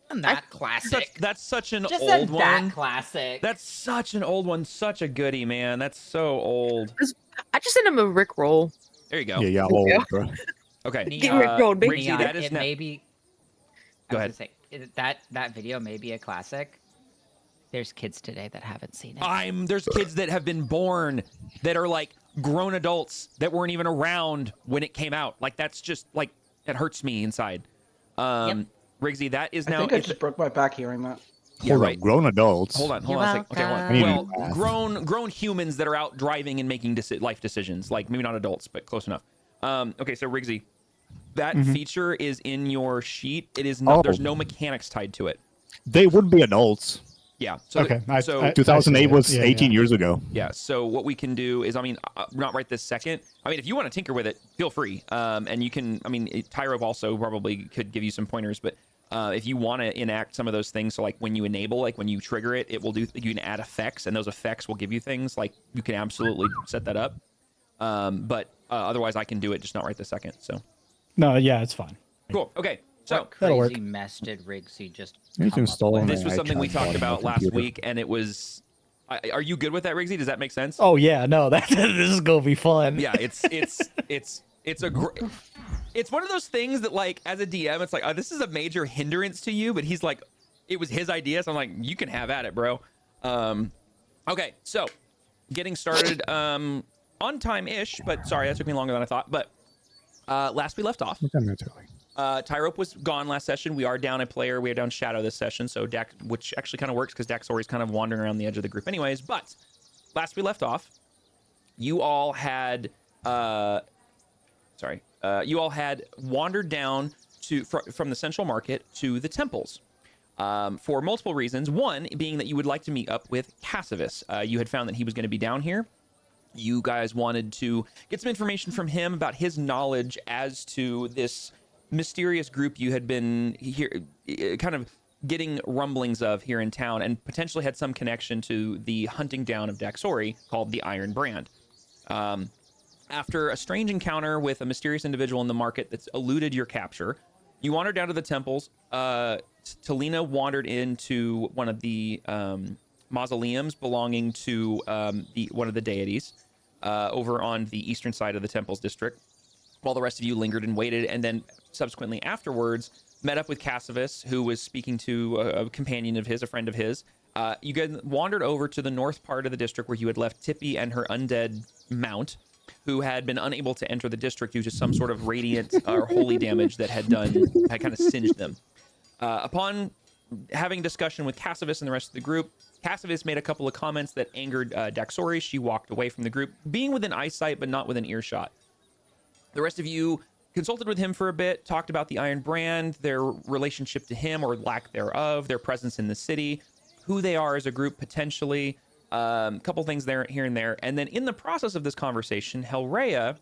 That classic. That's such an Just old said that one. classic. That's such an old one. Such a goodie, man. That's so old. I just sent him a Rick roll. There you go. Yeah, old, bro. Okay. Get rickrolled, bitch. Rigsy, that is it now. may be. Go I ahead. was gonna say that video may be a classic. There's kids today that haven't seen it. There's kids that have been born that are like grown adults that weren't even around when it came out. Like that's just like it hurts me inside. Rigsy, that is now. I think I just broke my back hearing that. Yeah, Hold right. up, grown adults. Hold on a second. Okay, hold I need on. to Well, grown humans that are out driving and making life decisions. Like maybe not adults, but close enough. Okay, so Rigsy, that feature is in your sheet. It is not. There's no mechanics tied to it. They would be adults. Yeah. So Okay. 2008 was 18 years ago. Yeah. So what we can do is, not right this second. If you want to tinker with it, feel free. And you can. Tyrope also probably could give you some pointers, but if you want to enact some of those things, so like when you enable, like when you trigger it, it will do. You can add effects, and those effects will give you things. Like you can absolutely set that up. But otherwise, I can do it, just not right this second. So. No, yeah, it's fine. Cool. Okay. So what that'll work. crazy mess did Rigsy just You come can up install with? it. this was something we I tried talked on my about last computer. week, and it was. Are you good with that, Rigsy? Does that make sense? Oh yeah, no, this is gonna be fun. Yeah, it's one of those things that, like, as a DM, it's like, oh, this is a major hindrance to you, but he's like, it was his idea, so I'm like, you can have at it, bro. Okay, so getting started on time-ish, but sorry, that took me longer than I thought. But last we left off, Tyrope was gone last session. We are down a player. We are down Shadow this session, so Dax, which actually kind of works because Daxori's kind of wandering around the edge of the group anyways. But last we left off, you all had wandered down from the central market to the temples for multiple reasons. One being that you would like to meet up with Cassivus. You had found that he was going to be down here. You guys wanted to get some information from him about his knowledge as to this mysterious group you had been here, kind of getting rumblings of here in town, and potentially had some connection to the hunting down of Daxori called the Iron Brand. After a strange encounter with a mysterious individual in the market that's eluded your capture, you wandered down to the temples. Talina wandered into one of the mausoleums belonging to one of the deities over on the eastern side of the temples district, while the rest of you lingered and waited, and then subsequently afterwards met up with Cassivus, who was speaking to a companion of his, a friend of his. You guys wandered over to the north part of the district where you had left Tippy and her undead mount, who had been unable to enter the district due to some sort of radiant or holy damage that had kind of singed them. Upon having discussion with Cassivus and the rest of the group, Cassivus made a couple of comments that angered Daxori. She walked away from the group, being within eyesight but not within earshot. The rest of you consulted with him for a bit, talked about the Iron Brand, their relationship to him or lack thereof, their presence in the city, who they are as a group potentially, a couple things there, here and there. And then in the process of this conversation, Helrea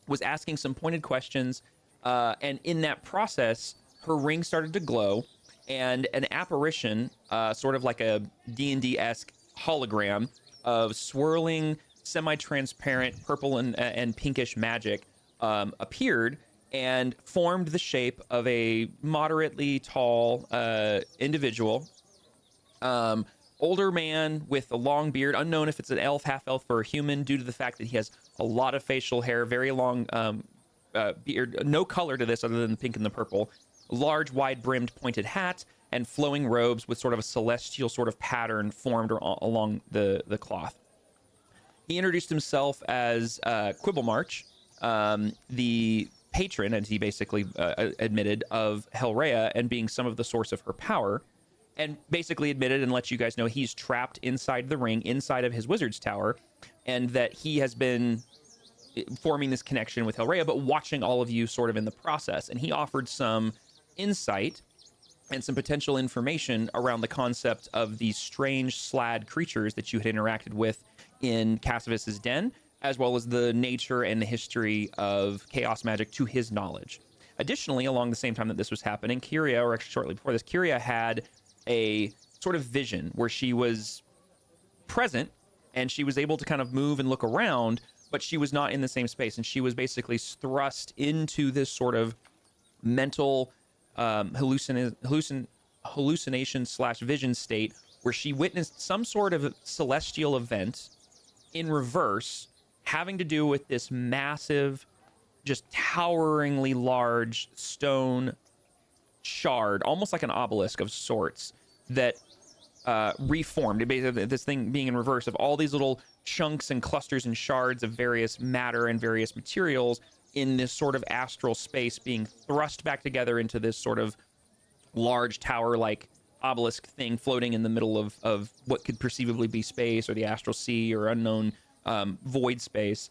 was asking some pointed questions, and in that process, her ring started to glow, and an apparition, sort of like a D&D-esque hologram of swirling, semi-transparent purple and pinkish magic appeared and formed the shape of a moderately tall individual, older man with a long beard, unknown if it's an elf, half-elf, or a human, due to the fact that he has a lot of facial hair, very long beard, no color to this other than the pink and the purple, large, wide-brimmed pointed hat, and flowing robes with sort of a celestial sort of pattern formed along the cloth. He introduced himself as Quibblemarch, the patron, as he basically admitted, of Helrea and being some of the source of her power, and basically admitted and let you guys know he's trapped inside the ring, inside of his wizard's tower, and that he has been forming this connection with Helrea, but watching all of you sort of in the process. And he offered some insight and some potential information around the concept of these strange slad creatures that you had interacted with in Cassivus's den, as well as the nature and the history of chaos magic to his knowledge. Additionally, along the same time that this was happening, Kyria, or actually shortly before this, Kyria had a sort of vision where she was present and she was able to kind of move and look around, but she was not in the same space, and she was basically thrust into this sort of mental hallucination hallucination / vision state where she witnessed some sort of celestial event in reverse, having to do with this massive, just toweringly large stone shard, almost like an obelisk of sorts, that reformed. Basically, this thing being in reverse of all these little chunks and clusters and shards of various matter and various materials in this sort of astral space being thrust back together into this sort of large tower-like obelisk thing floating in the middle of what could perceivably be space or the astral sea or unknown void space.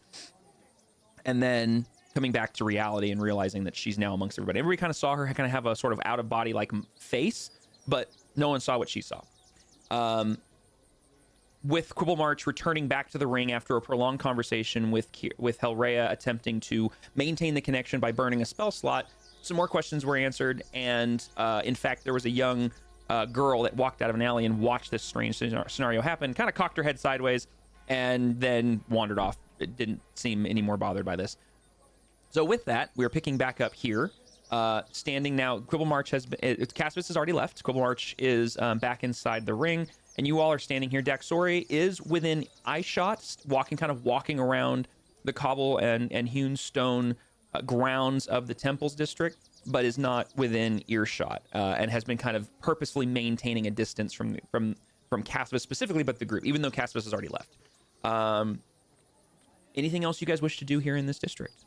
And then coming back to reality and realizing that she's now amongst everybody. Everybody kind of saw her kind of have a sort of out-of-body like face, but no one saw what she saw. With Quibble March returning back to the ring after a prolonged conversation with Hellrhea attempting to maintain the connection by burning a spell slot, some more questions were answered, and in fact, there was a young girl that walked out of an alley and watched this strange scenario happen, kind of cocked her head sideways, and then wandered off. It didn't seem any more bothered by this. So with that, we're picking back up here. Standing now, Quibble March has been... Caspis has already left. Quibble March is back inside the ring, and you all are standing here. Daxori is within eyeshot, walking around the cobble and hewn stone grounds of the Temples District, but is not within earshot, and has been kind of purposely maintaining a distance from Caspis specifically, but the group, even though Caspis has already left. Anything else you guys wish to do here in this district?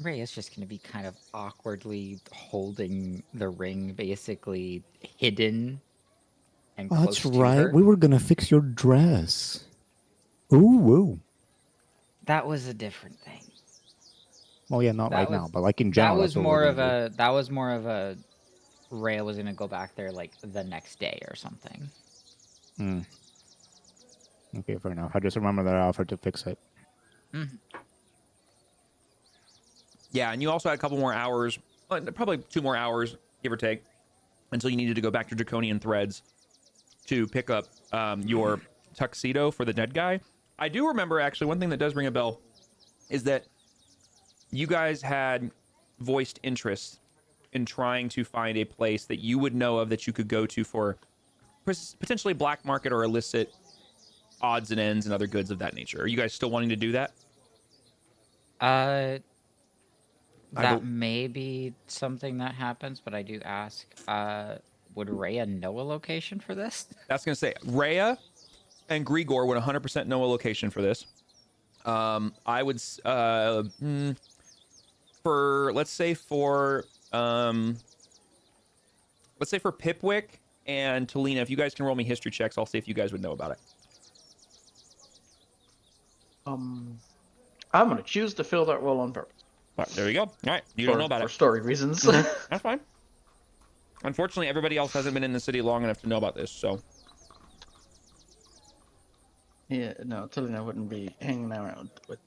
Ray is just going to be kind of awkwardly holding the ring, basically hidden and Oh, close that's to right. her. We were gonna fix your dress. Ooh. That was a different thing. Well, yeah, not That right was- now, but like in general. That was that's what we're more of gonna a. That was more of a. Ray was going to go back there like the next day or something. do. Okay, fair enough. I just remember that I offered to fix it. Yeah, and you also had a couple more hours, probably 2 more hours, give or take, until you needed to go back to Draconian Threads to pick up your tuxedo for the dead guy. I do remember, actually, one thing that does ring a bell is that you guys had voiced interest in trying to find a place that you would know of that you could go to for potentially black market or illicit odds and ends and other goods of that nature. Are you guys still wanting to do that? That may be something that happens, but I do ask, would Rhea know a location for this? That's going to say Rhea and Grigor would 100% know a location for this. I would, let's say for Pipwick and Talina, if you guys can roll me history checks, I'll see if you guys would know about it. I'm gonna choose to fill that role on purpose. All right, there you go. All right, you don't know about for it. story reasons. That's fine. Unfortunately, everybody else hasn't been in the city long enough to know about this, so. Yeah, no, Talina wouldn't be hanging around with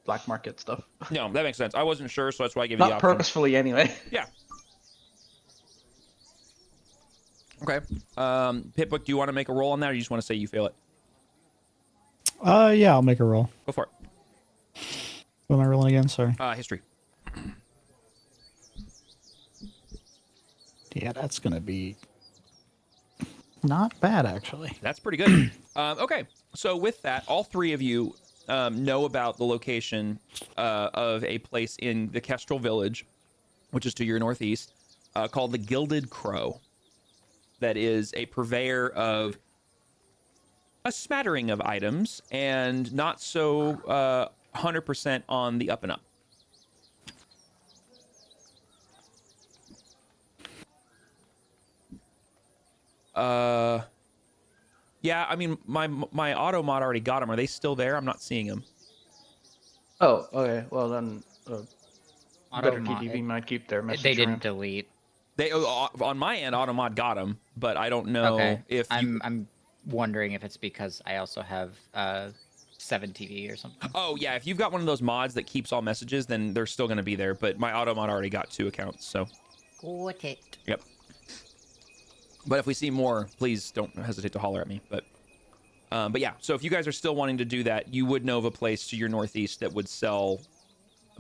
black market stuff. No, that makes sense. I wasn't sure, so that's why I gave you the Not option. purposefully, anyway. Yeah. Okay. Pitbook, do you want to make a roll on that, or you just want to say you fail it? Yeah, I'll make a roll. Go for it. What am I rolling again? Sorry. History. Yeah, that's gonna be not bad actually. That's pretty good. Okay, so with that, all 3 of you know about the location of a place in the Kestral village, which is to your northeast, called the Gilded Crow. That is a purveyor of a smattering of items and not so 100% on the up and up. Yeah, I mean, my auto mod already got them. Are they still there? I'm not seeing them. Oh, okay. Well then, better Automod- TDV might keep their message. They didn't around. delete. They on my end, Automod got them, but I don't know Okay. if you... I'm wondering if it's because I also have 7 TV or something. Oh yeah, if you've got one of those mods that keeps all messages, then they're still going to be there. But my Automod already got 2 accounts, so. Got it. Yep. But if we see more, please don't hesitate to holler at me. But But yeah, so if you guys are still wanting to do that, you would know of a place to your northeast that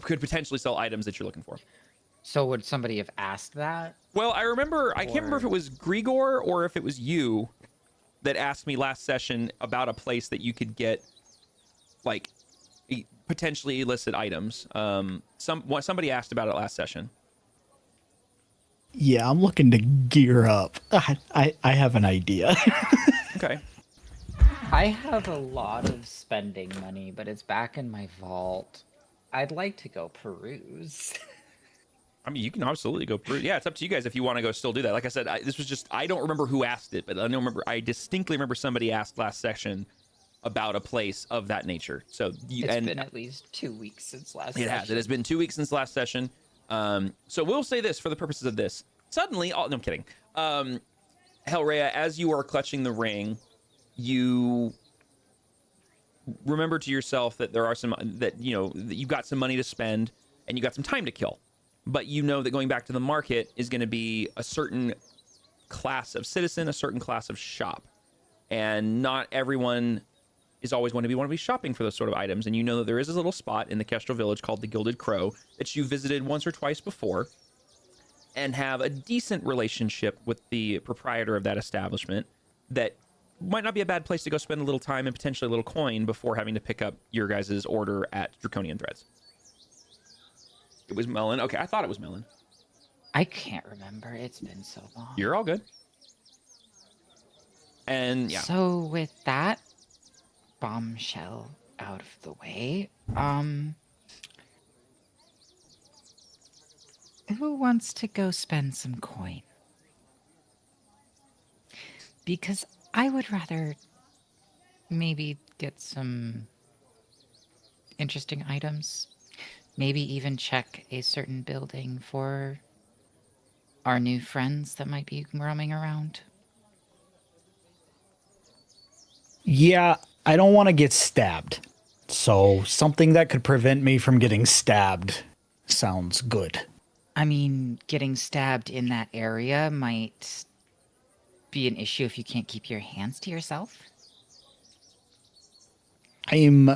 could potentially sell items that you're looking for. So would somebody have asked that? Well, I can't remember if it was Grigor or if it was you that asked me last session about a place that you could get like potentially illicit items. Somebody asked about it last session. Yeah, I'm looking to gear up. I have an idea. Okay. I have a lot of spending money, but it's back in my vault. I'd like to go peruse. I mean, you can absolutely go peruse. Yeah, it's up to you guys if you want to go still do that. Like I said, I don't remember who asked it, but I distinctly remember somebody asked last session about a place of that nature. So It's been at least 2 weeks since last session. It has been 2 weeks since last session. So we'll say this for the purposes of this. Suddenly, no, I'm kidding. Hellrhea, as you are clutching the ring, you remember to yourself that there are that you've got some money to spend and you got some time to kill. But you know that going back to the market is going to be a certain class of citizen, a certain class of shop. And not everyone is always going to want to be shopping for those sort of items. And you know that there is a little spot in the Kestral village called the Gilded Crow that you visited once or twice before and have a decent relationship with the proprietor of that establishment that might not be a bad place to go spend a little time and potentially a little coin before having to pick up your guys' order at Draconian Threads. It was Melon. Okay, I thought it was Melon. I can't remember. It's been so long. You're all good. And yeah. So with that bombshell out of the way, who wants to go spend some coin? Because I would rather maybe get some interesting items. Maybe even check a certain building for our new friends that might be roaming around. Yeah, I don't want to get stabbed. So something that could prevent me from getting stabbed sounds good. I mean, getting stabbed in that area might be an issue if you can't keep your hands to yourself. I'm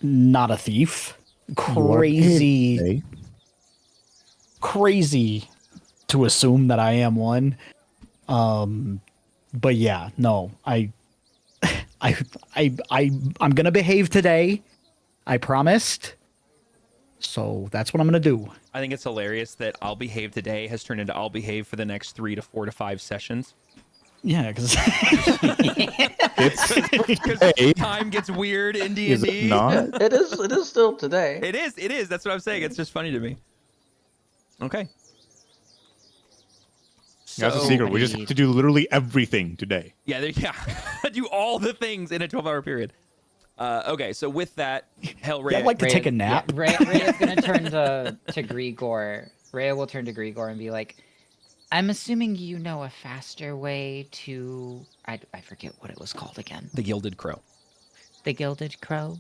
not a thief. Crazy to assume that I am one. But yeah, no, I'm gonna behave today. I promised. So that's what I'm gonna do. I think it's hilarious that I'll behave today has turned into I'll behave for the next 3 to 4 to 5 sessions. Yeah, because time gets weird in D&D. Is it not? It is still today. It is. That's what I'm saying. It's just funny to me. Okay. That's a secret. We just have to do literally everything today. Yeah, do all the things in a 12-hour period. Okay, so with that, Hellrhea... I'd like to take a nap. Yeah, Rhea's going to turn to Grigor. Rhea will turn to Grigor and be like, I'm assuming you know a faster way to... I forget what it was called again. The Gilded Crow. The Gilded Crow?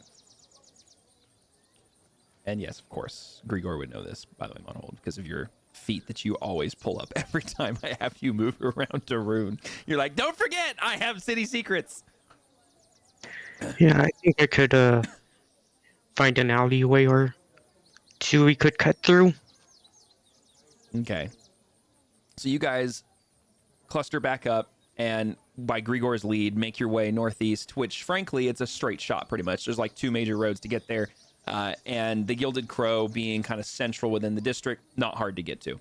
And yes, of course, Grigor would know this, by the way, Monohold, because of your feat that you always pull up every time I have you move around to Rune. You're like, don't forget, I have city secrets. Yeah, I think I could find an alleyway or two we could cut through. Okay. So you guys cluster back up and by Grigor's lead, make your way northeast, which frankly, it's a straight shot pretty much. There's like 2 major roads to get there. And the Gilded Crow being kind of central within the district, not hard to get to.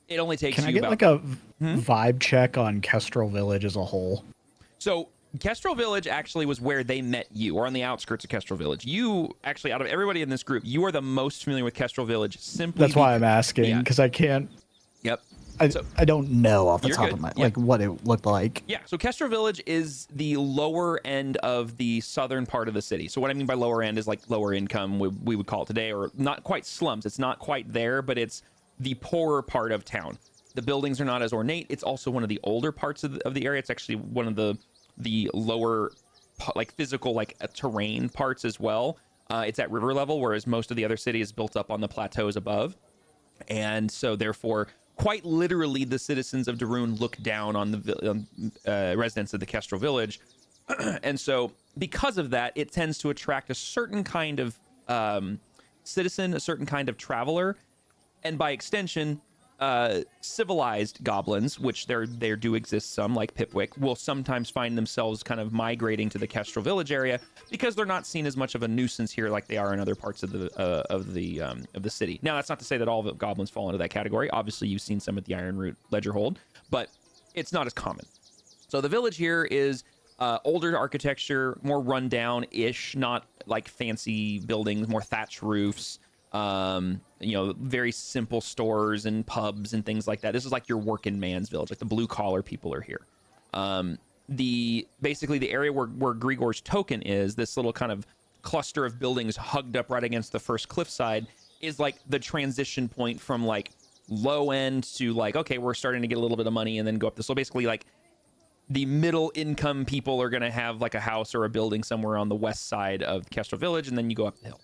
It only takes Can you I get about... like a vibe check on Kestral Village as a whole? So Kestral Village actually was where they met you, or on the outskirts of Kestral Village. You actually, out of everybody in this group, you are the most familiar with Kestral Village. Simply That's why I'm asking, because I can't. Yep. I don't know off the You're top good. of my Yeah. like what it looked like. Yeah, so Kestral Village is the lower end of the southern part of the city. So what I mean by lower end is like lower income, we would call it today, or not quite slums. It's not quite there, but it's the poorer part of town. The buildings are not as ornate. It's also one of the older parts of the area. It's actually one of the lower, like physical, like terrain parts as well. It's at river level, whereas most of the other city is built up on the plateaus above. And so therefore, quite literally, the citizens of Darun look down on the residents of the Kestral village. And so because of that, it tends to attract a certain kind of citizen, a certain kind of traveler, and by extension, civilized goblins, which there do exist some, like Pipwick, will sometimes find themselves kind of migrating to the Kestral village area because they're not seen as much of a nuisance here like they are in other parts of the city. Now, that's not to say that all the goblins fall into that category. Obviously, you've seen some at the Ironroot Ledgerhold, but it's not as common. So the village here is older architecture, more rundown-ish, not like fancy buildings, more thatch roofs. Very simple stores and pubs and things like that. This is like your working man's village, like the blue collar people are here. Basically the area where Grigor's token is, this little kind of cluster of buildings hugged up right against the first cliffside, is like the transition point from like low end to like, okay, we're starting to get a little bit of money and then go up this. So basically like the middle income people are going to have like a house or a building somewhere on the west side of Kestral village, and then you go up the hill.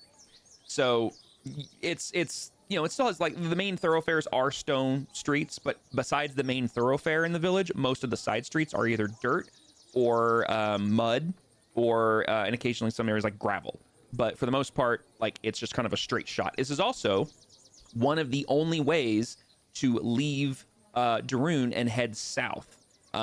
So it still has like the main thoroughfares are stone streets, but besides the main thoroughfare in the village, most of the side streets are either dirt or mud or and occasionally some areas like gravel. But for the most part, like it's just kind of a straight shot. This is also one of the only ways to leave Darun and head south.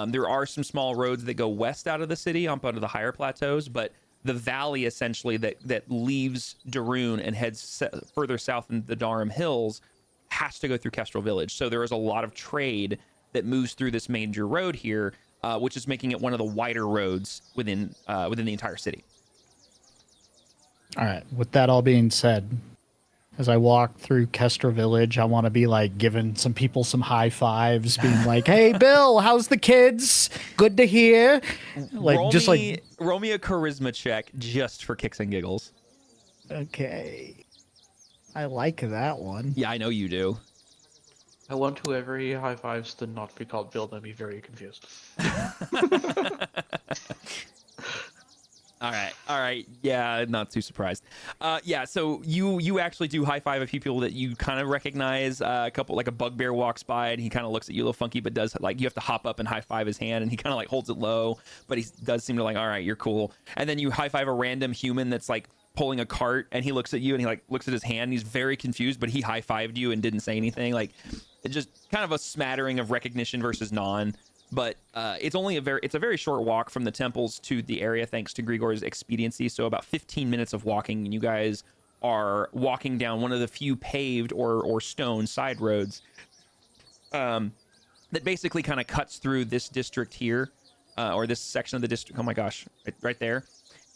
There are some small roads that go west out of the city up onto the higher plateaus, but the valley essentially that leaves Darun and heads further south in the Durham Hills has to go through Kestral Village. So there is a lot of trade that moves through this major road here, which is making it one of the wider roads within the entire city. All right. With that all being said, as I walk through Kestral Village, I want to be like giving some people some high fives, being like, "Hey, Bill, how's the kids? Good to hear." Like roll me a charisma check just for kicks and giggles. Okay, I like that one. Yeah, I know you do. I want whoever he high fives to not be called Bill. I'd be very confused. All right. Yeah, not too surprised. So you actually do high five a few people that you kind of recognize. A couple, like a bugbear walks by and he kind of looks at you a little funky, but does like you have to hop up and high five his hand, and he kind of like holds it low, but he does seem to like, all right, you're cool. And then you high five a random human that's like pulling a cart, and he looks at you and he like looks at his hand. And he's very confused, but he high fived you and didn't say anything. Like it's just kind of a smattering of recognition versus non. But it's a very short walk from the temples to the area thanks to Grigor's expediency. So about 15 minutes of walking, and you guys are walking down one of the few paved or stone side roads that basically kind of cuts through this district here, or this section of the district. Oh my gosh, right there.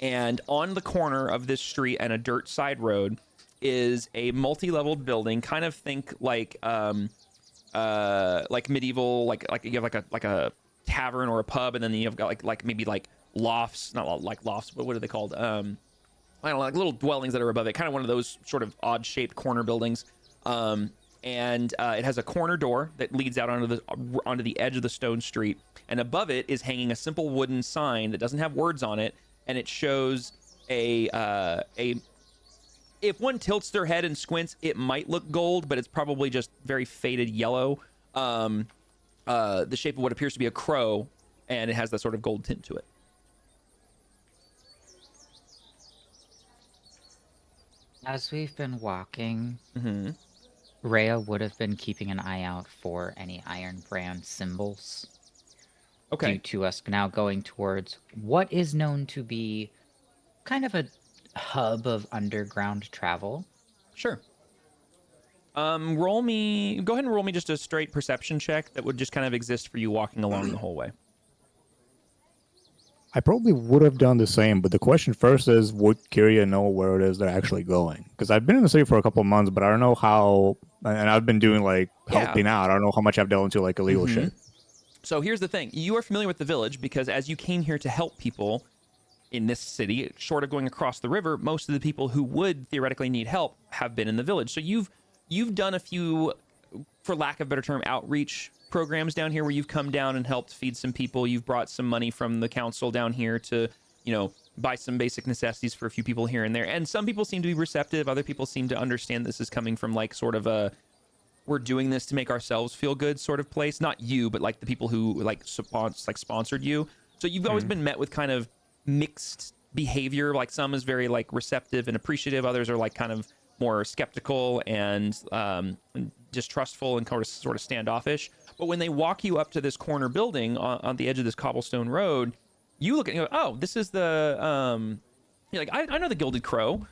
And on the corner of this street and a dirt side road is a multi-leveled building. Kind of think like medieval, like you have like a tavern or a pub, and then you've got like maybe like lofts, not like lofts, but what are they called? I don't know, like little dwellings that are above it, kind of one of those sort of odd shaped corner buildings. And it has a corner door that leads out onto the edge of the stone street, and above it is hanging a simple wooden sign that doesn't have words on it, and it shows a if one tilts their head and squints, it might look gold, but it's probably just very faded yellow. The shape of what appears to be a crow, and it has that sort of gold tint to it. As we've been walking, Mm-hmm. Rhea would have been keeping an eye out for any Iron Brand symbols. Okay. Due to us now going towards what is known to be kind of a hub of underground travel. Sure. Go ahead and roll me just a straight perception check that would just kind of exist for you walking along the whole way. I probably would have done the same, but the question first is, would Kyria know where it is they're actually going? Because I've been in the city for a couple of months, but I don't know how, and I've been doing like helping out. I don't know how much I've dealt into like illegal shit. So here's the thing. You are familiar with the village because as you came here to help people in this city, short of going across the river, most of the people who would theoretically need help have been in the village. So you've done a few, for lack of a better term, outreach programs down here where you've come down and helped feed some people. You've brought some money from the council down here to, buy some basic necessities for a few people here and there. And some people seem to be receptive. Other people seem to understand this is coming from like sort of a we're doing this to make ourselves feel good sort of place. Not you, but like the people who like sponsored you. So you've always been met with kind of mixed behavior. Like some is very like receptive and appreciative. Others are like kind of more skeptical and distrustful and sort of standoffish. But when they walk you up to this corner building on the edge of this cobblestone road, you look at it and go, oh, this is the you're like, I know the Gilded Crow.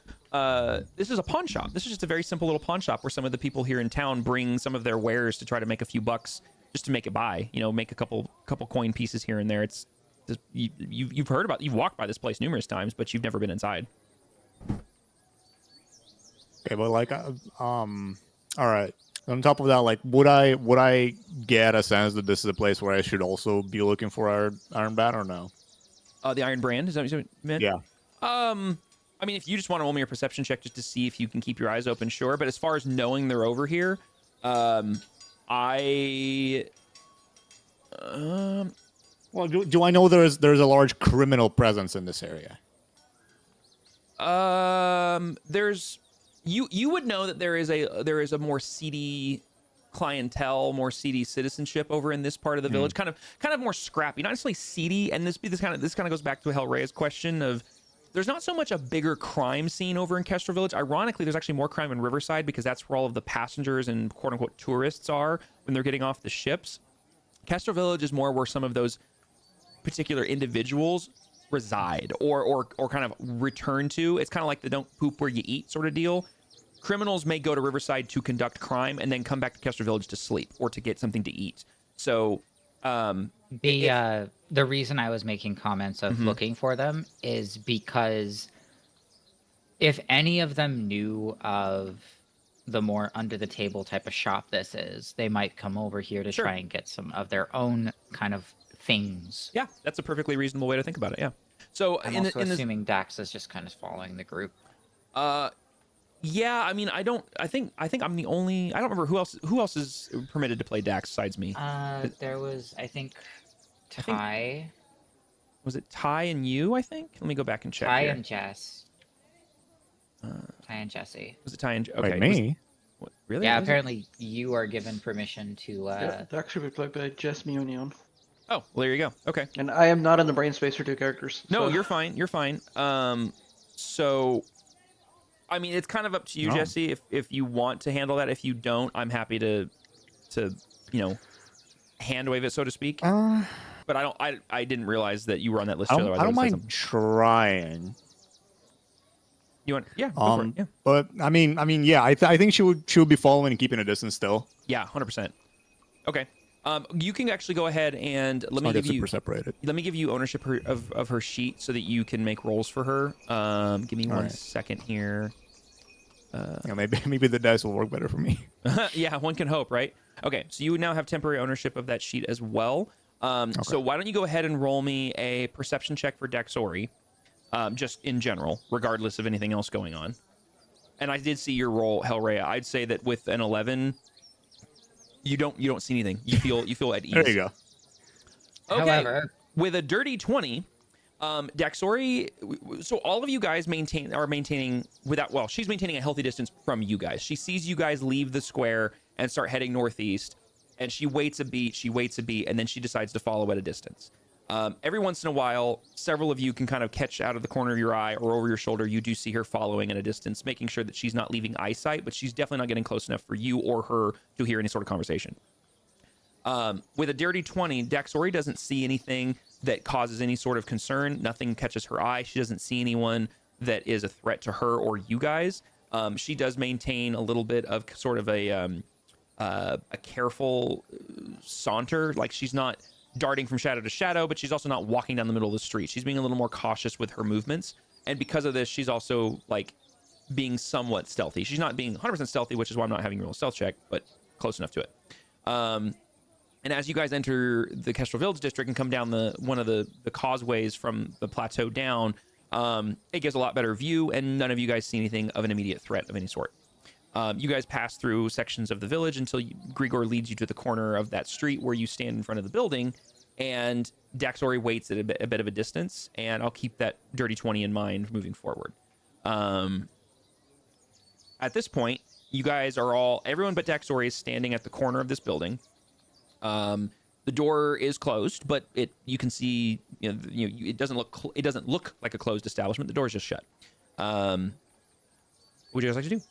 This is a pawn shop. This is just a very simple little pawn shop where some of the people here in town bring some of their wares to try to make a few bucks just to make it by, you know, make a couple coin pieces here and there. It's just, you've heard about, you've walked by this place numerous times, but you've never been inside. Okay, but like, all right. On top of that, like, would I get a sense that this is a place where I should also be looking for our Iron Bat or no? The Iron Brand, is that what you meant? Yeah. I mean, if you just want to roll me a perception check just to see if you can keep your eyes open, sure. But as far as knowing they're over here, well, do I know there's a large criminal presence in this area? There's you would know that there is a more seedy clientele, more seedy citizenship over in this part of the village, kind of more scrappy, not necessarily seedy. And this kind of goes back to Hellray's question of there's not so much a bigger crime scene over in Kestral Village. Ironically, there's actually more crime in Riverside because that's where all of the passengers and quote unquote tourists are when they're getting off the ships. Kestral Village is more where some of those particular individuals reside or kind of return to. It's kind of like the don't poop where you eat sort of deal. Criminals may go to Riverside to conduct crime and then come back to Kestral Village to sleep or to get something to eat. So the reason I was making comments of looking for them is because if any of them knew of the more under the table type of shop this is, they might come over here to try and get some of their own kind of things. Yeah, that's a perfectly reasonable way to think about it. Yeah. So I'm also assuming Dax is just kind of following the group. Yeah, I mean, I think I'm the only. I don't remember who else is permitted to play Dax besides me. There was, I think, Ty. Was it Ty and you? I think. Let me go back and check. Ty here. and Jess. Ty and Jesse. Was it Ty and okay? Wait, me? What, really? Yeah, Was apparently you are given permission to. Yeah, that should be played by Jess Meonion. Oh, well, there you go. Okay. And I am not in the brain space for two characters. No, so. you're fine. You're fine. So, I mean, it's kind of up to you, Jesse. If you want to handle that, if you don't, I'm happy to hand wave it, so to speak. But I didn't realize that you were on that list. I don't mind trying. You want? Yeah. Go for it. Yeah. But I mean, yeah. I think she would be following and keeping a distance still. Yeah, 100%. Okay. You can actually go ahead and let me give you ownership of her sheet so that you can make rolls for her. Give me one second here. Yeah, maybe the dice will work better for me. Yeah, one can hope, right? Okay, so you would now have temporary ownership of that sheet as well. So why don't you go ahead and roll me a perception check for Dexori, just in general, regardless of anything else going on. And I did see your roll, Hellray. I'd say that with an 11. You don't see anything. You feel at ease. There you go. Okay. However, with a dirty 20, Daxori. So all of you guys are maintaining without. Well, she's maintaining a healthy distance from you guys. She sees you guys leave the square and start heading northeast, and she waits a beat. And then she decides to follow at a distance. Every once in a while, several of you can kind of catch out of the corner of your eye or over your shoulder. You do see her following at a distance, making sure that she's not leaving eyesight, but she's definitely not getting close enough for you or her to hear any sort of conversation. With a dirty 20, Daxori doesn't see anything that causes any sort of concern. Nothing catches her eye. She doesn't see anyone that is a threat to her or you guys. She does maintain a little bit of sort of a careful saunter. Like she's not darting from shadow to shadow, but she's also not walking down the middle of the street. She's being a little more cautious with her movements. And because of this, she's also like being somewhat stealthy. She's not being 100% stealthy, which is why I'm not having you roll a stealth check, but close enough to it. And as you guys enter the Kestral Village district and come down one of the causeways from the plateau down, it gives a lot better view, and none of you guys see anything of an immediate threat of any sort. You guys pass through sections of the village until Grigor leads you to the corner of that street where you stand in front of the building, and Daxori waits at a bit of a distance, and I'll keep that dirty 20 in mind moving forward. At this point, you guys are all, everyone but Daxori is standing at the corner of this building. The door is closed, but you can see, it doesn't look like a closed establishment. The door is just shut. What would you guys like to do?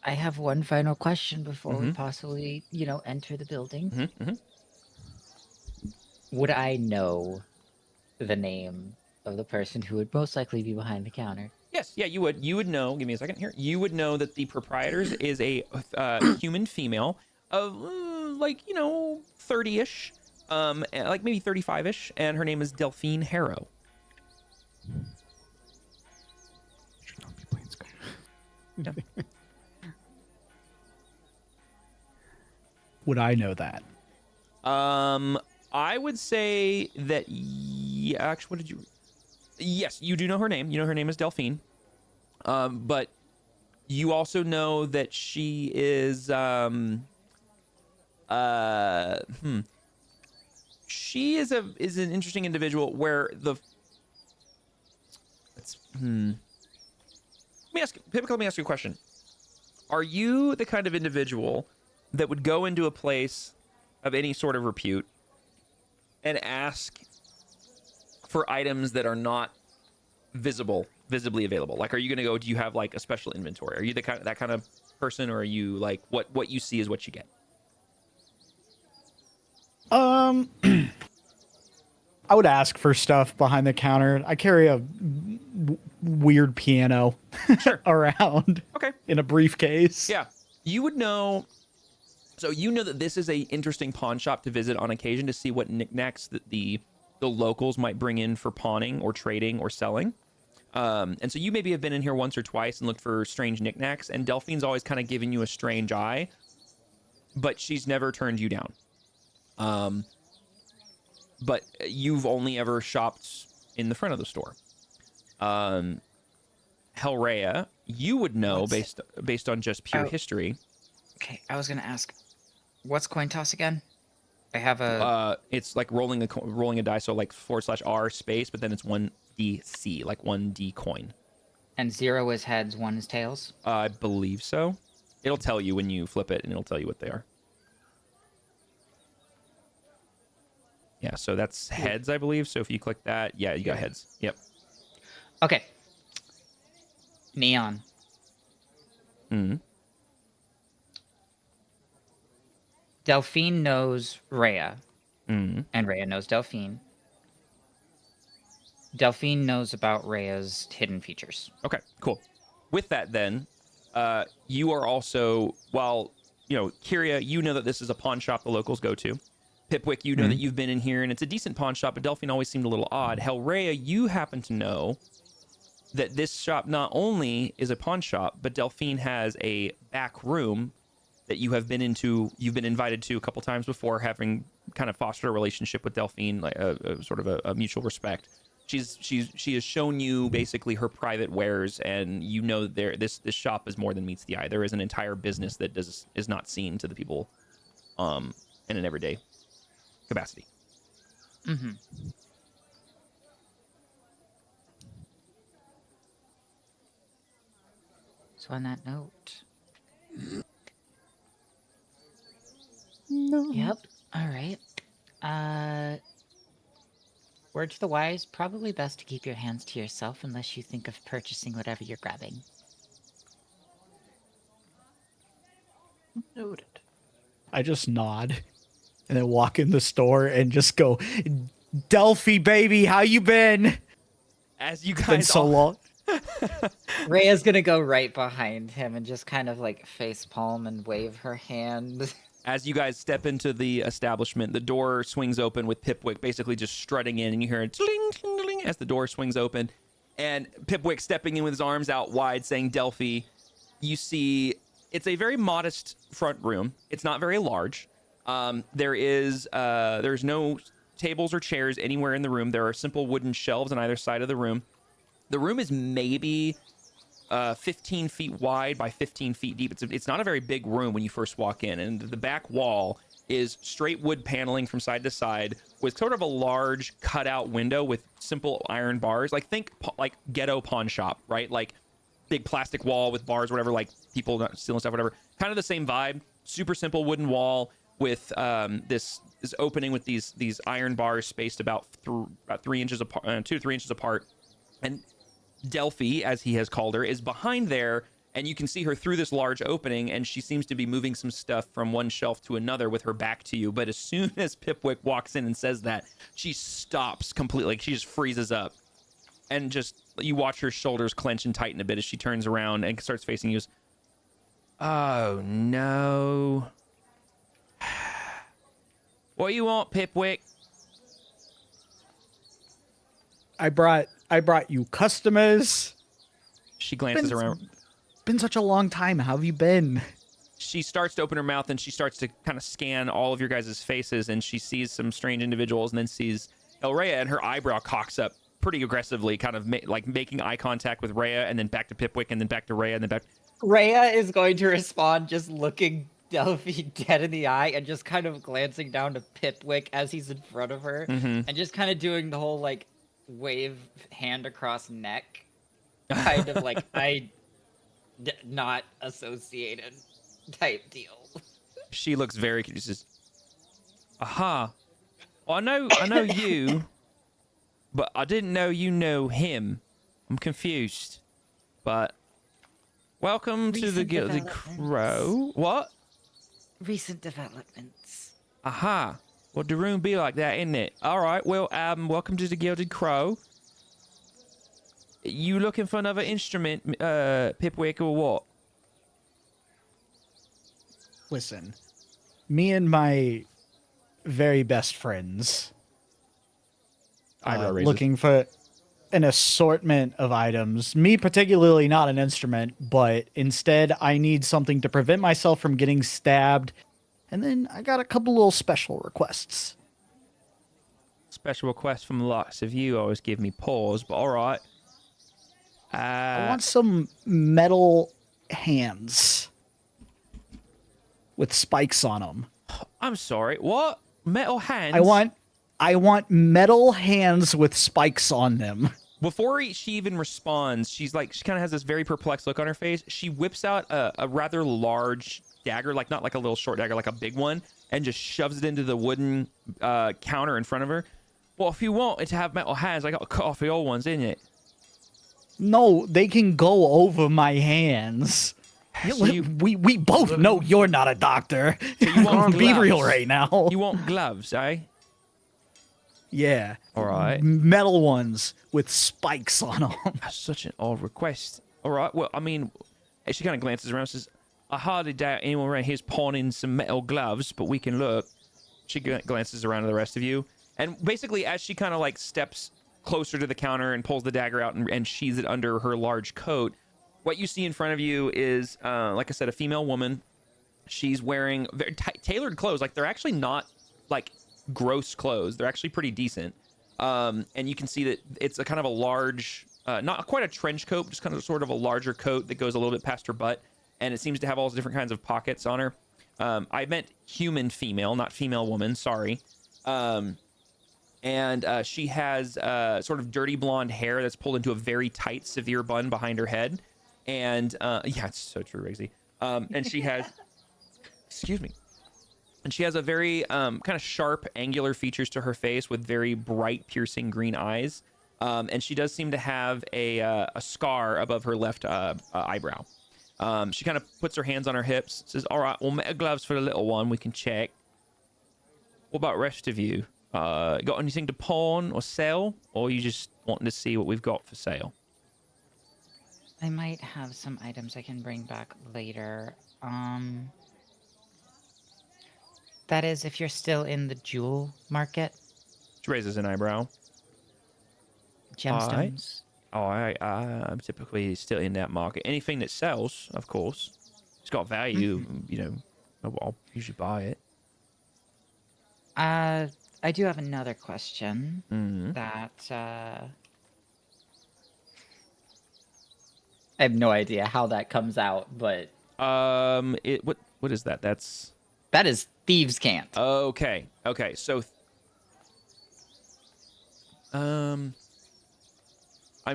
I have one final question before we possibly, enter the building. Would I know the name of the person who would most likely be behind the counter? Yes, yeah, you would. You would know. Give me a second here. You would know that the proprietors is a human female of 30-ish, like maybe 35-ish, and her name is Delphine Harrow. Should not be playing Skyrim. Yeah. Would I know that? I would say that. Actually, what did you? Yes, you do know her name. You know her name is Delphine. But you also know that she is she is an interesting individual where let me ask you a question. Are you the kind of individual that would go into a place of any sort of repute and ask for items that are not visibly available? Like, are you gonna go, do you have like a special inventory? Are you that kind of person, or are you like what you see is what you get? I would ask for stuff behind the counter. I carry a weird piano around in a briefcase. Yeah, you would know. So you know that this is a interesting pawn shop to visit on occasion to see what knickknacks that the locals might bring in for pawning or trading or selling. And so you maybe have been in here once or twice and looked for strange knickknacks, and Delphine's always kind of giving you a strange eye, but she's never turned you down. But you've only ever shopped in the front of the store. Hellraya, you would know based on just pure history. Okay, I was gonna ask, what's coin toss again? I have a. It's like rolling a die, so like /R space, but then it's 1DC, like 1D coin. And 0 is heads, 1 is tails? I believe so. It'll tell you when you flip it, and it'll tell you what they are. Yeah, so that's heads, I believe. So if you click that, yeah, you got heads. Yep. Okay. Neon. Delphine knows Rhea, and Rhea knows Delphine. Delphine knows about Rhea's hidden features. Okay, cool. With that, then, you are also, while, Kyria, you know that this is a pawn shop the locals go to. Pipwick, you know that you've been in here, and it's a decent pawn shop, but Delphine always seemed a little odd. Hellraya, you happen to know that this shop not only is a pawn shop, but Delphine has a back room that you've been invited to a couple times before, having kind of fostered a relationship with Delphine, like a sort of a mutual respect. She has shown you basically her private wares, and you know this shop is more than meets the eye. There is an entire business that is not seen to the people in an everyday capacity. So on that note. No. Yep. All right. Word to the wise, probably best to keep your hands to yourself unless you think of purchasing whatever you're grabbing. Noted. I just nod and then walk in the store and just go, Delphi, baby, how you been? As you guys Been so long. Rhea's gonna go right behind him and just kind of like face palm and wave her hand. As you guys step into the establishment, the door swings open with Pipwick basically just strutting in, and you hear a tling, tling, tling as the door swings open. And Pipwick stepping in with his arms out wide saying, Delphi, you see, it's a very modest front room. It's not very large. There's no tables or chairs anywhere in the room. There are simple wooden shelves on either side of the room. The room is maybe 15 feet wide by 15 feet deep. It's not a very big room when you first walk in, and the back wall is straight wood paneling from side to side with sort of a large cutout window with simple iron bars. Like think like ghetto pawn shop, right? Like big plastic wall with bars, whatever, like people not stealing stuff, whatever. Kind of the same vibe. Super simple wooden wall with this opening with these iron bars spaced about 3 inches apart, 2 to 3 inches apart. And Delphi, as he has called her, is behind there, and you can see her through this large opening, and she seems to be moving some stuff from one shelf to another with her back to you. But as soon as Pipwick walks in and says that, she stops completely. Like, she just freezes up. And just, you watch her shoulders clench and tighten a bit as she turns around and starts facing you. Oh, no. What you want, Pipwick? I brought you customers. She glances around. Been such a long time. How have you been? She starts to open her mouth and she starts to kind of scan all of your guys' faces, and she sees some strange individuals and then sees El Rhea, and her eyebrow cocks up pretty aggressively, kind of like making eye contact with Rhea, and then back to Pipwick, and then back to Rhea, and then back. Rhea is going to respond just looking Delphi dead in the eye and just kind of glancing down to Pipwick as he's in front of her, and just kind of doing the whole like wave hand across neck kind of like not associated type deal. She looks very confused. Aha. Well, I know you, but I didn't know you know him. I'm confused. But welcome to the Gilded Crow. What? Recent developments. Aha. Well, the room be like that, isn't it? All right. Well, welcome to the Gilded Crow. You looking for another instrument, Pipwick, or what? Listen, me and my very best friends looking for an assortment of items. Me particularly not an instrument, but instead I need something to prevent myself from getting stabbed. And then I got a couple little special requests. Special request from the likes of you always give me pause, but all right. I want some metal hands with spikes on them. I'm sorry. What? Metal hands? I want metal hands with spikes on them. Before she even responds, she kind of has this very perplexed look on her face. She whips out a rather large dagger, like not like a little short dagger, like a big one, and just shoves it into the wooden counter in front of her. Well, if you want it to have metal hands, I got to cut off the old ones, isn't it? No, they can go over my hands. So we both know you're not a doctor. So you want Be gloves? real right now. You want gloves, eh? Yeah. All right. Metal ones with spikes on them. That's such an odd request. All right. Well, I mean, she kind of glances around and says, I hardly doubt anyone around here's pawning some metal gloves, but we can look. She glances around to the rest of you. And basically, as she kind of like steps closer to the counter and pulls the dagger out and sheathes it under her large coat, what you see in front of you is, like I said, a female woman. She's wearing very tailored clothes. Like, they're actually not like gross clothes. They're actually pretty decent. And you can see that it's a kind of a large, not quite a trench coat, just kind of sort of a larger coat that goes a little bit past her butt. And it seems to have all different kinds of pockets on her. I meant human female, not female woman. Sorry. And she has sort of dirty blonde hair that's pulled into a very tight, severe bun behind her head. And yeah, it's so true, Rigsy. And she has, excuse me. And she has a very kind of sharp, angular features to her face with very bright, piercing green eyes. And she does seem to have a scar above her left eyebrow. She kind of puts her hands on her hips, says, all right, well, metal gloves for the little one, we can check. What about rest of you? Got anything to pawn or sell? Or are you just wanting to see what we've got for sale? I might have some items I can bring back later. That is, if you're still in the jewel market. She raises an eyebrow. Gemstones. I'm typically still in that market. Anything that sells, of course. It's got value, you know, I'll usually buy it. I do have another question that I have no idea how that comes out, but what is that? that is thieves' cant. Okay. So I'm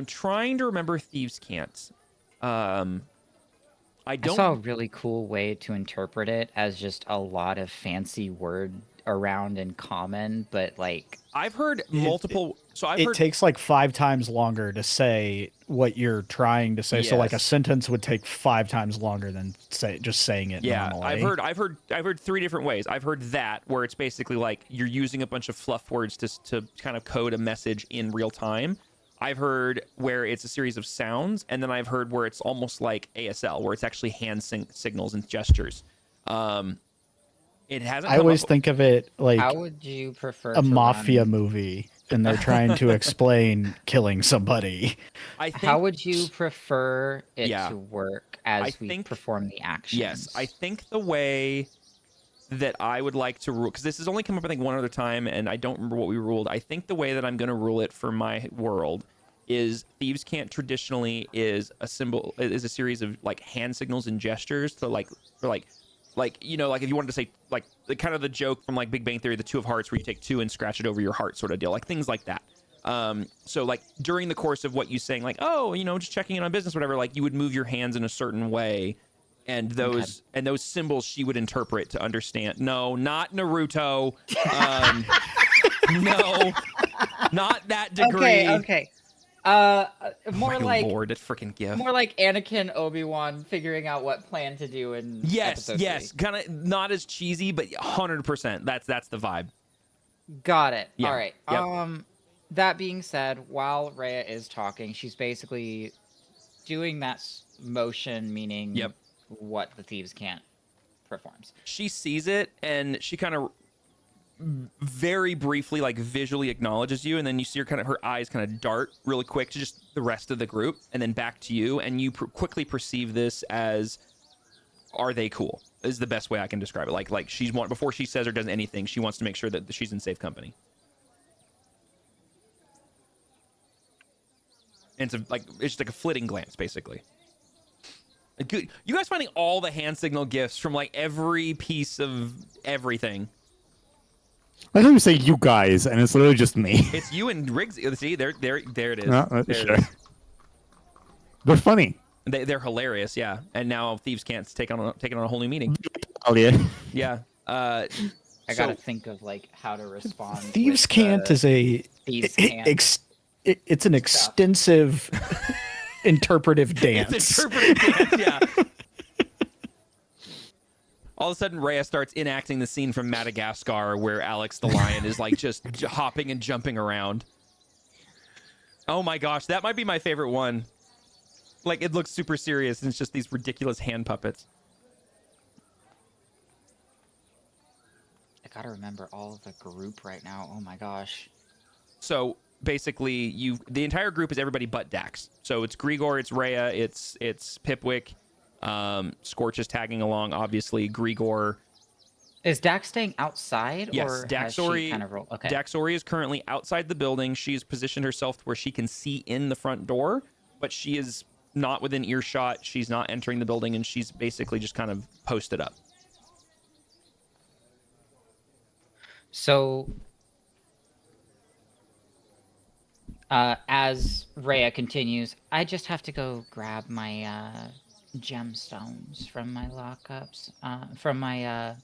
trying to remember thieves' cant. I I don't. saw a really cool way to interpret it as just a lot of fancy word around in common, but like I've heard multiple. So I've It heard. takes like 5 times longer to say what you're trying to say. So like a Yes. sentence would take 5 times longer than just saying it Yeah, normally. I've heard 3 different ways. I've heard that where it's basically like you're using a bunch of fluff words to kind of code a message in real time. I've heard where it's a series of sounds, and then I've heard where it's almost like ASL, where it's actually hand signals and gestures. It hasn't. I come always up, think of it like how would you prefer a to mafia run... movie, and they're trying to explain killing somebody. I think. How would you prefer it Yeah. to work I as we think- perform the actions? Yes, I think the way that I would like to rule, because this has only come up I think one other time, and I don't remember what we ruled. I think the way that I'm going to rule it for my world is thieves' cant traditionally is a series of like hand signals and gestures to like you know, like if you wanted to say like the kind of the joke from like Big Bang Theory, the 2 of hearts, where you take 2 and scratch it over your heart sort of deal, like things like that. So like during the course of what you saying, like, oh, you know, just checking in on business, whatever, like you would move your hands in a certain way, and those symbols she would interpret to understand. No, not Naruto. No, not that degree. Okay. More My like Lord, that freaking gift. more like Anakin Obi-Wan figuring out what plan to do in episode 3. Kind of not as cheesy, but 100%. That's the vibe. Got it. Yeah. All right. Yep. That being said, while Rhea is talking, she's basically doing that motion, meaning Yep. what the thieves can't performs. She sees it and she kind of very briefly, like visually acknowledges you, and then you see her eyes kind of dart really quick to just the rest of the group, and then back to you, and you quickly perceive this as, are they cool? Is the best way I can describe it. Like before she says or does anything, she wants to make sure that she's in safe company. And it's just like a flitting glance, basically. Good. You guys finding all the hand signal gifts from like every piece of everything. I thought you say you guys, and it's literally just me. It's you and Riggs. See, there it is. No, There sure. it is. They're funny. They're hilarious, yeah. And now thieves can't take on a whole new meaning. Oh yeah. Yeah. I gotta think of like how to respond. Thieves with Can't the is a Thieves Can't. it's an extensive interpretive dance. It's interpretive dance, yeah. All of a sudden, Rhea starts enacting the scene from Madagascar where Alex the lion is like just hopping and jumping around. Oh my gosh, that might be my favorite one. Like, it looks super serious, and it's just these ridiculous hand puppets. I gotta remember all of the group right now. Oh my gosh. So basically, the entire group is everybody but Dax. So it's Grigor, it's Rhea, it's Pipwick, Scorch is tagging along, obviously. Grigor. Is Dax staying outside? Yes, or has Daxori. she kind of rolled? Okay. Daxori is currently outside the building. She's positioned herself to where she can see in the front door, but she is not within earshot. She's not entering the building, and she's basically just kind of posted up. So, as Rhea continues, I just have to go grab my gemstones from my lockups, from my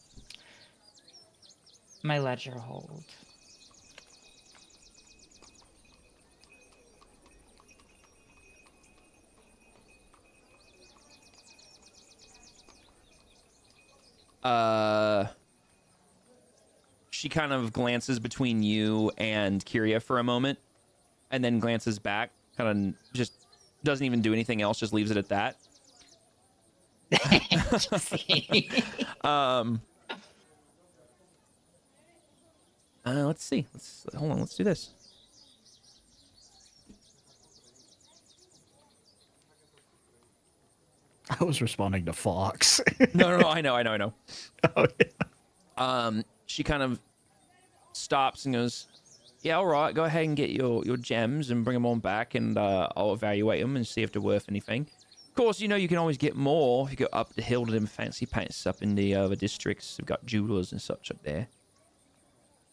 my ledger hold. She kind of glances between you and Kyria for a moment, and then glances back, kind of just doesn't even do anything else, just leaves it at that. Let's see. Hold on. Let's do this. I was responding to Fox. No. I know. Oh, yeah. She kind of stops and goes, "Yeah, all right. Go ahead and get your gems and bring them on back, and I'll evaluate them and see if they're worth anything. Of course, you can always get more if you go up the hill to them fancy pants up in the other districts. They've got jewelers and such up there."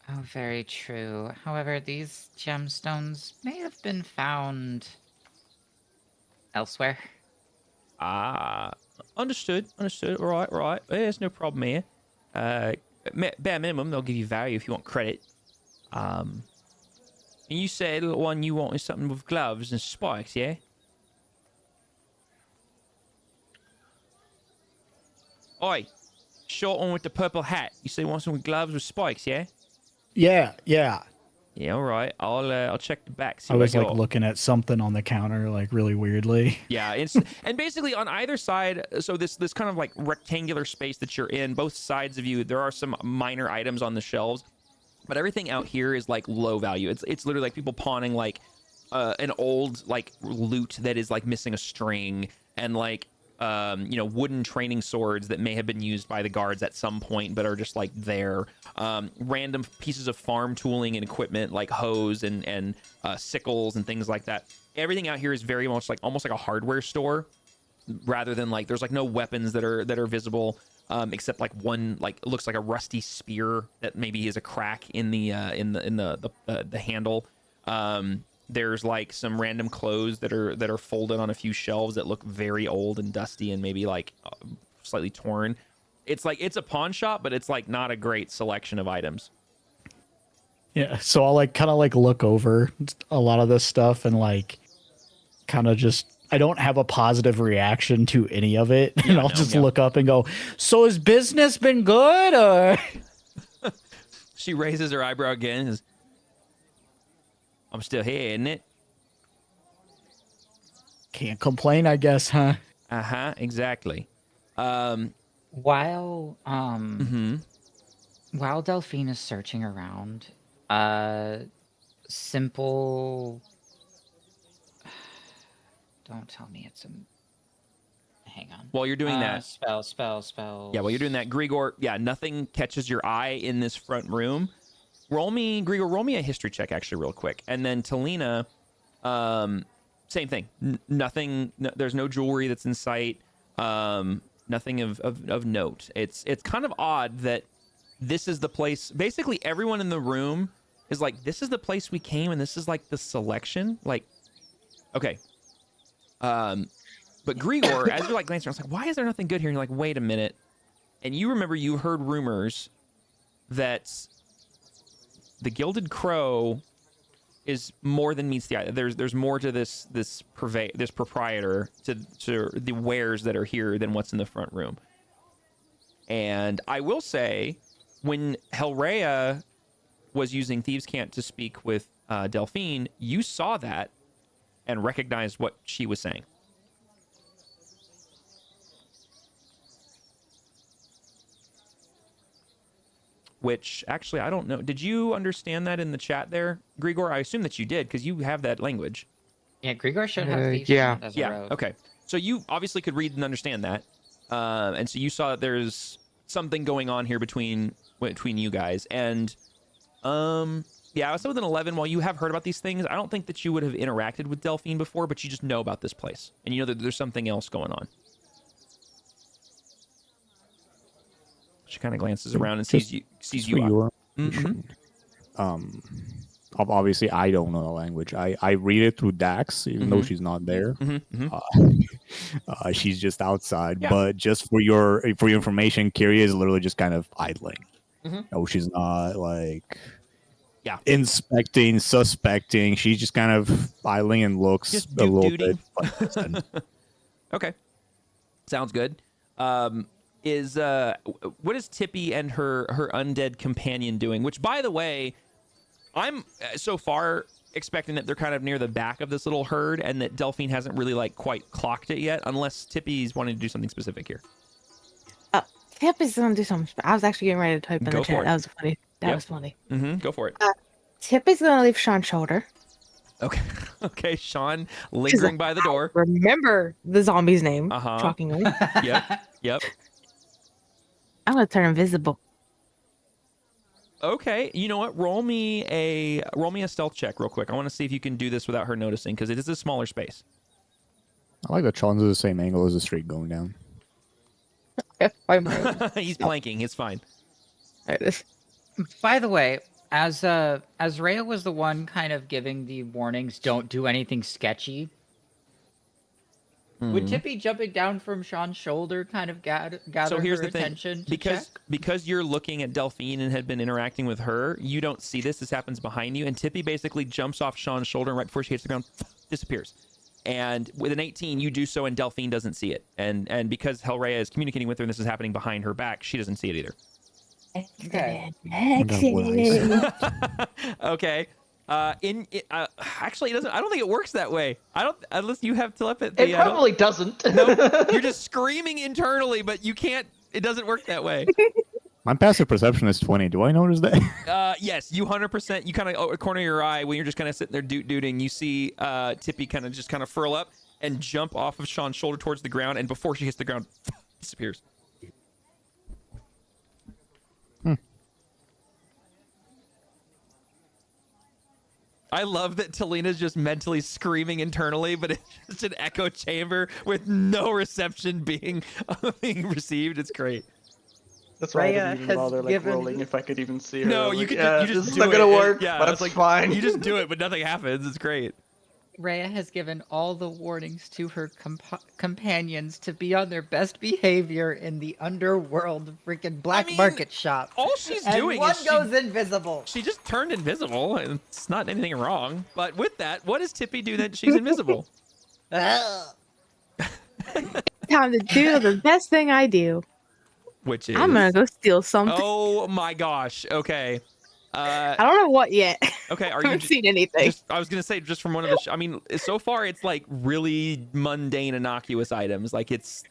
Oh, very true. However, these gemstones may have been found elsewhere. Ah, understood. Right. There's no problem here. Bare minimum, they'll give you value if you want credit. And you said the one you want is something with gloves and spikes, yeah? Oi, short one with the purple hat. You say you want some with gloves with spikes, yeah? Yeah. Yeah, all right. I'll check the back. See I what was I like got. looking at something on the counter, like really weirdly. Yeah, and basically on either side, so this kind of like rectangular space that you're in, both sides of you, there are some minor items on the shelves, but everything out here is like low value. It's literally like people pawning like an old like loot that is like missing a string, and like wooden training swords that may have been used by the guards at some point but are just like there. Random pieces of farm tooling and equipment like hoes and sickles and things like that. Everything out here is very much like almost like a hardware store, rather than like there's like no weapons that are visible, except like one like looks like a rusty spear that maybe is a crack in the handle. There's like some random clothes that are folded on a few shelves that look very old and dusty and maybe like slightly torn. It's like it's a pawn shop, but it's like not a great selection of items. Yeah, so I'll like kind of like look over a lot of this stuff and like kind of just I don't have a positive reaction to any of it, and I'll just look up and go, "So has business been good?" Or she raises her eyebrow again. And says, I'm still here, isn't it? Can't complain, I guess, huh? Exactly. While while Delphine is searching around, simple. Don't tell me it's a. Hang on. While you're doing that, spell. Yeah, while you're doing that, Grigor. Yeah, nothing catches your eye in this front room. Grigor, roll me a history check actually real quick. And then Talina, same thing. Nothing, there's no jewelry that's in sight. Nothing of note. It's kind of odd that this is the place, basically everyone in the room is like, this is the place we came and this is like the selection. Like, okay. But Grigor, as you're like glancing, I was like, why is there nothing good here? And you're like, wait a minute. And you remember you heard rumors that the Gilded Crow is more than meets the eye. There's more to this proprietor to the wares that are here than what's in the front room. And I will say, when Helrea was using Thieves' Cant to speak with Delphine, you saw that and recognized what she was saying. Which, actually, I don't know. Did you understand that in the chat there, Grigor? I assume that you did, because you have that language. Yeah, Grigor should have these yeah. as a rogue. Okay. So you obviously could read and understand that. And so you saw that there's something going on here between you guys. And, yeah, I was with an 11. While you have heard about these things, I don't think that you would have interacted with Delphine before, but you just know about this place. And you know that there's something else going on. She kind of glances around and sees you. Obviously, I don't know the language. I read it through Dax, even though she's not there. She's just outside. Yeah. But just for your information, Kyria is literally just kind of idling. No, she's not like inspecting, suspecting. She's just kind of idling and looks just a little duding. bit. Okay, sounds good. What is Tippy and her undead companion doing? Which, by the way, I'm so far expecting that they're kind of near the back of this little herd, and that Delphine hasn't really like quite clocked it yet, unless Tippy's wanting to do something specific here. Tip is gonna do something. I was actually getting ready to type in Go the for chat. it. That was funny. That was funny. Go for it. Tip is gonna leave Sean's shoulder. Okay. Sean lingering by the door. Remember the zombie's name. Uh-huh. Shockingly. Yep. I'm gonna turn invisible. Okay, you know what? Roll me a stealth check real quick. I want to see if you can do this without her noticing, because it is a smaller space. I like that Sean's at the same angle as the street going down. He's planking. It's fine. There it is. By the way, as Rhea was the one kind of giving the warnings, don't do anything sketchy. Would Tippy jumping down from Sean's shoulder kind of gather So here's her the thing, attention to because check? because you're looking at Delphine and had been interacting with her, you don't see this. This happens behind you, and Tippy basically jumps off Sean's shoulder, and right before she hits the ground, disappears. And with an 18, you do so, and Delphine doesn't see it. And because Hellraya is communicating with her, and this is happening behind her back, she doesn't see it either. Okay. Excellent. Okay. Actually, it doesn't. I don't think it works that way. I don't, unless you have telepathy. It probably doesn't. No, you're just screaming internally, but you can't. It doesn't work that way. My passive perception is 20. Do I notice that? Yes, you 100%. You kind of corner your eye when you're just kind of sitting there dooting. You see Tippy kind of furl up and jump off of Sean's shoulder towards the ground, and before she hits the ground, disappears. I love that Talina's just mentally screaming internally, but it's just an echo chamber with no reception being received. It's great. That's why I Raya didn't even has bother given- rolling if I could even see her. No, I was you like, could yeah, you just this is do not it. gonna work, Yeah, but it's it's fine. You just do it, but nothing happens. It's great. Rhea has given all the warnings to her companions to be on their best behavior in the underworld freaking black market shop. All she's And doing one is goes invisible. she just turned invisible, and it's not anything wrong. But with that, what does Tippy do that she's invisible? Time to do the best thing I do. Which is I'm gonna go steal something. Oh my gosh. Okay. I don't know what yet. Okay. Are I you haven't seen anything. I was gonna say just from one of the. I mean, so far it's like really mundane, innocuous items. Like it's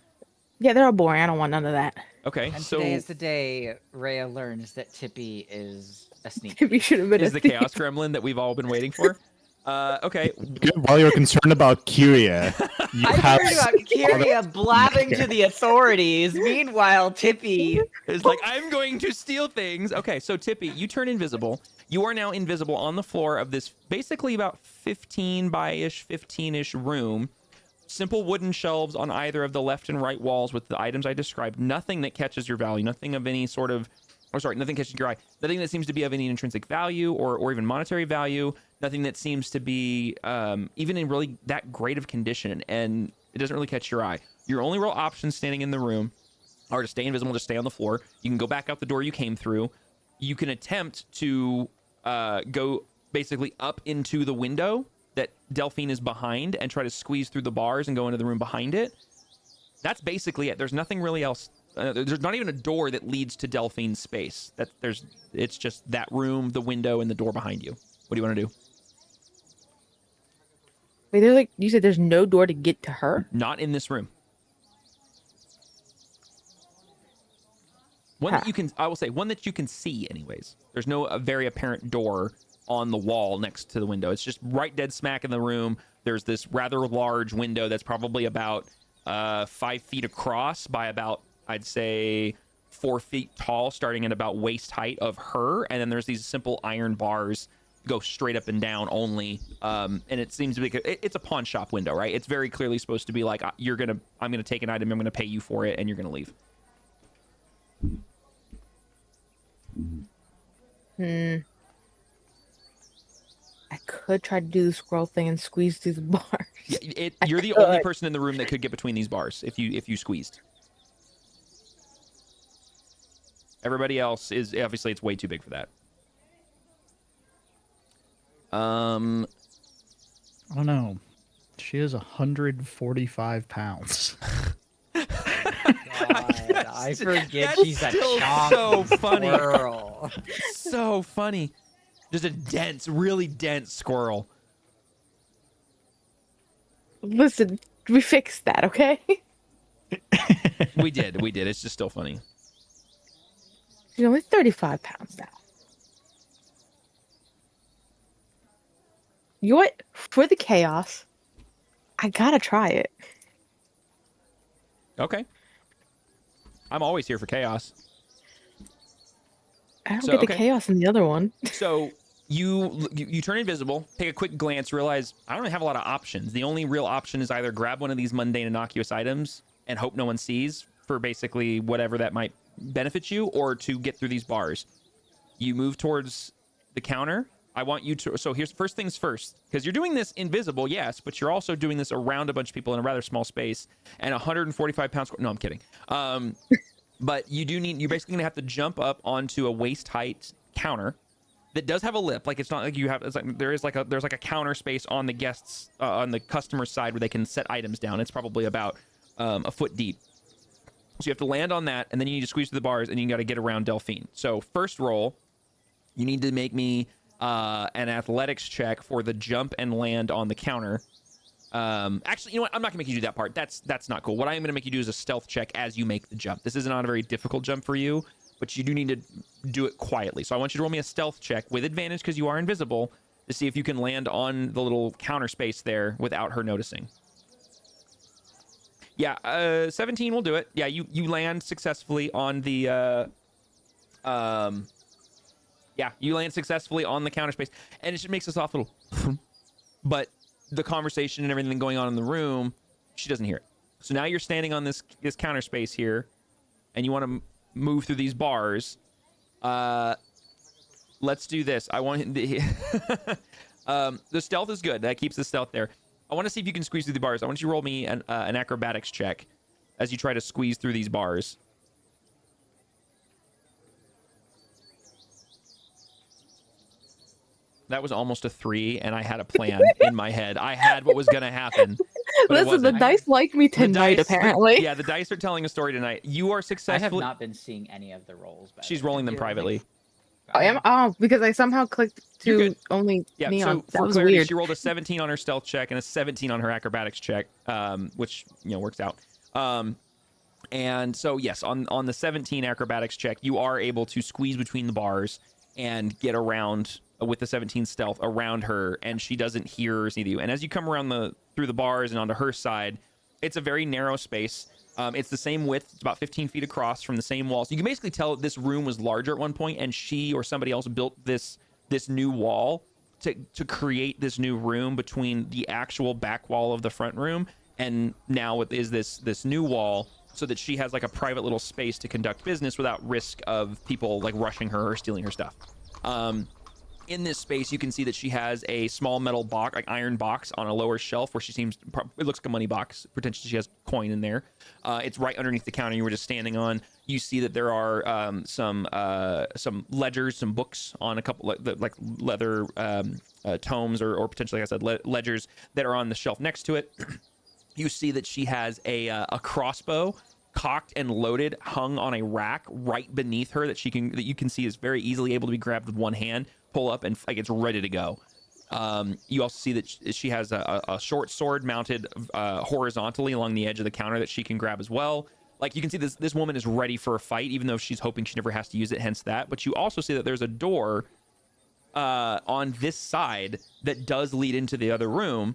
Yeah, they're all boring. I don't want none of that. okay. And So today is the day Rhea learns that Tippy is a sneak. Tippy should have been is a the thief. chaos gremlin that we've all been waiting for. Okay. While you're concerned about Kyria, you I'm have worried about Kyria blabbing to the authorities. Meanwhile, Tippy. It's like, I'm going to steal things. Okay, so Tippy, you turn invisible. You are now invisible on the floor of this basically about 15-ish room. Simple wooden shelves on either of the left and right walls with the items I described. Nothing that catches your value. Nothing of any sort of, nothing catches your eye. Nothing that seems to be of any intrinsic value or even monetary value. Nothing that seems to be even in really that great of condition. And it doesn't really catch your eye. Your only real options standing in the room are to stay invisible, to stay on the floor. You can go back out the door you came through. You can attempt to go basically up into the window that Delphine is behind and try to squeeze through the bars and go into the room behind it. That's basically it. There's nothing really else. There's not even a door that leads to Delphine's space. It's just that room, the window, and the door behind you. What do you want to do? Wait, there's like you said. There's no door to get to her. Not in this room. One that you can, I will say, one that you can see anyways. There's no very apparent door on the wall next to the window. It's just right dead smack in the room. There's this rather large window that's probably about 5 feet across by about, I'd say, 4 feet tall, starting at about waist height of her. And then there's these simple iron bars go straight up and down only. And it seems to be, it's a pawn shop window, right? It's very clearly supposed to be like, I'm going to take an item, I'm going to pay you for it, and you're going to leave. I could try to do the scroll thing and squeeze through the bars. Yeah, you're the only person in the room that could get between these bars if you squeezed. Everybody else is obviously it's way too big for that. I don't know. She is 145 pounds. God, I forget That's she's a still chonky so funny. squirrel. So funny. Just a dense, really dense squirrel. Listen, we fixed that, okay? We did. It's just still funny. She's only 35 pounds now. You know what? For the chaos, I gotta try it. Okay. I'm always here for chaos. I don't So, get the okay. chaos in the other one. So you turn invisible, take a quick glance, realize I don't really have a lot of options. The only real option is either grab one of these mundane innocuous items and hope no one sees for basically whatever that might benefit you, or to get through these bars. You move towards the counter. I want you to. So here's first things first, because you're doing this invisible, yes, but you're also doing this around a bunch of people in a rather small space and 145 pounds. No, I'm kidding. But you're basically gonna have to jump up onto a waist height counter that does have a lip. Like, it's not like you have. It's like there's like a counter space on the guests on the customer side where they can set items down. It's probably about a foot deep. So you have to land on that, and then you need to squeeze through the bars, and you got to get around Delphine. So first roll, you need to make me an athletics check for the jump and land on the counter. Actually, you know what? I'm not gonna make you do that part. That's not cool. What I am gonna make you do is a stealth check as you make the jump. This is not a very difficult jump for you, but you do need to do it quietly. So I want you to roll me a stealth check with advantage because you are invisible to see if you can land on the little counter space there without her noticing. Yeah, 17 will do it. Yeah, you land successfully on the yeah, you land successfully on the counter space, and it just makes us off a little. But the conversation and everything going on in the room, she doesn't hear it. So now you're standing on this counter space here, and you want to move through these bars. Let's do this. I want the stealth is good. That keeps the stealth there. I want to see if you can squeeze through the bars. I want you to roll me an acrobatics check as you try to squeeze through these bars. That was almost a 3, and I had a plan in my head. I had what was going to happen. Listen, the dice like me tonight, apparently. Yeah, the dice are telling a story tonight. You are successful. I have not been seeing any of the rolls. She's rolling them privately. I am. Oh, because I somehow clicked to only neon. So for clarity, weird. She rolled a 17 on her stealth check and a 17 on her acrobatics check, which works out. And so yes, on the 17 acrobatics check, you are able to squeeze between the bars and get around with the 17 stealth around her, and she doesn't hear or see you. And as you come around through the bars and onto her side, it's a very narrow space. It's the same width. It's about 15 feet across from the same wall. So you can basically tell this room was larger at one point, and she or somebody else built this new wall to create this new room between the actual back wall of the front room, and now it is this new wall, so that she has like a private little space to conduct business without risk of people like rushing her or stealing her stuff. In this space, you can see that she has a small metal box, like iron box, on a lower shelf where it looks like a money box. Potentially, she has coin in there. It's right underneath the counter you were just standing on. You see that there are some ledgers, some books on a couple like leather tomes or potentially, like I said, ledgers that are on the shelf next to it. You see that she has a crossbow cocked and loaded, hung on a rack right beneath her that you can see is very easily able to be grabbed with one hand, pull up, and like it's ready to go. You also see that she has a short sword mounted horizontally along the edge of the counter that she can grab as well. Like, you can see this woman is ready for a fight, even though she's hoping she never has to use it, hence that. But you also see that there's a door on this side that does lead into the other room,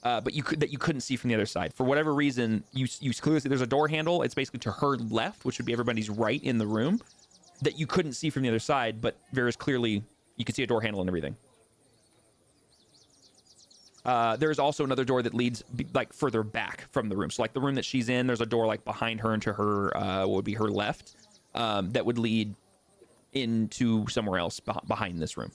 but you couldn't see from the other side. For whatever reason, you clearly see there's a door handle. It's basically to her left, which would be everybody's right in the room, that you couldn't see from the other side, but very clearly you can see a door handle and everything. There's also another door that leads like further back from the room. So like the room that she's in, there's a door like behind her into her what would be her left, that would lead into somewhere else behind this room.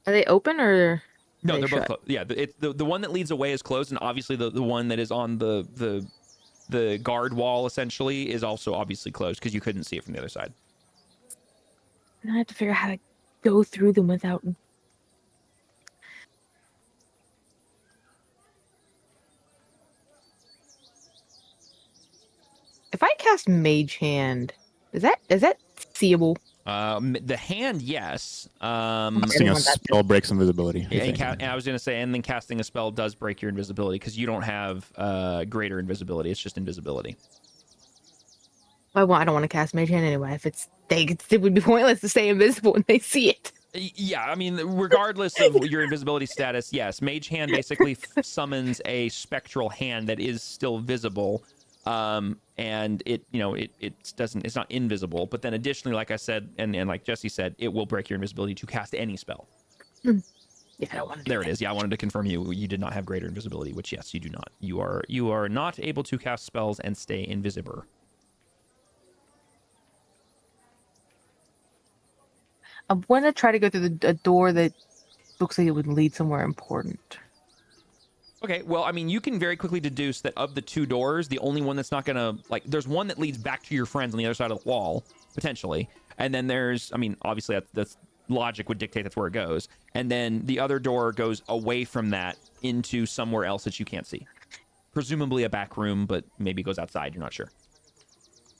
Are they open or? No, they're both closed. Yeah, the one that leads away is closed, and obviously the one that is on the guard wall essentially is also obviously closed because you couldn't see it from the other side. And I have to figure out how to go through them without. If I cast Mage Hand, is that seeable? The hand, yes. Casting a spell breaks invisibility. And I was going to say, and then casting a spell does break your invisibility because you don't have greater invisibility. It's just invisibility. Well, I don't want to cast Mage Hand anyway. If it would be pointless to stay invisible when they see it. Yeah, I mean, regardless of your invisibility status, yes, Mage Hand basically summons a spectral hand that is still visible. And it's not invisible, but then additionally, like I said, and like Jesse said, it will break your invisibility to cast any spell. Yeah, I don't want to do There that. it is. Yeah, I wanted to confirm you did not have greater invisibility, which yes, you do not. You are not able to cast spells and stay invisible. I want to try to go through a door that looks like it would lead somewhere important. Okay, well, I mean, you can very quickly deduce that of the 2 doors, the only one that's not gonna, like, there's one that leads back to your friends on the other side of the wall, potentially. And then there's, I mean, obviously that's logic would dictate that's where it goes. And then the other door goes away from that into somewhere else that you can't see. Presumably a back room, but maybe goes outside, you're not sure.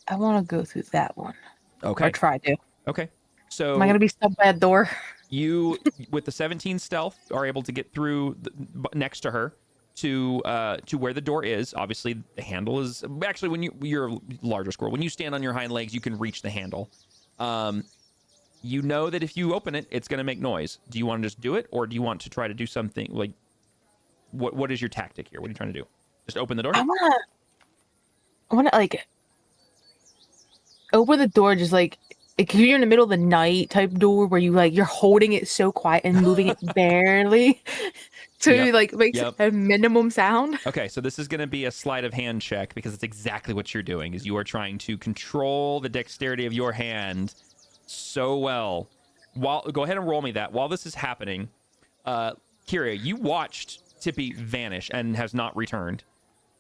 I want to go through that one. Okay. Or try to. Okay. So Am I going to be stuck by a door? you, with the 17 stealth, are able to get through next to her to where the door is. Obviously, the handle is actually when you're a larger squirrel. When you stand on your hind legs, you can reach the handle. You know that if you open it, it's going to make noise. Do you want to just do it, or do you want to try to do something like? What is your tactic here? What are you trying to do? Just open the door? I want to like open the door, just like if you're in the middle of the night type door where you like you're holding it so quiet and moving it barely to Yep, like makes yep. a minimum sound. Okay, so this is going to be a sleight of hand check because it's exactly what you're doing. Is you are trying to control the dexterity of your hand so well. Go ahead and roll me that. While this is happening, Kira, you watched Tippy vanish and has not returned.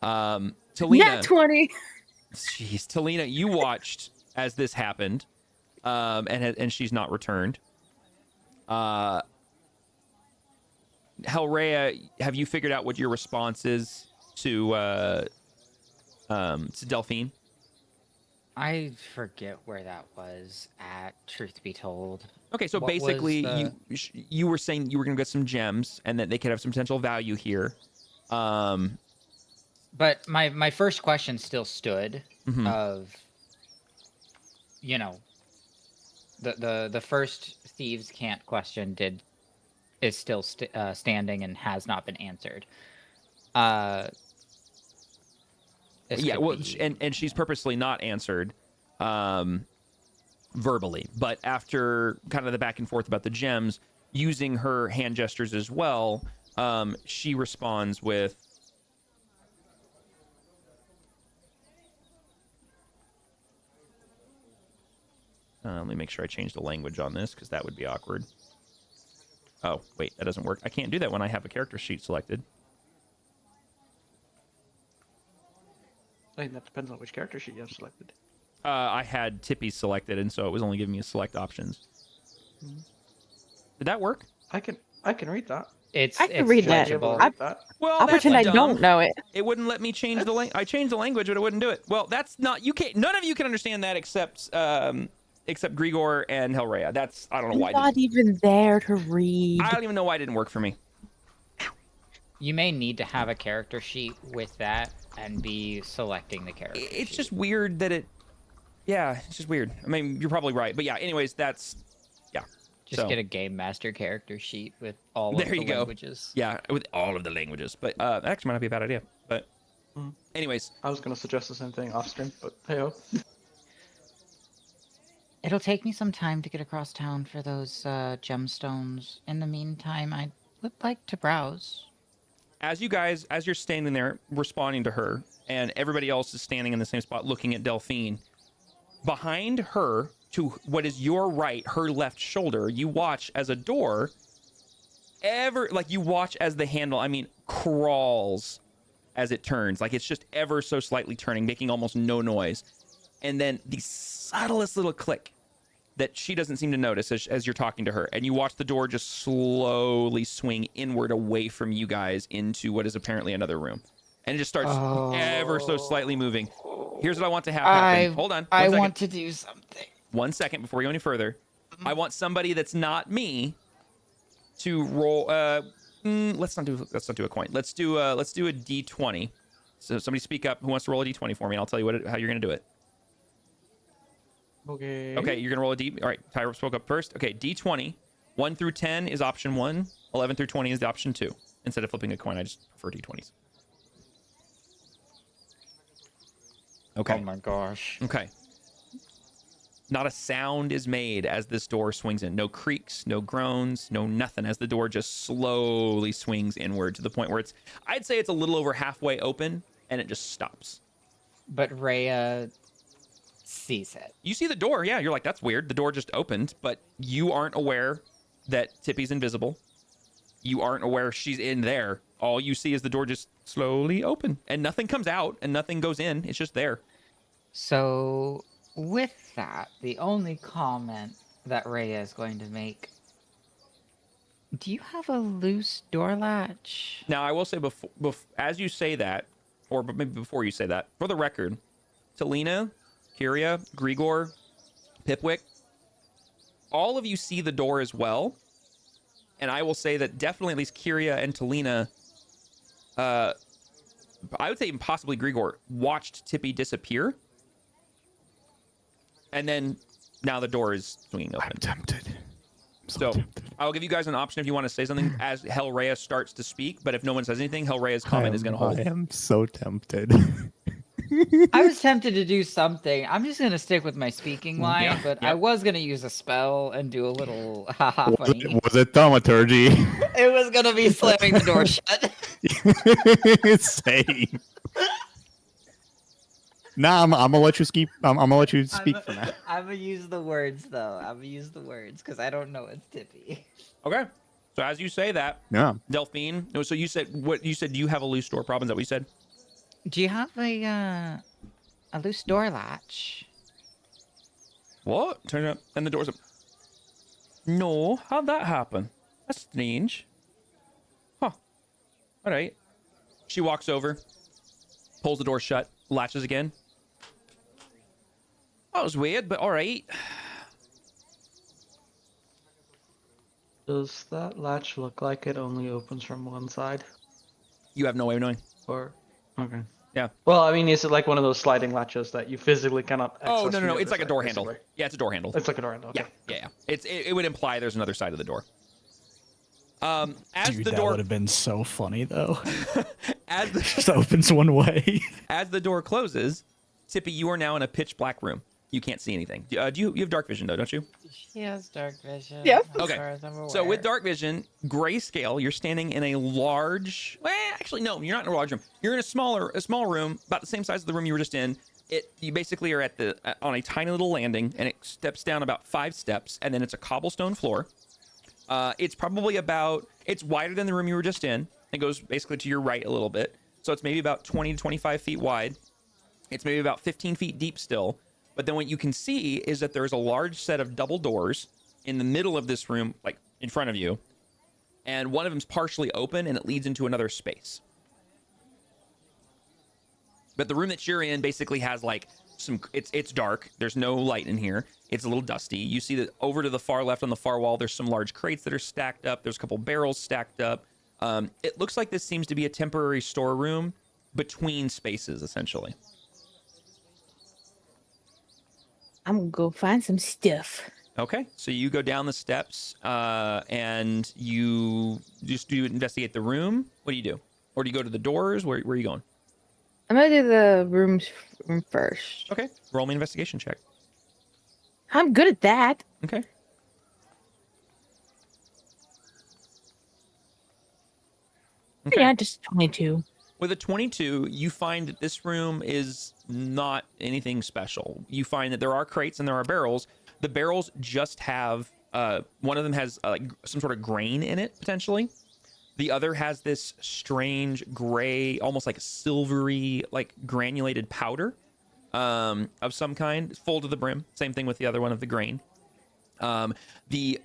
Talina, Nat 20. jeez, Talina, you watched as this happened, and she's not returned. Hellrhea, have you figured out what your response is to Delphine? I forget where that was at, truth be told. Okay, so What was basically, the- you were saying you were going to get some gems and that they could have some potential value here. But my first question still stood Mhm. of, you know, the first thieves can't question is still standing and has not been answered. This Yeah, could well, be- and she's purposely not answered verbally, but after kind of the back and forth about the gems, using her hand gestures as well, she responds with, let me make sure I change the language on this because that would be awkward. Oh, wait, that doesn't work. I can't do that when I have a character sheet selected. I think that depends on which character sheet you have selected. I had Tippy selected, and so it was only giving me select options. Did that work? I can read that. I can read that. legible. Read that. Well, I'll that's pretend I dumb. don't know it. It wouldn't let me change the language. I changed the language, but it wouldn't do it. Well, that's not. You can't. None of you can understand that except Grigor and Hellrhea. That's. I don't know why. I'm not even there to read. I don't even know why it didn't work for me. You may need to have a character sheet with that and be selecting the character. It's sheet. just weird that it. Yeah, it's just weird. I mean, you're probably right, but yeah. Anyways, that's. Yeah. Just so, get a game master character sheet with all There of the you go. languages. Yeah, with all of the languages, but that actually might not be a bad idea. But, anyways, I was gonna suggest the same thing off stream, but hey-ho. It'll take me some time to get across town for those gemstones. In the meantime, I would like to browse. as you're standing there responding to her, and everybody else is standing in the same spot looking at Delphine, behind her, to what is your right, her left shoulder, you watch as a door you watch as the handle, I mean, crawls as it turns. Like, it's just ever so slightly turning, making almost no noise. And then the subtlest little click that she doesn't seem to notice as you're talking to her. And you watch the door just slowly swing inward away from you guys into what is apparently another room. And it just starts ever so slightly moving. Here's what I want to have happen. Hold on. I one second. want to do something. 1 second before we go any further. I want somebody that's not me to roll. Let's not do a coin. Let's do a d20. So somebody speak up. Who wants to roll a d20 for me? And I'll tell you how you're gonna do it. Okay. Okay, you're gonna roll a d. All right, Tyra spoke up first. Okay, d20. 1 through 10 is option 1. 11 through 20 is the option 2. Instead of flipping a coin, I just prefer d20s. Okay. Oh my gosh. Okay. Not a sound is made as this door swings in. No creaks, no groans, no nothing, as the door just slowly swings inward to the point where I'd say it's a little over halfway open, and it just stops. But Rhea sees it. You see the door, yeah. You're like, that's weird. The door just opened, but you aren't aware that Tippy's invisible. You aren't aware she's in there. All you see is the door just slowly open, and nothing comes out, and nothing goes in. It's just there. So, with that, the only comment that Rhea is going to make. Do you have a loose door latch? Now, I will say, as you say that, or maybe before you say that, for the record, Talina, Kyria, Grigor, Pipwick, all of you see the door as well. And I will say that definitely at least Kyria and Talina, I would say even possibly Grigor, watched Tippy disappear. And then now the door is swinging open. I'm tempted. So I'll give you guys an option if you want to say something as Hellrhea starts to speak. But if no one says anything, Hellrhea's comment is going to hold. I am so tempted. I was tempted to do something. I'm just gonna stick with my speaking line, Yeah, but yeah. I was gonna use a spell and do a little haha funny. Was it thaumaturgy? It was gonna be slamming the door shut. Same. Nah, I'm gonna let you speak. I'm gonna let you speak for now. I'm gonna use the words though. I'm gonna use the words because I don't know it's Tippy. Okay. So as you say that, Yeah. Delphine. So you said what? You said you have a loose door problem. Is that what you said? Do you have a loose door latch? What? Turn it up, and the door's up. No, how'd that happen? That's strange. Huh. All right. She walks over, pulls the door shut, latches again. That was weird, but all right. Does that latch look like it only opens from one side? You have no way of knowing. Or okay. Yeah. Well, I mean, is it like one of those sliding latches that you physically cannot access? Oh no, from no, the no! It's other like a side, door handle. basically? Yeah, it's a door handle. It's like a door handle. Okay. Yeah. It would imply there's another side of the door. As Dude, the that door would have been so funny though. as the Just opens one way. as the door closes, Tippy, you are now in a pitch black room. You can't see anything. Do you have dark vision though, don't you? She has dark vision. Yep. as Okay. far as I'm So with aware. dark vision, grayscale, you're standing in a large. Well, actually, no, you're not in a large room. You're in a small room, about the same size as the room you were just in. You basically are at on a tiny little landing, and it steps down about 5 steps, and then it's a cobblestone floor. It's probably it's wider than the room you were just in. It goes basically to your right a little bit, so it's maybe about 20 to 25 feet wide. It's maybe about 15 feet deep still. But then what you can see is that there's a large set of double doors in the middle of this room, like in front of you. And one of them's partially open and it leads into another space. But the room that you're in basically has like it's dark. There's no light in here. It's a little dusty. You see that over to the far left on the far wall, there's some large crates that are stacked up. There's a couple barrels stacked up. It looks like this seems to be a temporary storeroom between spaces, essentially. I'm gonna go find some stuff. Okay, so you go down the steps and you just investigate the room. What do you do? Or do you go to the doors? Where are you going? I'm gonna do the room first. Okay, roll me an investigation check. I'm good at that. Okay. Yeah, just 22. With a 22, you find that this room is not anything special. You find that there are crates and there are barrels. The barrels just have, one of them has like some sort of grain in it, potentially. The other has this strange gray, almost like silvery, like granulated powder of some kind, full to the brim. Same thing with the other one of the grain. The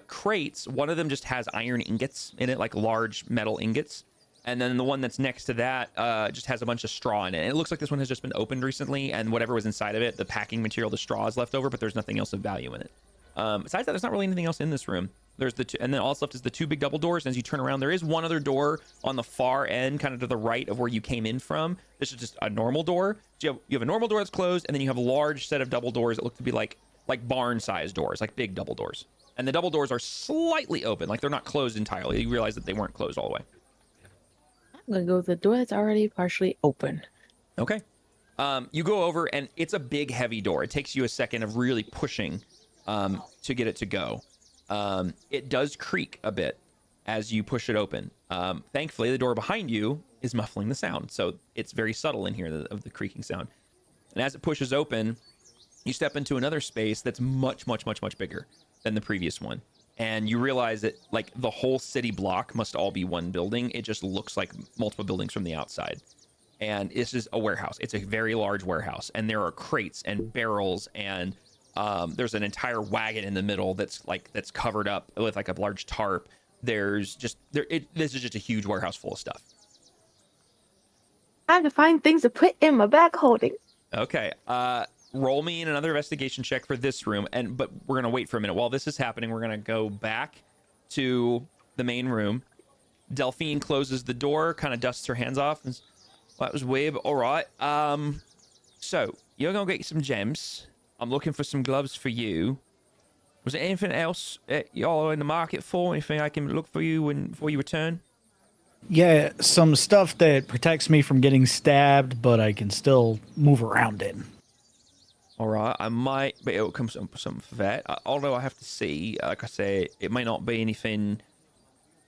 crates, one of them just has iron ingots in it, like large metal ingots. And then the one that's next to that just has a bunch of straw in it. And it looks like this one has just been opened recently, and whatever was inside of it, the packing material, the straw is left over, but there's nothing else of value in it. Besides that, there's not really anything else in this room. There's the two, and then all that's left is the 2 big double doors. And as you turn around, there is one other door on the far end, kind of to the right of where you came in from. This is just a normal door. So you have a normal door that's closed, and then you have a large set of double doors that look to be like barn-sized doors, like big double doors. And the double doors are slightly open, like they're not closed entirely. You realize that they weren't closed all the way. I'm gonna go with the door that's already partially open. Okay. You go over, and it's a big, heavy door. It takes you a second of really pushing to get it to go. It does creak a bit as you push it open. Thankfully, the door behind you is muffling the sound, so it's very subtle in here of the creaking sound. And as it pushes open, you step into another space that's much bigger than the previous one. And you realize that like the whole city block must all be one building. It just looks like multiple buildings from the outside. And this is a warehouse. It's a very large warehouse. And there are crates and barrels and there's an entire wagon in the middle that's covered up with like a large tarp. This is just a huge warehouse full of stuff. I have to find things to put in my bag holding. Okay. Roll me in another investigation check for this room, but we're gonna wait for a minute. While this is happening, we're gonna go back to the main room. Delphine closes the door, kind of dusts her hands off, and says, well, that was weird, but all right. So you're gonna get you some gems. I'm looking for some gloves for you. Was there anything else that y'all are in the market for? Anything I can look for you before you return? Yeah, some stuff that protects me from getting stabbed, but I can still move around in. All right, I might be able to come some for that. Although I have to see, like I say, it may not be anything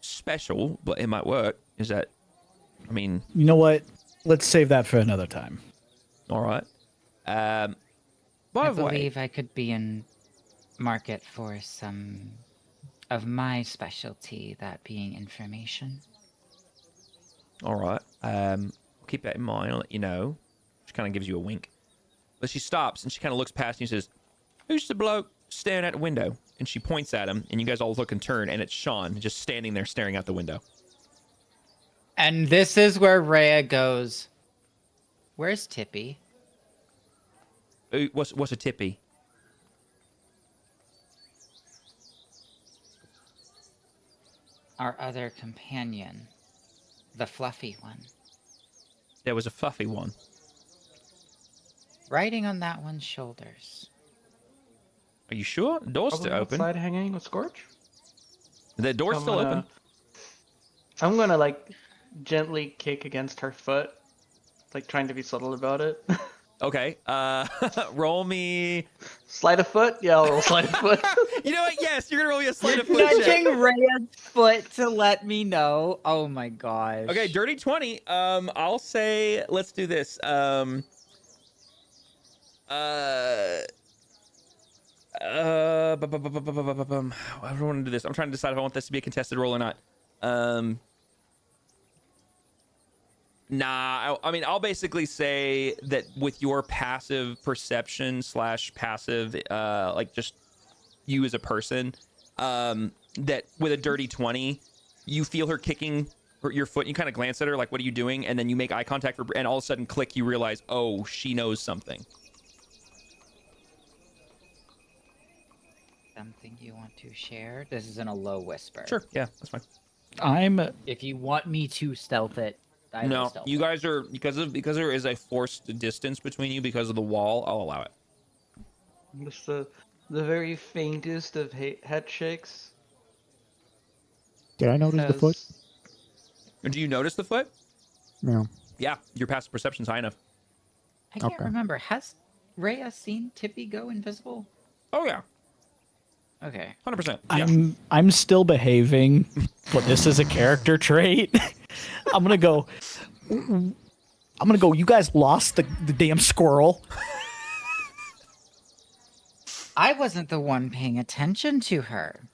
special, but it might work. Is that? I mean, you know what? Let's save that for another time. All right. I believe I could be in market for some of my specialty, that being information. All right. Keep that in mind. I'll let you know. She kind of gives you a wink. But she stops and she kind of looks past you and says, who's the bloke staring at the window? And she points at him, and you guys all look and turn, and it's Sean just standing there staring out the window. And this is where Rhea goes, where's Tippy? What's a Tippy? Our other companion. The fluffy one. There was a fluffy one. Riding on that one's shoulders. Are you sure? The door's still open. Outside hanging with Scorch? The door's still open. I'm gonna like gently kick against her foot, like trying to be subtle about it. Okay. Roll me. Sleight of foot? Yeah, I'll roll sleight of foot. You know what? Yes, you're gonna roll me a sleight of foot check. Nudging Rhea's foot to let me know. Oh my gosh. Okay, dirty 20. I'll say let's do this. I don't want to do this. I'm trying to decide if I want this to be a contested roll or not. Nah, I mean, I'll basically say that with your passive perception / passive, like just you as a person, that with a dirty 20, you feel her kicking your foot. And you kind of glance at her like, what are you doing? And then you make eye contact, and all of a sudden, click, you realize, oh, she knows something. Something you want to share? This is in a low whisper. Sure, yeah, that's fine. If you want me to stealth it, I will No, stealth you it. guys are because there is a forced distance between you because of the wall. I'll allow it. Just the very faintest of head shakes. Did I notice the foot? Do you notice the foot? No. Yeah, your passive perception's high enough. I can't Okay. remember. Has Rhea seen Tippy go invisible? Oh yeah, Okay. 100%. Yeah. I'm still behaving, but this is a character trait. I'm gonna go. You guys lost the damn squirrel. I wasn't the one paying attention to her.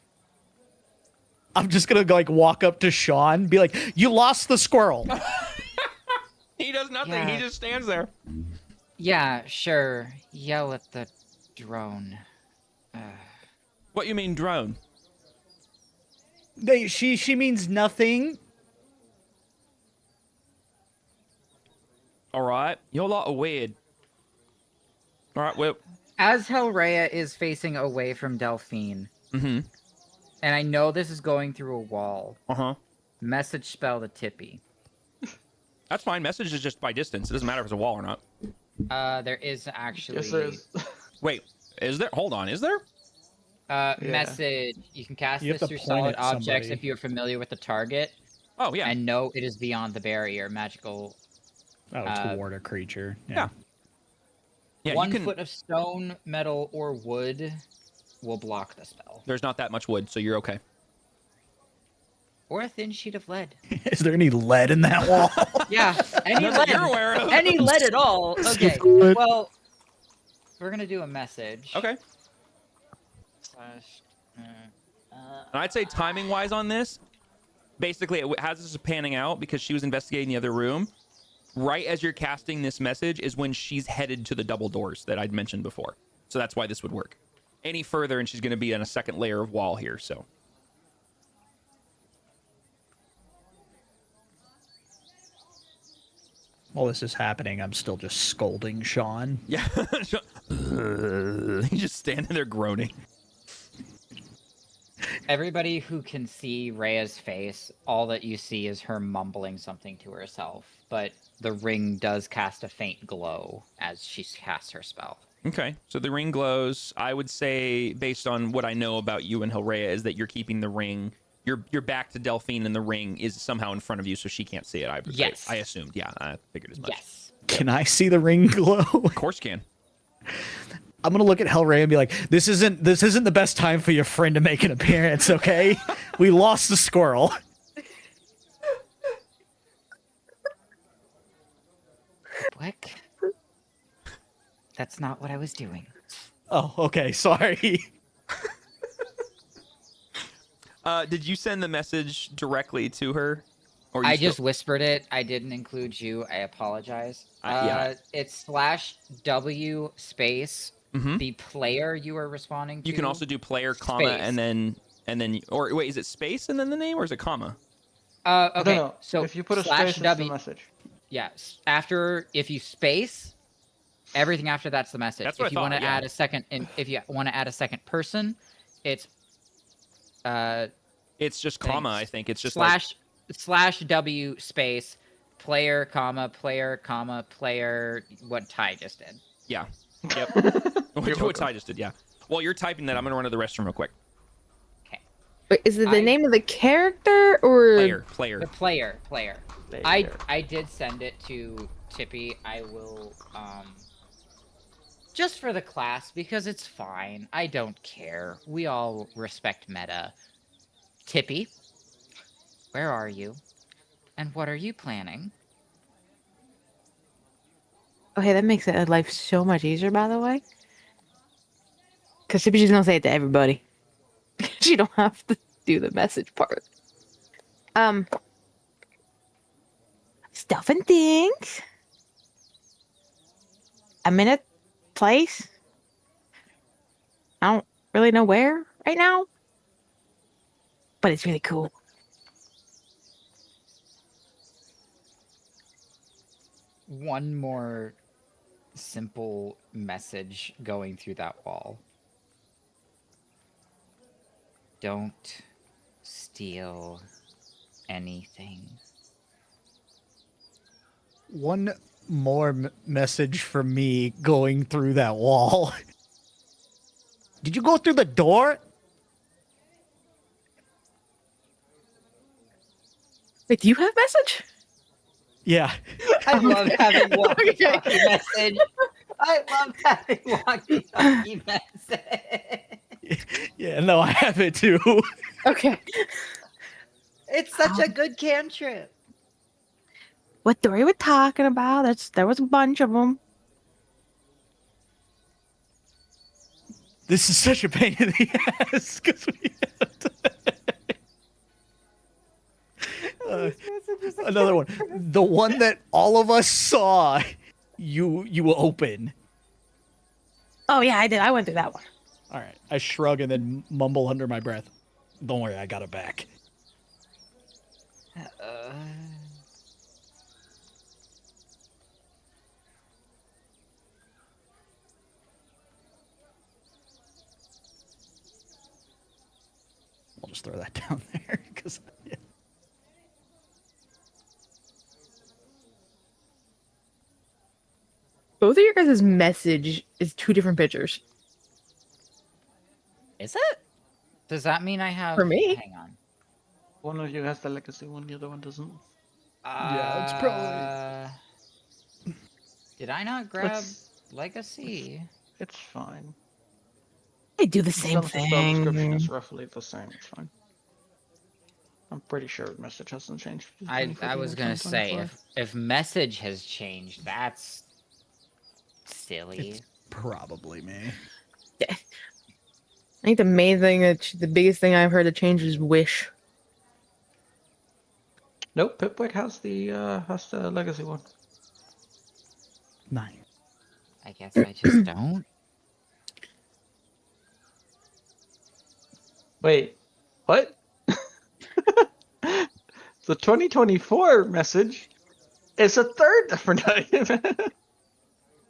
I'm just gonna like walk up to Sean, be like, "You lost the squirrel." He does nothing. Yeah. He just stands there. Yeah, sure. Yell at the drone. What you mean, drone? She means nothing. All right, you're a lot of weird. All right, well, As Rhea is facing away from Delphine, mm-hmm. and I know this is going through a wall, Uh-huh. message spell to Tippy. That's fine. Message is just by distance. It doesn't matter if it's a wall or not. There is actually Yes, there is. Wait, is there? Hold on, is there? message. You can cast You have this to through point solid at objects somebody. if you're familiar with the target, Oh yeah. and know it is beyond the barrier. Magical. Oh, toward a creature. Yeah. Yeah, 1 you can. foot of stone, metal, or wood will block the spell, There's not that much wood, so you're okay. or a thin sheet of lead. Is there any lead in that wall? Yeah, any None that lead. you're aware of. Any lead at all. Okay. Good. Well, we're gonna do a message. Okay. Slash, And I'd say timing wise on this, basically, as this is panning out, because she was investigating the other room, right as you're casting this message is when she's headed to the double doors that I'd mentioned before. So that's why this would work. Any further, and she's going to be on a second layer of wall here. So. While this is happening, I'm still just scolding Sean. Yeah. He's just standing there groaning. Everybody who can see Rhea's face, all that you see is her mumbling something to herself. But the ring does cast a faint glow as she casts her spell. Okay, so the ring glows. I would say, based on what I know about you and Hilrea, is that you're keeping the ring. You're back to Delphine, and the ring is somehow in front of you, so she can't see it. Yes. I assumed. Yeah, I figured as much. Yes. Can I see the ring glow? Of course you can. I'm gonna look at Hellray and be like, this isn't the best time for your friend to make an appearance, okay? We lost the squirrel. What? That's not what I was doing. Oh, okay, sorry. Did you send the message directly to her? Or you I still- just whispered it. I didn't include you. I apologize. Yeah. It's /W space the player you are responding to. You can also do player, comma, Space. and then, or wait, is it space and then the name, or is it comma? Okay. No. So if you put a /W, space, it's the message. Yes. After, if you space, everything after that's the message. That's what if you I want thought, to yeah. add a second, and if you want to add a second person, it's It's just comma. I think it's just /W space player, comma, player, what Ty just did. Yeah. Yep. what Ty just did. Yeah. While you're typing that, I'm gonna run to the restroom real quick. Okay. Wait, is it the name of the character or Player. The player. Later. I did send it to Tippy. I will just for the class because it's fine. I don't care. We all respect meta. Tippy, where are you? And what are you planning? Okay, that makes life so much easier, by the way. Because she's just gonna say it to everybody. She don't have to do the message part. Stuff and things. I'm in a place. I don't really know where right now. But it's really cool. One more simple message going through that wall. Don't steal anything. One more message from me going through that wall. Did you go through the door? Wait, do you have message? Yeah. I love having walkie-talkie message. I love having walkie-talkie message. Yeah, no, I have it too. Okay. It's such a good cantrip. What door are we talking about? There was a bunch of them. This is such a pain in the ass because we have to... Another one. The one that all of us saw you open. Oh yeah, I did. I went through that one. All right. I shrug and then mumble under my breath. Don't worry, I got it back. I'll just throw that down there because. Yeah. Both of your guys' message is two different pictures. Is it? Does that mean I have... For me. Hang on. One of you has the legacy one, the other one doesn't. Yeah, it's probably- Did I not grab It's legacy? fine. They do the same Some of the spell description thing. is roughly the same. It's fine. I'm pretty sure the message hasn't changed. I was gonna say if message has changed, that's silly. Probably me. I think the main thing the biggest thing I've heard to change is wish. Nope, Pipwick has the legacy one. Nice. I guess I just don't. Wait, what? The 2024 message is a third different picture.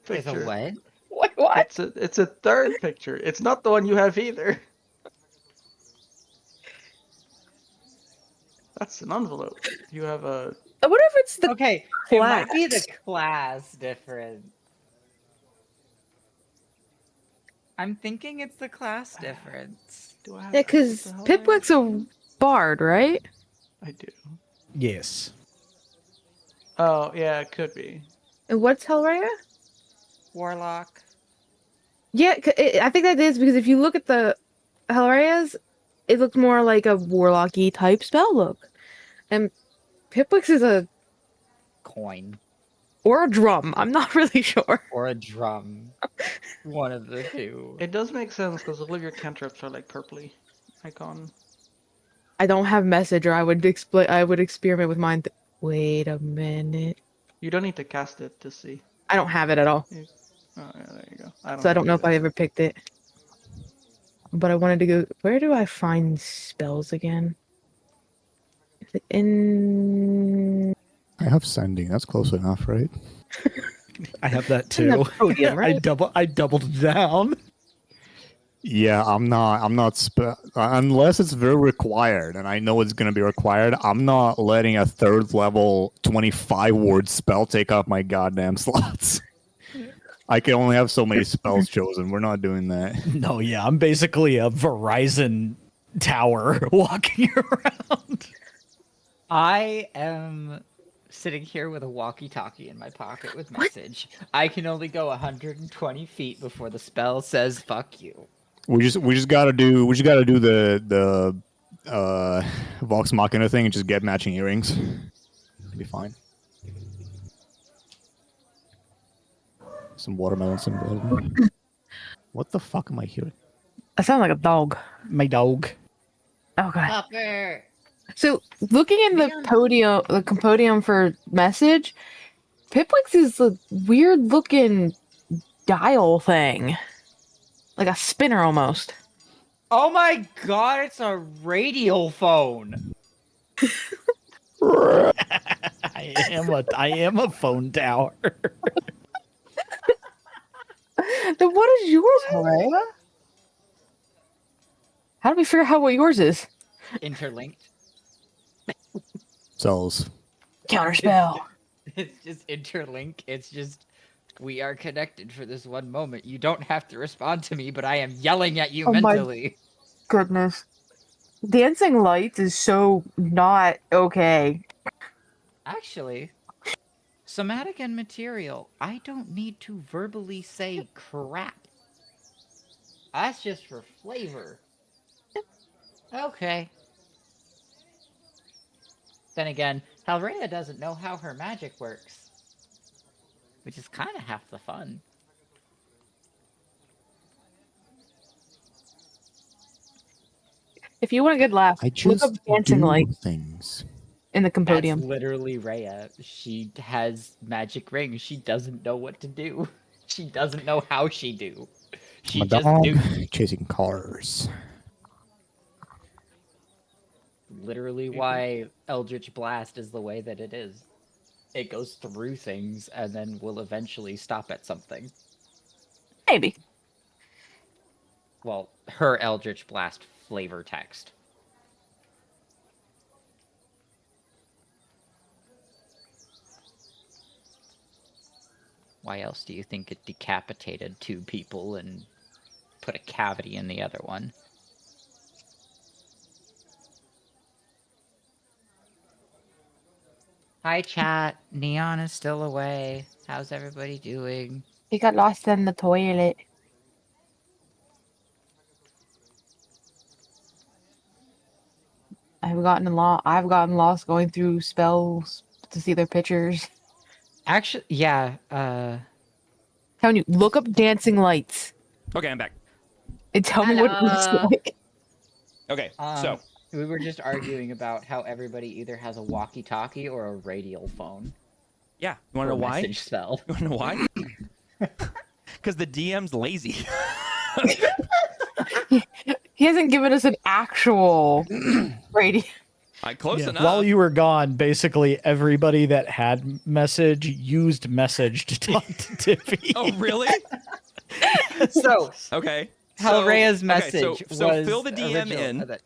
Is a what? What? What? It's a third picture. It's not the one you have either. That's an envelope. You have a. I wonder if it's the Okay, class. it might be the class different. I'm thinking it's the class difference. Do I have? Yeah, because what the hell do I have? Pipwick's a bard, right? I do. Yes. Oh yeah, it could be. And what's Hellraiser? Warlock. Yeah, I think that is because if you look at the Hellraisers, it looks more like a warlocky type spell look, and Pipwick's is a Coin. or a drum. I'm not really sure. Or a drum. One of the two. It does make sense because all of your cantrips are like purpley icon. I don't have message, or I would explain. I would experiment with mine. Wait a minute. You don't need to cast it to see. I don't have it at all, Oh yeah, there you go. so I don't know if I ever picked it. But I wanted to go. Where do I find spells again? Is it in? I have sending. That's close enough, right? I have that In the too. podium, right? I doubled down. Yeah, I'm not unless it's very required, and I know it's gonna be required. I'm not letting a third level 25 word spell take up my goddamn slots. I can only have so many spells chosen. We're not doing that. No, yeah, I'm basically a Verizon tower walking around. I am sitting here with a walkie-talkie in my pocket with message. I can only go 120 feet before the spell says "fuck you." We just gotta do the Vox Machina thing and just get matching earrings. It'll be fine. Some watermelon symbolism. What the fuck am I hearing? I sound like a dog. My dog. Okay. Pupper. So looking in the podium, the compodium for message, Pipwick's is a weird looking dial thing, like a spinner almost. Oh my god, it's a radial phone. I am a phone tower. Then what is yours, Hooray? How do we figure out what yours is? Interlinked. Cells. Counterspell. It's just interlink. It's just we are connected for this one moment. You don't have to respond to me, but I am yelling at you Oh my- mentally. Goodness. Dancing lights is so not okay. Actually, somatic and material. I don't need to verbally say crap. That's just for flavor. Okay. Then again, Halrea doesn't know how her magic works. Which is kind of half the fun. If you want a good laugh, I look just up dancing do lights things. in the That's compodium. literally Rhea. She has magic rings. She doesn't know what to do. She doesn't know how she do. She I'm a just dog do. chasing cars. Literally why Eldritch Blast is the way that it is. It goes through things and then will eventually stop at something. Maybe. Well, her Eldritch Blast flavor text. Why else do you think it decapitated 2 people and put a cavity in the other one? Hi, chat. Neon is still away. How's everybody doing? He got lost in the toilet. I've gotten lost going through spells to see their pictures. Actually, yeah, Telling you, look up dancing lights Okay, I'm back. and tell me what it looks like. Okay, so We were just arguing about how everybody either has a walkie-talkie or a radial phone. yeah, you want to Or know a why? message spell. You want to know why? Because the DM's lazy. He hasn't given us an actual radio. Close enough. While you were gone, basically everybody that had message used message to talk to Tiffy. Oh, really? So, Okay. Halrea's so message was fill the DM in.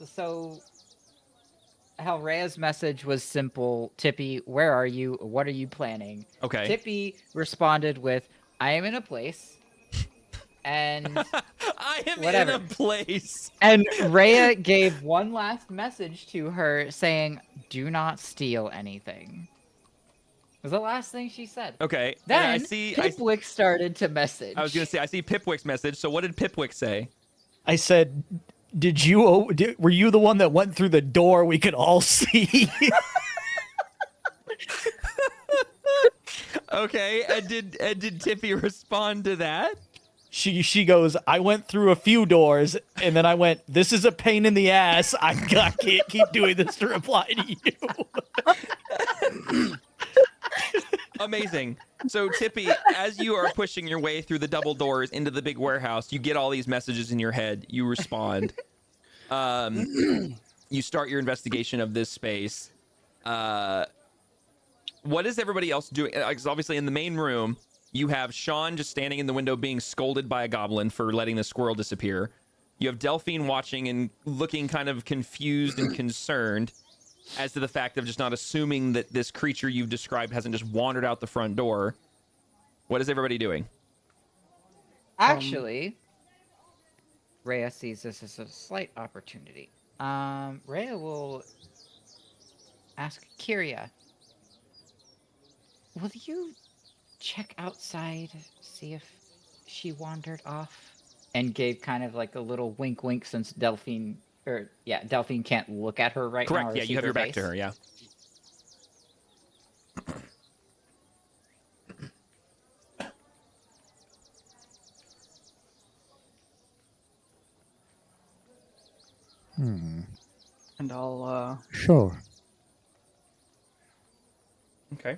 So, Halrea's message was simple. Tippy, where are you? What are you planning? Okay. Tippy responded with, I am in a place. And I am whatever. in a place. And Rhea gave one last message to her saying, do not steal anything. Was the last thing she said. Okay. Then and I see. Pipwick started to message. I was gonna say I see Pipwick's message. So what did Pipwick say? I said, were you the one that went through the door we could all see? Okay. And did Tiffy respond to that? She goes, I went through a few doors, and then I went, this is a pain in the ass. I can't keep doing this to reply to you. Amazing. So Tippy, as you are pushing your way through the double doors into the big warehouse, you get all these messages in your head. You respond. You start your investigation of this space. What is everybody else doing? Because obviously in the main room, you have Sean just standing in the window being scolded by a goblin for letting the squirrel disappear. You have Delphine watching and looking kind of confused and concerned as to the fact of just not assuming that this creature you've described hasn't just wandered out the front door. What is everybody doing? Actually, Rhea sees this as a slight opportunity. Rhea will ask Kyria, will you check outside, see if she wandered off? And gave kind of like a little wink wink since Delphine can't look at her right now. Correct. Yeah, you have your back to her. Yeah. And I'll Sure. Okay.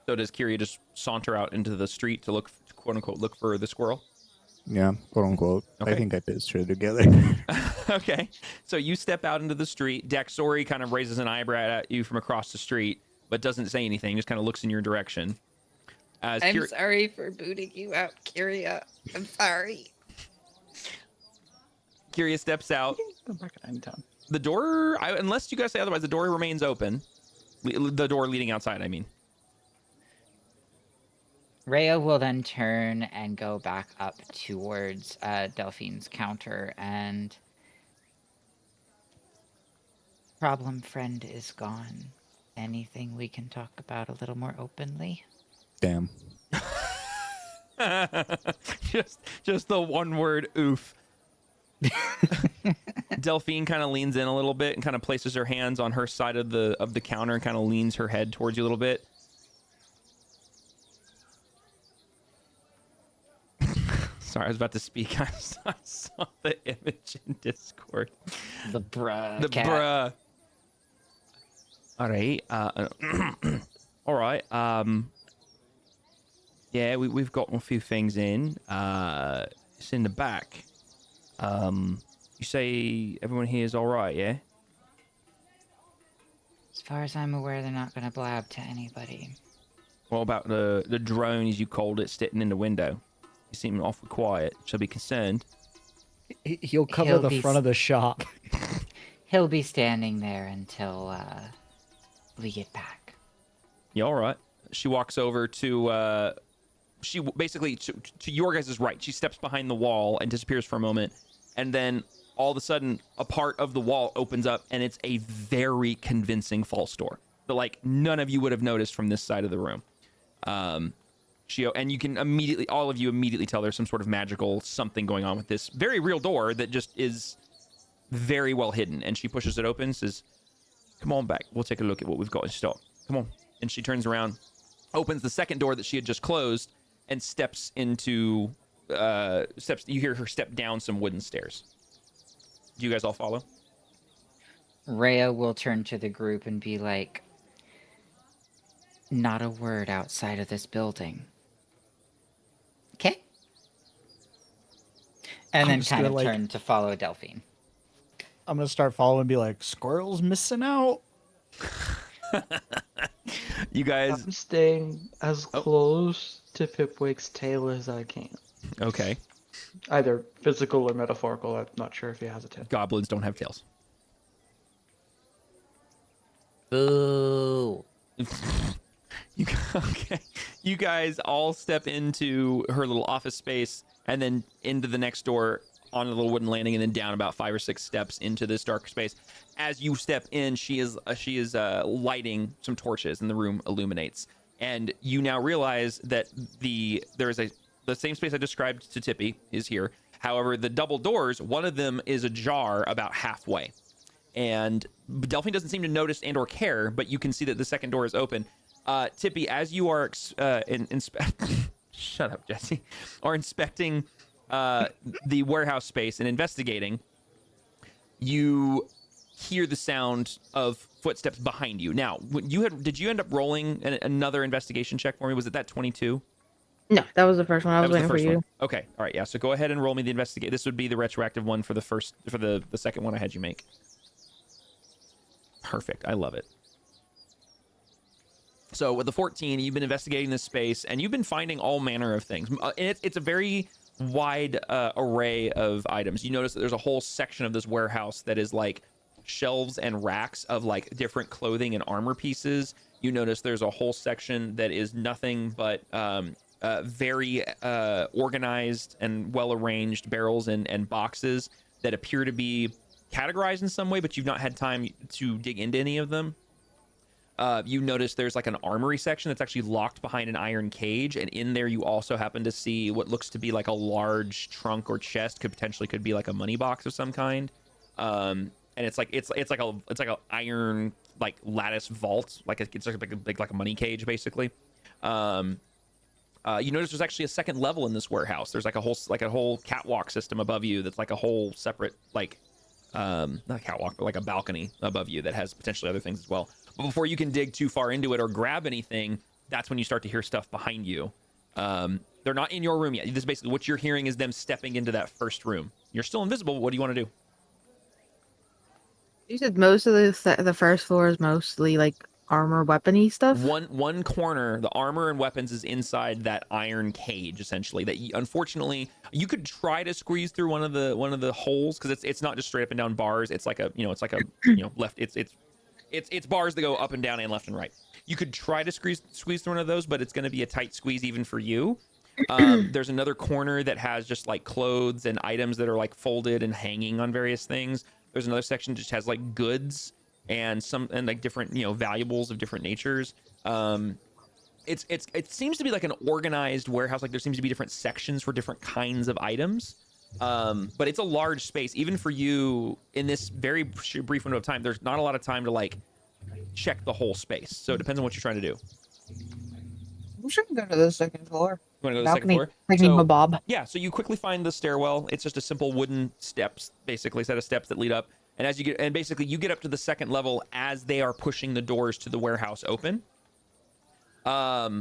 So does Kyria just saunter out into the street to look, quote unquote, look for the squirrel? Yeah, quote unquote. Okay. I think I did straight together. Okay. So you step out into the street. Daxori kind of raises an eyebrow at you from across the street, but doesn't say anything, just kind of looks in your direction. As I'm sorry for booting you out, Kyria. I'm sorry. Kyria steps out. go back at any time. The door, unless you guys say otherwise, the door remains open. The door leading outside, I mean. Rhea will then turn and go back up towards Delphine's counter, and problem friend is gone. Anything we can talk about a little more openly? Damn. just the one word oof. Delphine kind of leans in a little bit and kind of places her hands on her side of the counter and kind of leans her head towards you a little bit. Sorry, I was about to speak. I saw the image in Discord. The bruh. The cat. bruh. All right. All right. Yeah, we've got a few things in. It's in the back. You say everyone here is all right, yeah? As far as I'm aware, they're not going to blab to anybody. What about the drone, as you called it, sitting in the window? You seem awfully quiet. Shall be concerned. He'll cover He'll the be front of the shop. He'll be standing there until we get back. Yeah, all right. She walks over to she basically to your guys' right. She steps behind the wall and disappears for a moment, and then all of a sudden a part of the wall opens up, and it's a very convincing false door that like none of you would have noticed from this side of the room. And you can all of you immediately tell there's some sort of magical something going on with this very real door that just is very well hidden. And she pushes it open, says, "Come on back. We'll take a look at what we've got in stock. Come on." And she turns around, opens the second door that she had just closed, and steps into steps. You hear her step down some wooden stairs. Do you guys all follow? Rhea will turn to the group and be like, not a word outside of this building. Okay? And I'm then just kind gonna, of turn to follow Delphine. I'm gonna start following and be like, squirrel's missing out. You guys. I'm staying as close to Pipwig's tail as I can. Okay. Either physical or metaphorical. I'm not sure if he has a tail. Goblins don't have tails. Boo. Okay. You guys all step into her little office space and then into the next door on a little wooden landing and then down about 5 or 6 steps into this dark space. As you step in, she is lighting some torches and the room illuminates. And you now realize that the same space I described to Tippy is here. However, the double doors, one of them is ajar about halfway. And Delphine doesn't seem to notice and or care, but you can see that the second door is open. Tippy, as you are shut up, Jesse, are inspecting the warehouse space and investigating, you hear the sound of footsteps behind you. Now, did you end up rolling another investigation check for me? Was it that 22? No, that was the first one. I was waiting for you. One. Okay, all right, yeah. So go ahead and roll me the investigate. This would be the retroactive one for the second one I had you make. Perfect. I love it. So with the 14, you've been investigating this space and you've been finding all manner of things. It's a very wide array of items. You notice that there's a whole section of this warehouse that is like shelves and racks of like different clothing and armor pieces. You notice there's a whole section that is nothing but very organized and well-arranged barrels and boxes that appear to be categorized in some way, but you've not had time to dig into any of them. You notice there's like an armory section that's actually locked behind an iron cage, and in there you also happen to see what looks to be like a large trunk or chest, could be like a money box of some kind. And it's like a iron like lattice vault, it's like a money cage basically. You notice there's actually a second level in this warehouse. There's like a whole catwalk system above you that's like a whole separate not a catwalk, but like a balcony above you that has potentially other things as well. But before you can dig too far into it or grab anything, that's when you start to hear stuff behind you. They're not in your room yet. This basically what you're hearing is them stepping into that first room. You're still invisible. But what do you want to do? You said most of the first floor is mostly like armor, weapony stuff. One corner, the armor and weapons is inside that iron cage, essentially. That unfortunately you could try to squeeze through one of the holes because it's not just straight up and down bars. It's like a left. It's bars that go up and down and left and right. You could try to squeeze through one of those, but it's going to be a tight squeeze even for you. There's another corner that has just like clothes and items that are like folded and hanging on various things. There's another section that just has like goods and like different valuables of different natures. It seems to be like an organized warehouse. Like there seems to be different sections for different kinds of items. But it's a large space even for you in this very brief window of time. There's not a lot of time to like check the whole space, so it depends on what you're trying to do. We should go to the second floor. You want to go to the second floor? Like Bob. Yeah, so you quickly find the stairwell. It's just a simple wooden steps, basically, set of steps that lead up. And as you get up to the second level as they are pushing the doors to the warehouse open. As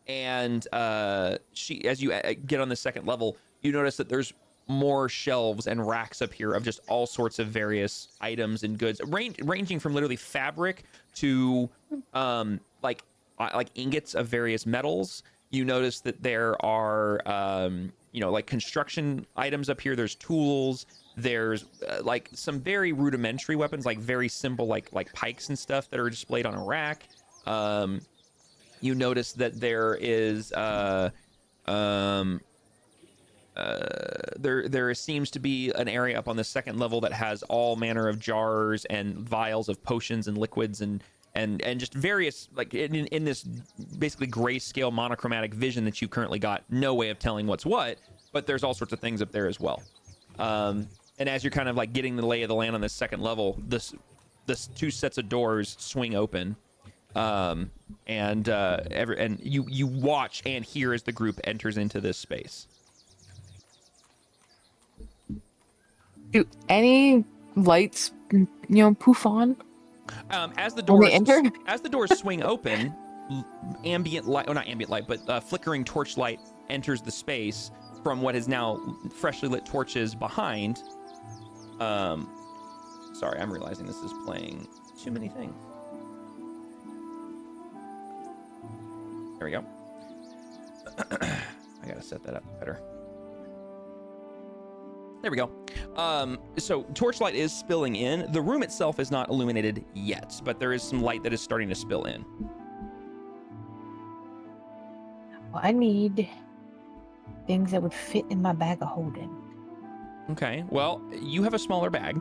you get on the second level, you notice that there's more shelves and racks up here of just all sorts of various items and goods, ranging from literally fabric to like ingots of various metals. You notice that there are like construction items up here. There's tools. There's like some very rudimentary weapons, like very simple like pikes and stuff that are displayed on a rack. You notice that there is there seems to be an area up on the second level that has all manner of jars and vials of potions and liquids and just various, like in this basically grayscale monochromatic vision that you currently got no way of telling what's what, but there's all sorts of things up there as well. And as you're kind of like getting the lay of the land on this second level, this two sets of doors swing open. and you watch and hear as the group enters into this space. Do any lights, poof on? As the When doors they enter? as the doors swing open, ambient light, not ambient light, but flickering torchlight enters the space from what is now freshly lit torches behind. Sorry, I'm realizing this is playing too many things. There we go. I gotta set that up better. There we go. So torchlight is spilling in. The room itself is not illuminated yet, but there is some light that is starting to spill in. Well, I need things that would fit in my bag of holding. Okay, well, you have a smaller bag,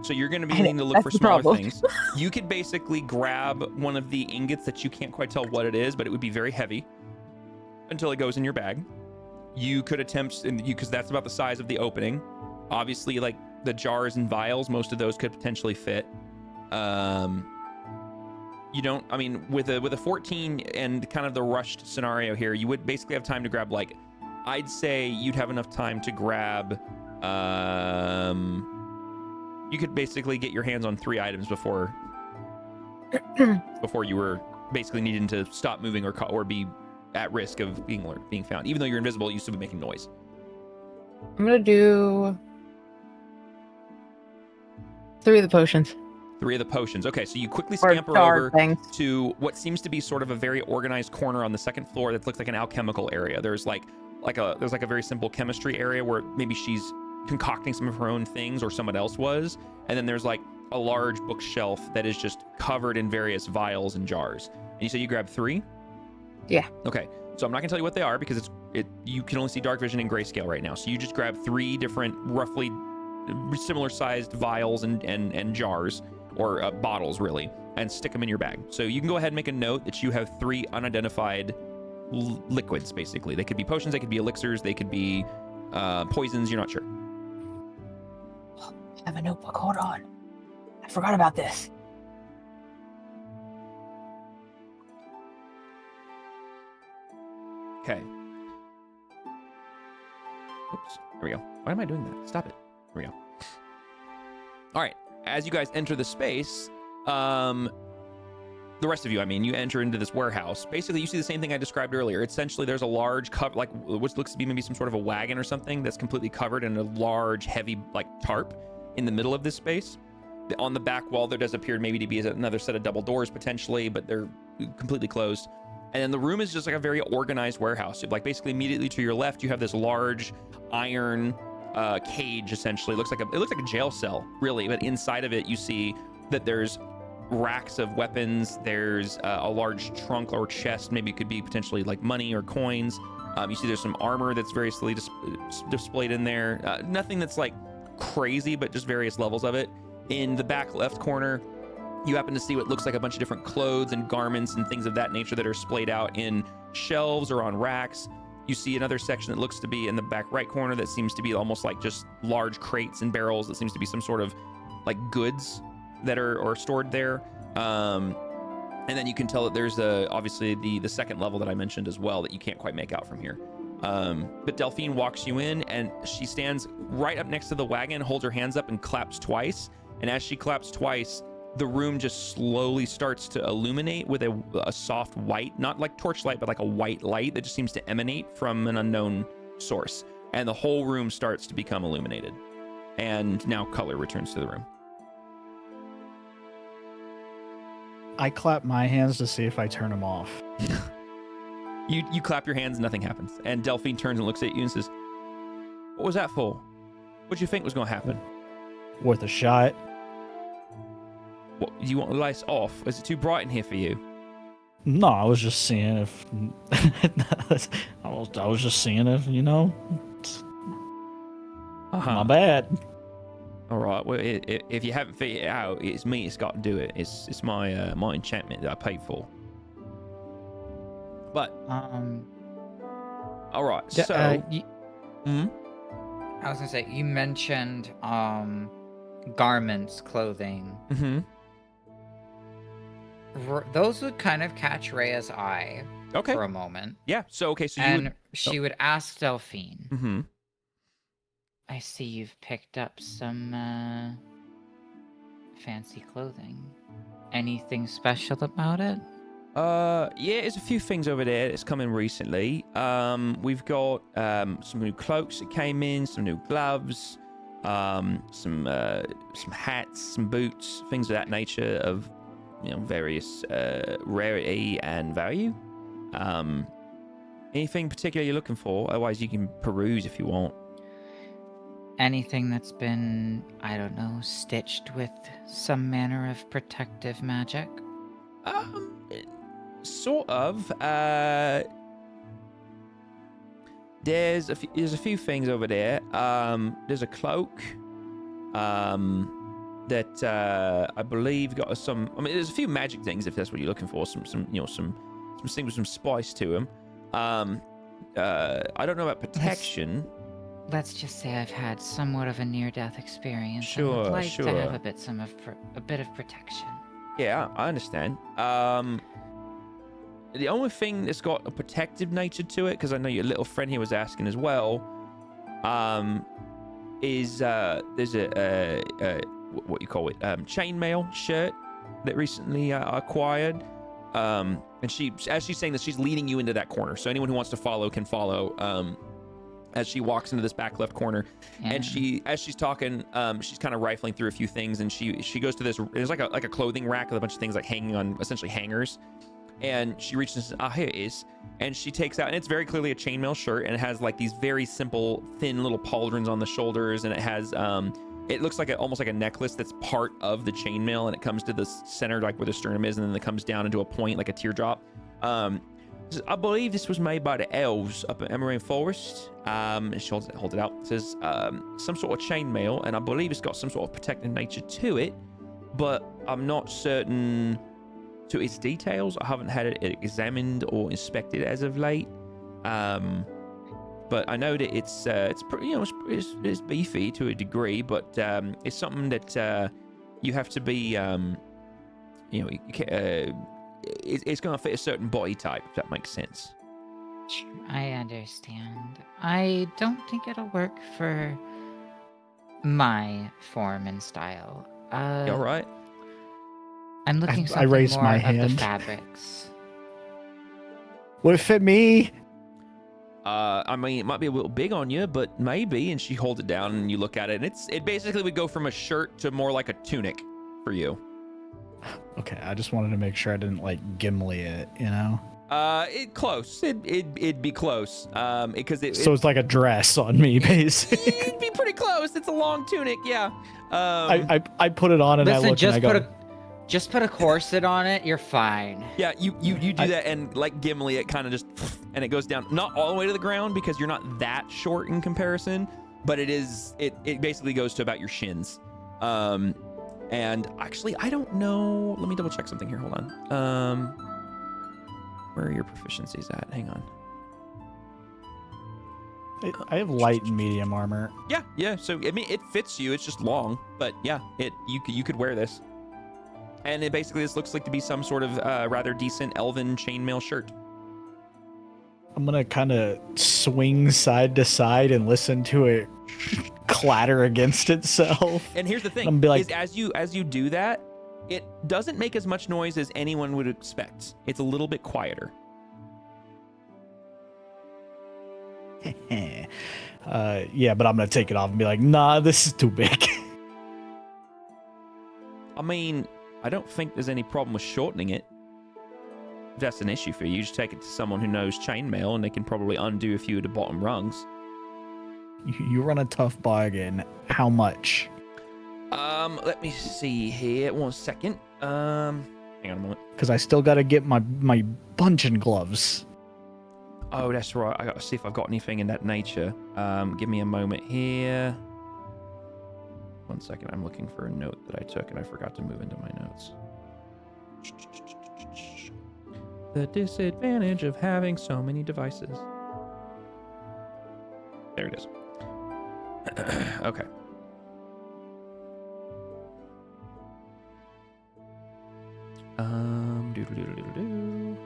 so you're going to be I know, needing to look that's for the smaller problem. things. You could basically grab one of the ingots that you can't quite tell what it is, but it would be very heavy until it goes in your bag. You could attempt, because that's about the size of the opening. Obviously, like the jars and vials, most of those could potentially fit. You don't, I mean, with a 14 and kind of the rushed scenario here, you would basically have time to grab, like, I'd say you'd have enough time to grab, you could basically get your hands on 3 items before you were basically needing to stop moving or be at risk of being found. Even though you're invisible, you still be making noise. I'm gonna do 3 of the potions. 3 of the potions. Okay, so you quickly Or scamper jar over things. to what seems to be sort of a very organized corner on the second floor that looks like an alchemical area. There's like a very simple chemistry area where maybe she's concocting some of her own things or someone else was, and then there's like a large bookshelf that is just covered in various vials and jars. And you said you grabbed 3? Yeah. Okay, so I'm not gonna tell you what they are because you can only see dark vision and grayscale right now. So you just grab 3 different roughly similar sized vials and jars, or bottles really, and stick them in your bag. So you can go ahead and make a note that you have 3 unidentified liquids, basically. They could be potions, they could be elixirs, they could be poisons, you're not sure. I have a notebook. Hold on. I forgot about this. Okay. Oops. There we go. Why am I doing that? Stop it. There we go. All right. As you guys enter the space, the rest of you, I mean, you enter into this warehouse. Basically, you see the same thing I described earlier. Essentially, there's a large cover, like what looks to be maybe some sort of a wagon or something that's completely covered in a large, heavy, like tarp in the middle of this space. On the back wall, there does appear maybe to be another set of double doors potentially, but they're completely closed. And then the room is just like a very organized warehouse. Like basically immediately to your left, you have this large iron cage. Essentially, it looks like a jail cell, really. But inside of it, you see that there's racks of weapons. There's a large trunk or chest. Maybe it could be potentially like money or coins. You see there's some armor that's variously displayed in there. Nothing that's like crazy, but just various levels of it. In the back left corner, you happen to see what looks like a bunch of different clothes and garments and things of that nature that are splayed out in shelves or on racks. You see another section that looks to be in the back right corner that seems to be almost like just large crates and barrels. That seems to be some sort of like goods that are stored there. And then you can tell that there's obviously the second level that I mentioned as well that you can't quite make out from here. But Delphine walks you in, and she stands right up next to the wagon, holds her hands up and claps twice. And as she claps twice, the room just slowly starts to illuminate with a soft white, not like torchlight, but like a white light that just seems to emanate from an unknown source. And the whole room starts to become illuminated. And now color returns to the room. I clap my hands to see if I turn them off. You clap your hands, nothing happens. And Delphine turns and looks at you and says, "What was that for? What do you think was going to happen?" Worth a shot. What, do you want the lights off? Is it too bright in here for you? No, I was just seeing if I was just seeing if, my bad. All right. Well, if you haven't figured it out, it's me that's got to do it. It's my my enchantment that I paid for. But all right. So I was gonna say, you mentioned garments, clothing. Mm-hmm. Those would kind of catch Rhea's eye Okay. for a moment. Yeah. So you and would. she would ask Delphine, Mm-hmm. I see you've picked up some fancy clothing. Anything special about it? Yeah, there's a few things over there that's come in recently. We've got some new cloaks that came in, some new gloves, some hats, some boots, things of that nature of various rarity and value. Anything particular you're looking for? Otherwise, you can peruse if you want. Anything that's been, I don't know, stitched with some manner of protective magic? Sort of. There's a few things over there. There's a cloak. That I believe got some. I mean, there's a few magic things if that's what you're looking for. Some things with some spice to them. I don't know about protection. Let's just say I've had somewhat of a near-death experience. Sure, and would like sure. to have a bit of protection. Yeah, I understand. The only thing that's got a protective nature to it, because I know your little friend here was asking as well, is there's a what you call it, chainmail shirt that recently acquired. And as she's saying this, she's leading you into that corner. So anyone who wants to follow can follow. As she walks into this back left corner, Yeah. and as she's talking, she's kind of rifling through a few things, and she goes to this. There's like a clothing rack with a bunch of things like hanging on essentially hangers, and she reaches and says, here it is, and she takes out, and it's very clearly a chainmail shirt, and it has like these very simple thin little pauldrons on the shoulders, and it has it looks like almost like a necklace that's part of the chainmail, and it comes to the center like where the sternum is, and then it comes down into a point like a teardrop. I believe this was made by the elves up in Emerald Forest. And she holds it out. It says some sort of chainmail, and I believe it's got some sort of protective nature to it, but I'm not certain to its details. I haven't had it examined or inspected as of late. But I know that it's pretty, it's beefy to a degree, but it's something that you have to be, it's going to fit a certain body type, if that makes sense. I understand. I don't think it'll work for my form and style. You all right? I'm looking I something raised more my of the hand. fabrics. Would it fit me? I mean, it might be a little big on you, but maybe. And she holds it down, and you look at it, and it basically would go from a shirt to more like a tunic for you. Okay, I just wanted to make sure I didn't like Gimli it, Close. It'd be close. Because so it's like a dress on me, basically. it'd be pretty close. It's a long tunic, yeah. I put it on and I Listen, look and I go, just put a corset on it. You're fine. Yeah, you do that, and like Gimli, it kind of just, and it goes down, not all the way to the ground because you're not that short in comparison, but it basically goes to about your shins. And actually, I don't know. Let me double check something here. Hold on. Where are your proficiencies at? Hang on. I have light and medium armor. Yeah. So I mean, it fits you. It's just long, but yeah, you could wear this. And it basically this looks like to be some sort of rather decent elven chainmail shirt. I'm gonna kind of swing side to side and listen to it clatter against itself. And here's the thing: I'm be like, is as you do that, it doesn't make as much noise as anyone would expect. It's a little bit quieter. yeah, but I'm gonna take it off and be like, nah, this is too big. I mean, I don't think there's any problem with shortening it. If that's an issue for you, just take it to someone who knows chainmail, and they can probably undo a few of the bottom rungs. You run a tough bargain. How much? Let me see here. 1 second. Hang on a moment. Because I still gotta get my bunching gloves. Oh, that's right. I gotta see if I've got anything in that nature. Give me a moment here. 1 second. I'm looking for a note that I took and I forgot to move into my notes. The disadvantage of having so many devices. There it is. Okay. Doodle.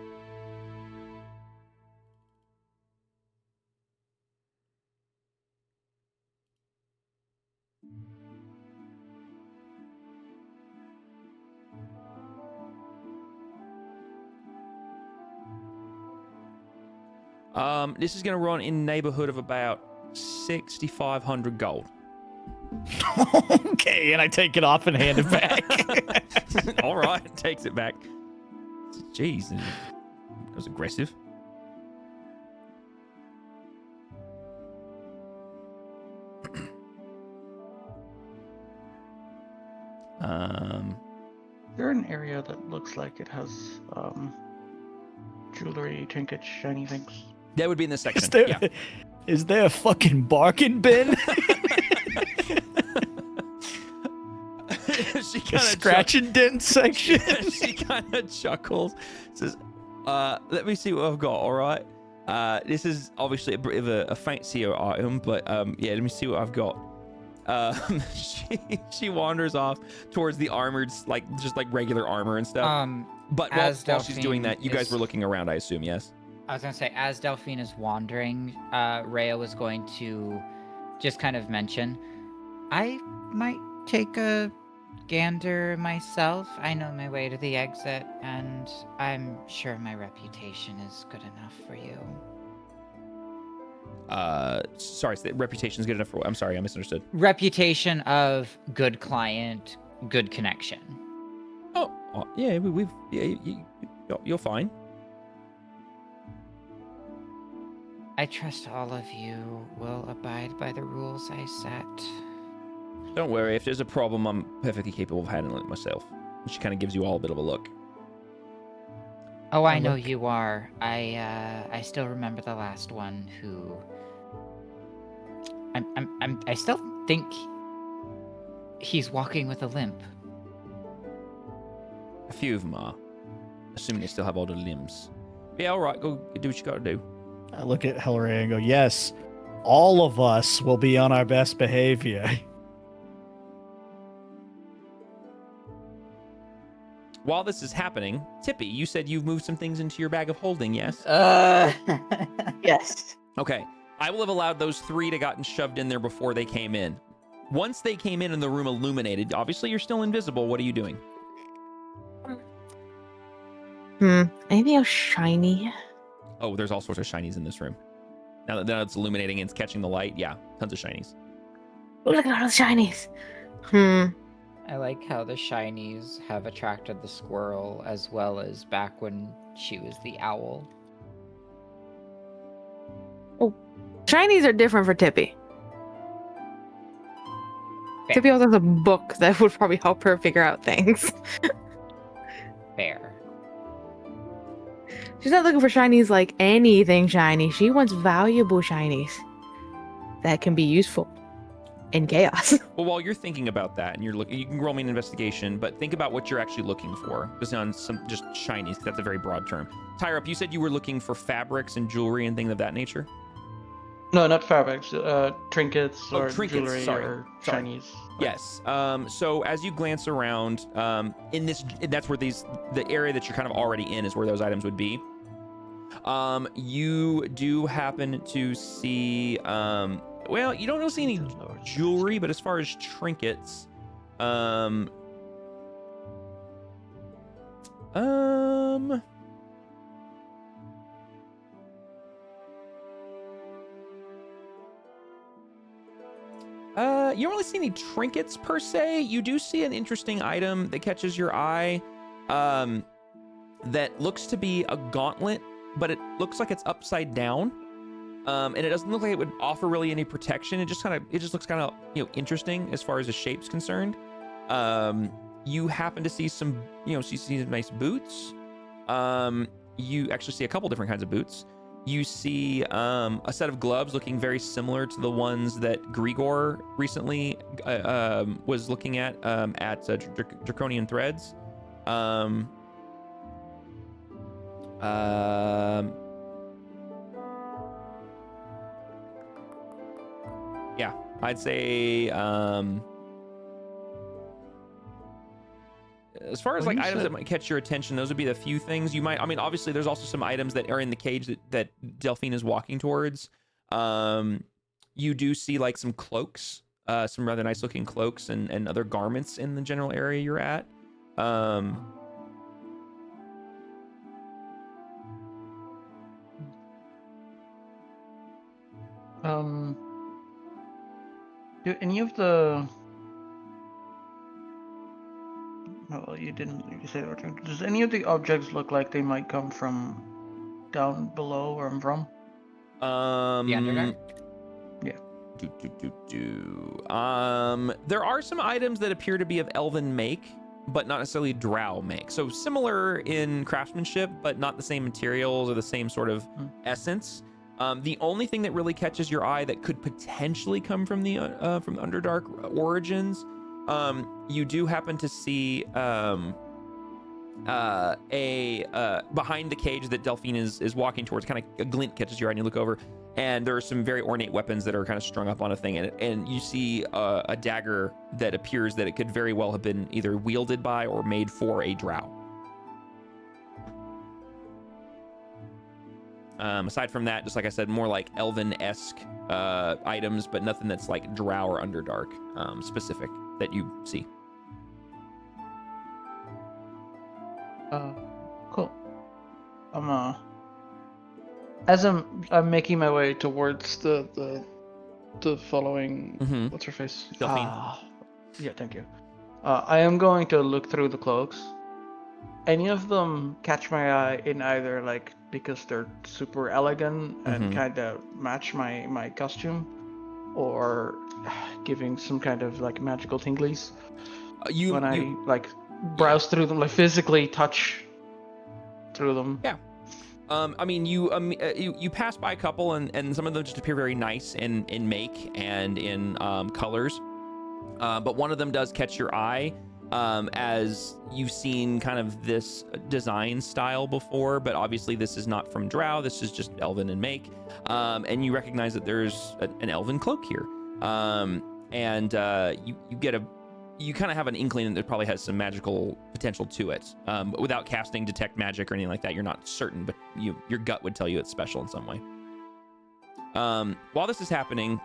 This is going to run in neighborhood of about 6,500 gold. Okay, and I take it off and hand it back. All right, takes it back. Jeez, that was aggressive. Is there an area that looks like it has jewelry, trinkets, shiny things? That would be in this section. Is there a fucking bargain bin? She kind of scratch and dent section. She kind of chuckles. Says, "Let me see what I've got. All right. This is obviously a bit of a fancier item, but yeah, let me see what I've got." She wanders off towards the armored, just like regular armor and stuff. But while she's doing that, you guys were looking around, I assume, yes? I was gonna say, as Delphine is wandering, Rhea was going to just kind of mention, I might take a gander myself. I know my way to the exit, and I'm sure my reputation is good enough for you. Sorry, so reputation is good enough for what? I'm sorry, I misunderstood. Reputation of good client, good connection. Oh yeah, you're fine. I trust all of you will abide by the rules I set. Don't worry, if there's a problem, I'm perfectly capable of handling it myself. And she kind of gives you all a bit of a look. Oh, I know you are. I still remember the last one who. I still think he's walking with a limp. A few of them are, assuming they still have all the limbs. Yeah, all right, go do what you gotta do. I look at Hillary and go, yes, all of us will be on our best behavior. While this is happening, Tippy, you said you've moved some things into your bag of holding, yes? Yes. Okay. I will have allowed those 3 to gotten shoved in there before they came in. Once they came in and the room illuminated, obviously you're still invisible. What are you doing? Anything else shiny? Oh, there's all sorts of shinies in this room. Now that it's illuminating and it's catching the light, yeah, tons of shinies. Look at all those shinies. I like how the shinies have attracted the squirrel as well as back when she was the owl. Oh, shinies are different for Tippy. Fair. Tippy also has a book that would probably help her figure out things. Fair. She's not looking for shinies like anything shiny. She wants valuable shinies that can be useful in chaos. Well, while you're thinking about that and you're looking, you can roll me an investigation, but think about what you're actually looking for. Just on some just shinies, 'cause that's a very broad term. Tyrup, you said you were looking for fabrics and jewelry and things of that nature? No, not fabrics. Trinkets or trinkets, jewelry sorry. or shinies. Yes. So as you glance around, in this, that's where the area that you're kind of already in is where those items would be. You do happen to see, well, you don't really see any jewelry, but as far as trinkets, you don't really see any trinkets per se. You do see an interesting item that catches your eye, that looks to be a gauntlet, but it looks like it's upside down. And it doesn't look like it would offer really any protection. It just looks kind of, interesting as far as the shape's concerned. You happen to see some, see some nice boots. You actually see a couple different kinds of boots. You see a set of gloves looking very similar to the ones that Grigor recently was looking at Draconian Threads. Yeah, I'd say as far as Well, like you items said- that might catch your attention, those would be the few things you might. I mean, obviously, there's also some items that are in the cage that Delphine is walking towards. You do see like some cloaks, some rather nice looking cloaks and other garments in the general area you're at. Do any of the... Well, you didn't you say that. Does any of the objects look like they might come from down below where I'm from? The Underdark? Yeah. There are some items that appear to be of elven make, but not necessarily drow make. So similar in craftsmanship, but not the same materials or the same sort of essence. The only thing that really catches your eye that could potentially come from the Underdark origins, you do happen to see behind the cage that Delphine is walking towards. Kind of a glint catches your eye, and you look over, and there are some very ornate weapons that are kind of strung up on a thing, and you see a dagger that appears that it could very well have been either wielded by or made for a drow. Aside from that, just like I said, more like elven-esque items, but nothing that's like drow or underdark specific that you see. Cool. As I'm making my way towards the following, what's her face? Delphine. Yeah, thank you. I am going to look through the cloaks. Any of them catch my eye in either like because they're super elegant and kind of match my costume, or giving some kind of like magical tinglies when I like browse through them, like physically touch through them. Yeah. I mean, you pass by a couple, and some of them just appear very nice in make and in colors. But one of them does catch your eye, as you've seen kind of this design style before, but obviously this is not from drow. This is just elven in make, and you recognize that there's an elven cloak here, and you kind of have an inkling that it probably has some magical potential to it. But without casting detect magic or anything like that, you're not certain, but your gut would tell you it's special in some way. While this is happening,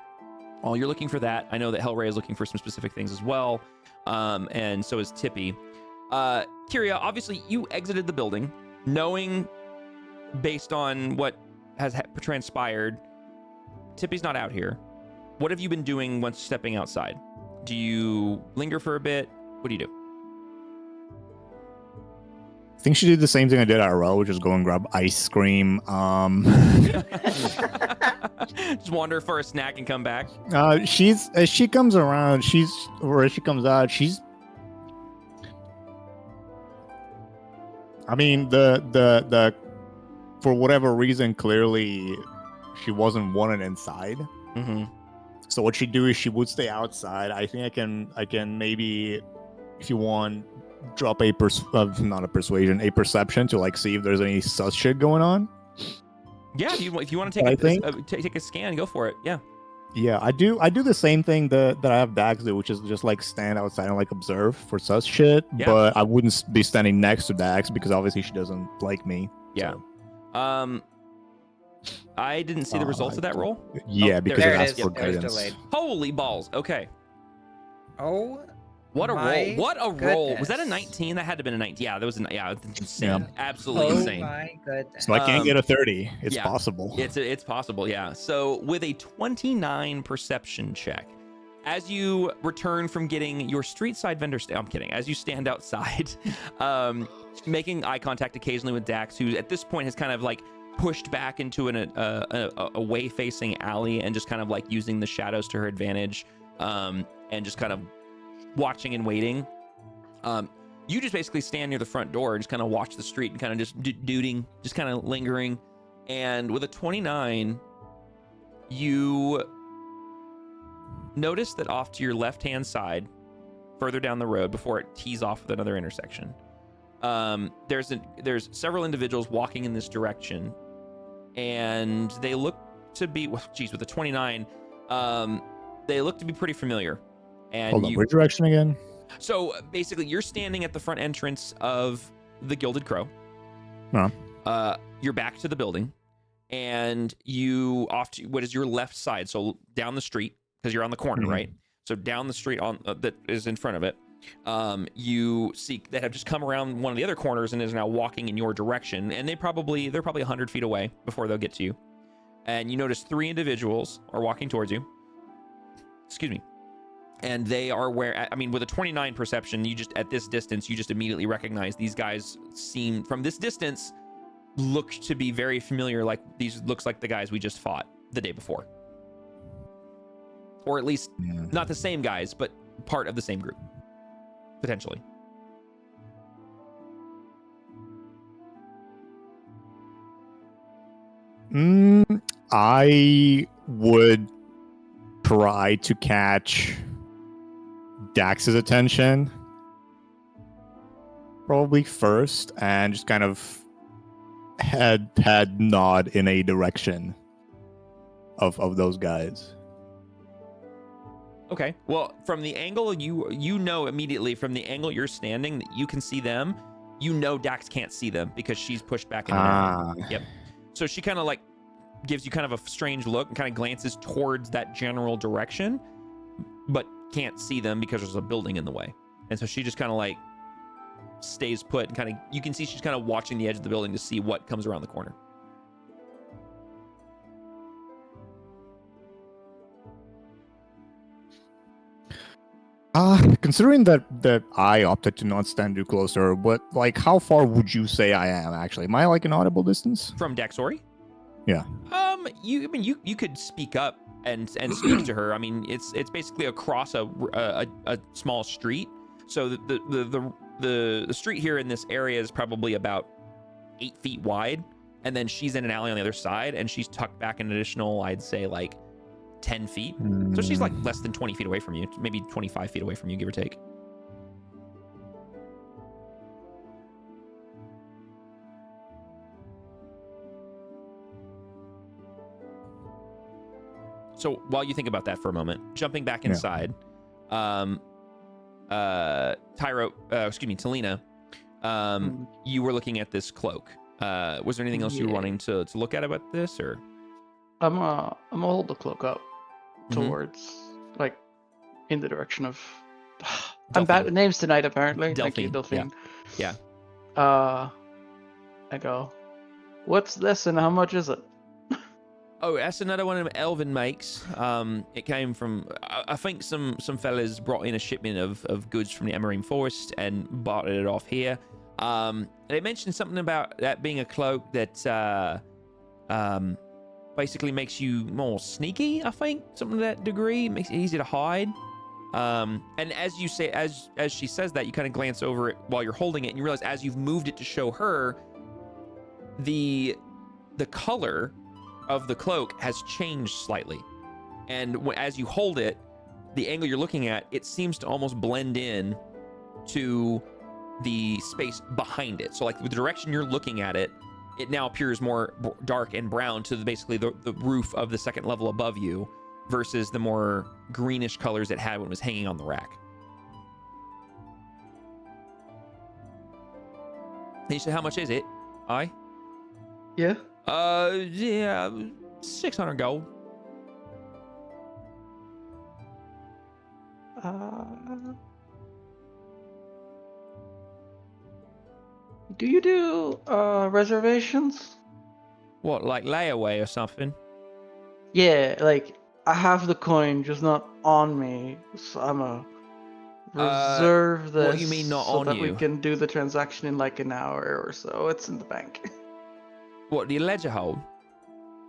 while you're looking for that, I know that Hellray is looking for some specific things as well, and so is Tippy. Kyria, obviously you exited the building knowing, based on what has transpired, Tippy's not out here. What have you been doing once stepping outside? Do you linger for a bit? What do you do? I think she did the same thing I did at RL, which is go and grab ice cream. Just wander for a snack and come back. She's as she comes around, as she comes out, I mean, the for whatever reason, clearly she wasn't wanted inside. So what she'd do is she would stay outside. I think I can maybe, if you want, drop a perception to like see if there's any sus shit going on. Yeah, if you want to take a scan, go for it. Yeah, I do the same thing that I have Dax do, which is just like stand outside and like observe for sus shit. Yeah. But I wouldn't be standing next to Dax because obviously she doesn't like me. Yeah. So. I didn't see the results of that roll. Yeah, because there it it asked is. for It was guidance. delayed. Holy balls. Okay. Oh, What a my roll. What a roll. Was that a goodness. 19? That had to have been a 19. Yeah, that was it's insane. Yeah. Absolutely Oh insane. my goodness. So I can't get a 30. It's yeah. possible. It's possible, yeah. So with a 29 perception check, as you return from getting your street side vendor, I'm kidding. As you stand outside, making eye contact occasionally with Dax, who at this point has kind of like pushed back into a away-facing alley and just kind of like using the shadows to her advantage, and just kind of watching and waiting. You just basically stand near the front door and just kind of watch the street and kind of just duding, just kind of lingering. And with a 29, you notice that off to your left-hand side, further down the road before it tees off with another intersection, there's several individuals walking in this direction, and they look to be, with a 29, they look to be pretty familiar. And Hold on, which direction again? So basically, you're standing at the front entrance of the Gilded Crow. You're back to the building, and you off to what is your left side, so down the street, because you're on the corner, right? So down the street on that is in front of it. You see that have just come around one of the other corners and is now walking in your direction, and they're probably 100 feet away before they'll get to you. And you notice 3 individuals are walking towards you. Excuse me. And they are with a 29 perception, you just at this distance, you just immediately recognize these guys seem from this distance look to be very familiar. Like these looks like the guys we just fought the day before, or at least not the same guys, but part of the same group, potentially. I would try to catch Dax's attention probably first, and just kind of head nod in a direction of those guys. Okay. Well, from the angle you know immediately from the angle you're standing that you can see them. You know Dax can't see them because she's pushed back in the alley. Yep. So she kind of like gives you kind of a strange look and kind of glances towards that general direction, but can't see them because there's a building in the way. And so she just kind of like stays put and kind of, you can see she's kind of watching the edge of the building to see what comes around the corner. Considering that I opted to not stand too closer, but like how far would you say I am actually? Am I like an audible distance? From Daxori? Yeah. You could speak up and speak to her. I mean, it's basically across a small street. So the street here in this area is probably about 8 feet wide, and then she's in an alley on the other side, and she's tucked back an additional, I'd say, like 10 feet. So she's like less than 20 feet away from you, maybe 25 feet away from you, give or take. So while you think about that for a moment, jumping back inside, Talina, you were looking at this cloak. Was there anything else you were wanting to look at about this, or? I'm gonna hold the cloak up towards, like, in the direction of. I'm bad with names tonight, apparently. Delphine. Thank you, Delphine. Yeah. I go, what's this and how much is it? Oh, that's another one of them Elven makes. It came from, I think some fellas brought in a shipment of goods from the Emerine Forest and bartered it off here. They mentioned something about that being a cloak that basically makes you more sneaky, I think, something to that degree. It makes it easy to hide. And as you say, as she says that, you kind of glance over it while you're holding it, and you realize as you've moved it to show her, the color of the cloak has changed slightly, and as you hold it, the angle you're looking at, it seems to almost blend in to the space behind it. So like the direction you're looking at it, it now appears more dark and brown to basically the roof of the second level above you, versus the more greenish colors it had when it was hanging on the rack. And you said, how much is it? Yeah. Yeah, 600 gold. Do you do reservations? What, like layaway or something? Yeah, like I have the coin, just not on me. So I'm a reserve this. What do you mean not so on that you? we can do the transaction in like an hour or so. It's in the bank. What, the ledger hold?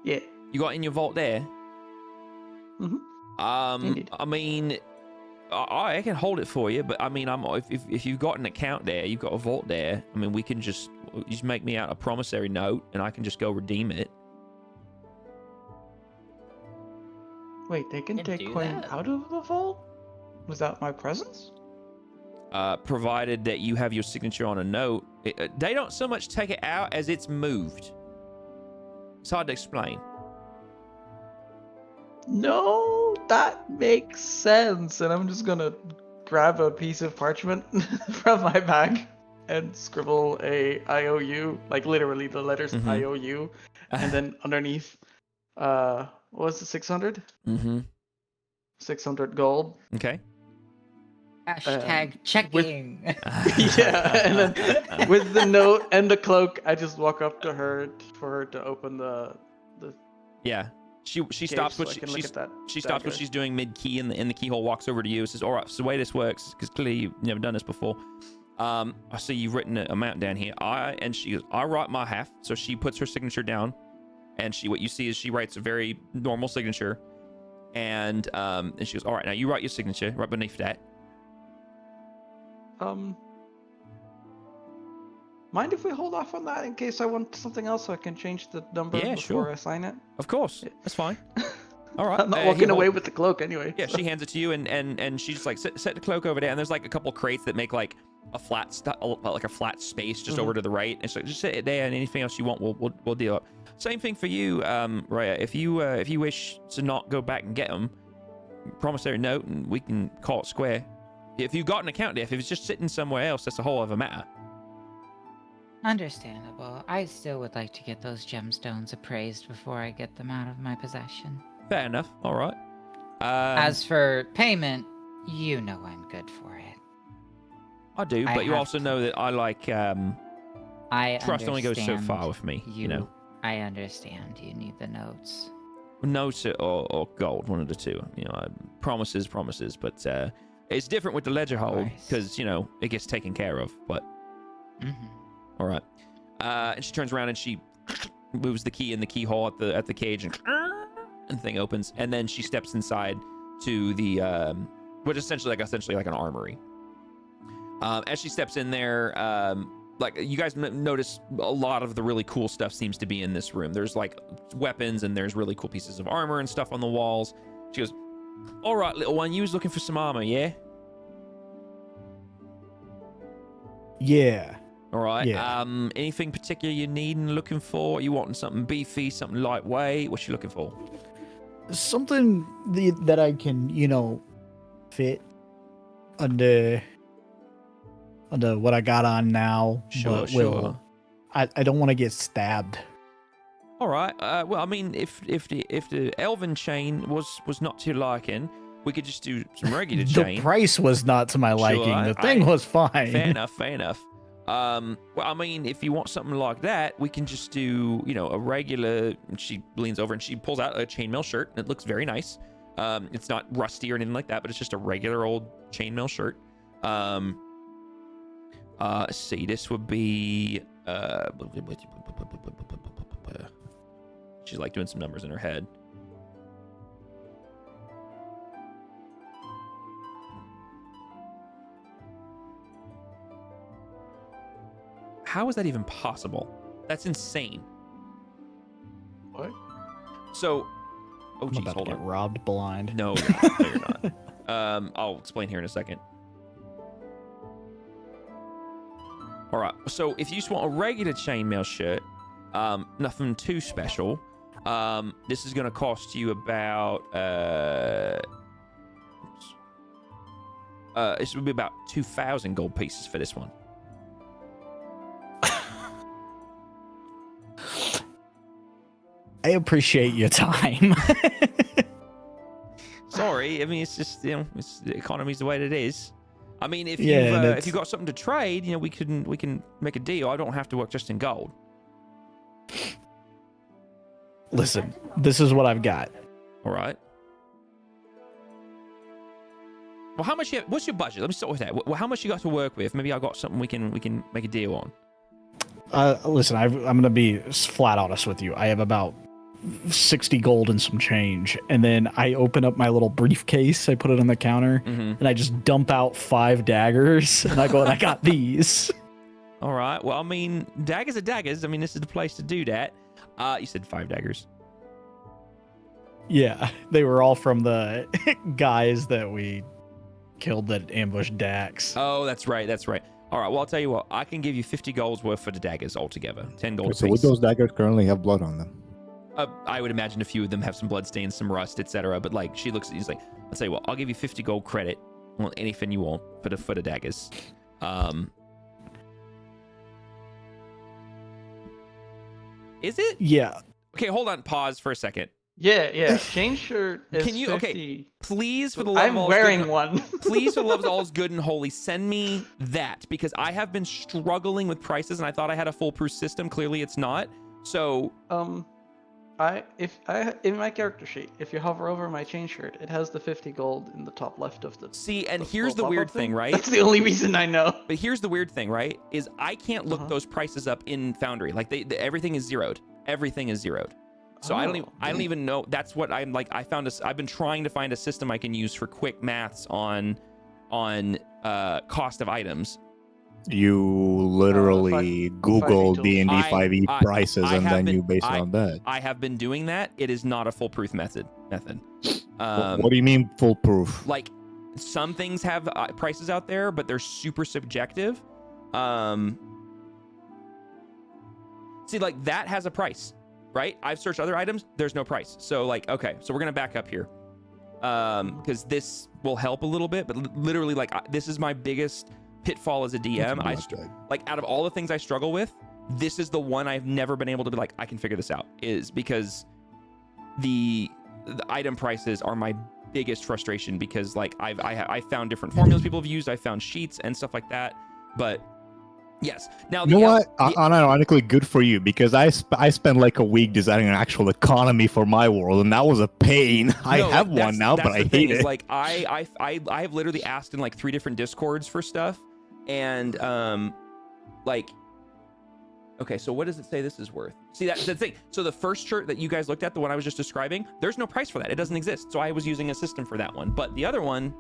Yeah. You got it in your vault there? Indeed. I mean, I can hold it for you, but I mean, if you've got an account there, you've got a vault there. I mean, we can just make me out a promissory note, and I can just go redeem it. Wait, they can take coin out of the vault without my presence? Provided that you have your signature on a note. They don't so much take it out as it's moved. It's hard to explain. No, that makes sense. And I'm just gonna grab a piece of parchment from my bag and scribble a IOU, like literally the letters IOU, and then underneath, what was it, 600? 600 gold. Okay. Hashtag checking. Yeah, and then with the note and the cloak, I just walk up to her for her to open the. Yeah. She stops what she stops what she's doing mid key in the keyhole, walks over to you, says, "All right, so the way this works, because clearly you've never done this before. I see you've written a amount down here. I write my half, so she puts her signature down, and what you see is she writes a very normal signature, and she goes, all right, now you write your signature right beneath that. Mind if we hold off on that in case I want something else so I can change the number before I sign it? Of course, that's fine. All right. I'm not walking away with the cloak anyway. Yeah, so. She hands it to you, and she's like, set the cloak over there, and there's like a couple crates that make like a flat space just over to the right. And so just sit it there, and anything else you want, we'll deal up. Same thing for you, Raya. If you wish to not go back and get them, promissory note, and we can call it square. If you've got an account there, if it's just sitting somewhere else, that's a whole other matter. Understandable. I still would like to get those gemstones appraised before I get them out of my possession. Fair enough. All right. As for payment, you know I'm good for it. I do, but you also know that I like. Trust only goes so far with me. You know. I understand. You need the notes. Notes or gold, one of the two. You know, promises, but it's different with the ledger hold because it gets taken care of. But. All right. And she turns around and she moves the key in the keyhole at the cage, and the thing opens. And then she steps inside to the which is essentially like an armory. As she steps in there, like you guys notice, a lot of the really cool stuff seems to be in this room. There's like weapons and there's really cool pieces of armor and stuff on the walls. She goes, "All right, little one, you was looking for some armor, yeah?" Yeah. All right. Yeah. Anything particular you need and looking for? You wanting something beefy, something lightweight? What you looking for? Something that I can, fit under what I got on now. Sure. I don't want to get stabbed. All right. Well, I mean, if the elven chain was not to your liking, we could just do some regular chain. The price was not to my liking. The thing was fine. Fair enough. Well, I mean, if you want something like that, we can just do, a regular. She leans over and she pulls out a chainmail shirt. It looks very nice. It's not rusty or anything like that, but it's just a regular old chainmail shirt. Let's see, this would be. She's like doing some numbers in her head. How is that even possible? That's insane. What? So, I'm about to get robbed blind. No, you're not. I'll explain here in a second. All right. So, if you just want a regular chainmail shirt, nothing too special, this is going to cost you about. This would be about 2,000 gold pieces for this one. I appreciate your time. Sorry, I mean it's just the economy's the way it is. I mean if you've got something to trade, we can make a deal. I don't have to work just in gold. Listen, this is what I've got. All right. Well, how much? What's your budget? Let me start with that. Well, how much you got to work with? Maybe I got something we can make a deal on. Listen, I'm gonna be flat honest with you. I have about 60 gold and some change, and then I open up my little briefcase, I put it on the counter, and I just dump out 5 daggers, and I go, and I got these. All right. Well, I mean, daggers are daggers. I mean, this is the place to do that. You said 5 daggers. Yeah, they were all from the guys that we killed that ambushed Dax. Oh, that's right. All right. Well, I'll tell you what. I can give you 50 golds worth for the daggers altogether. 10 gold. So would those daggers currently have blood on them? I would imagine a few of them have some blood stains, some rust, etc. But like, she looks at you, like, I'll tell you what. I'll give you 50 gold credit Well, anything you want for the daggers. Is it? Yeah. Okay, hold on. Pause for a second. Yeah. Chain shirt is Can you 50. okay? Please, for the love of I'm all wearing good, one. please, for the love of all is good and holy, send me that because I have been struggling with prices and I thought I had a foolproof system. Clearly, it's not. So In my character sheet, if you hover over my chain shirt, it has the 50 gold in the top left of the. see, and here's little the pop-up weird thing, right? That's the only reason I know. But here's the weird thing, right? Is I can't look those prices up in Foundry. Like everything is zeroed. Everything is zeroed. So I don't even know. That's what I'm like. I've been trying to find a system I can use for quick maths on cost of items. You literally Google D&D 5e prices and then you base it on that. I have been doing that. It is not a foolproof method. What do you mean foolproof? Like some things have prices out there, but they're super subjective. See, like that has a price. Right? I've searched other items. There's no price. So like, okay, so we're going to back up here. Because this will help a little bit, but literally like this is my biggest pitfall as a DM. Like out of all the things I struggle with, this is the one I've never been able to be like, I can figure this out, is because the item prices are my biggest frustration because like I found different formulas people have used. I found sheets and stuff like that, but yes. Now, you know what? Unironically, good for you because I spent like a week designing an actual economy for my world, and that was a pain. I have one now, but I hate it. Like I have literally asked in like 3 different Discords for stuff, and like, okay, so what does it say this is worth? See, that's the thing. So the first shirt that you guys looked at, the one I was just describing, there's no price for that. It doesn't exist. So I was using a system for that one, but the other one,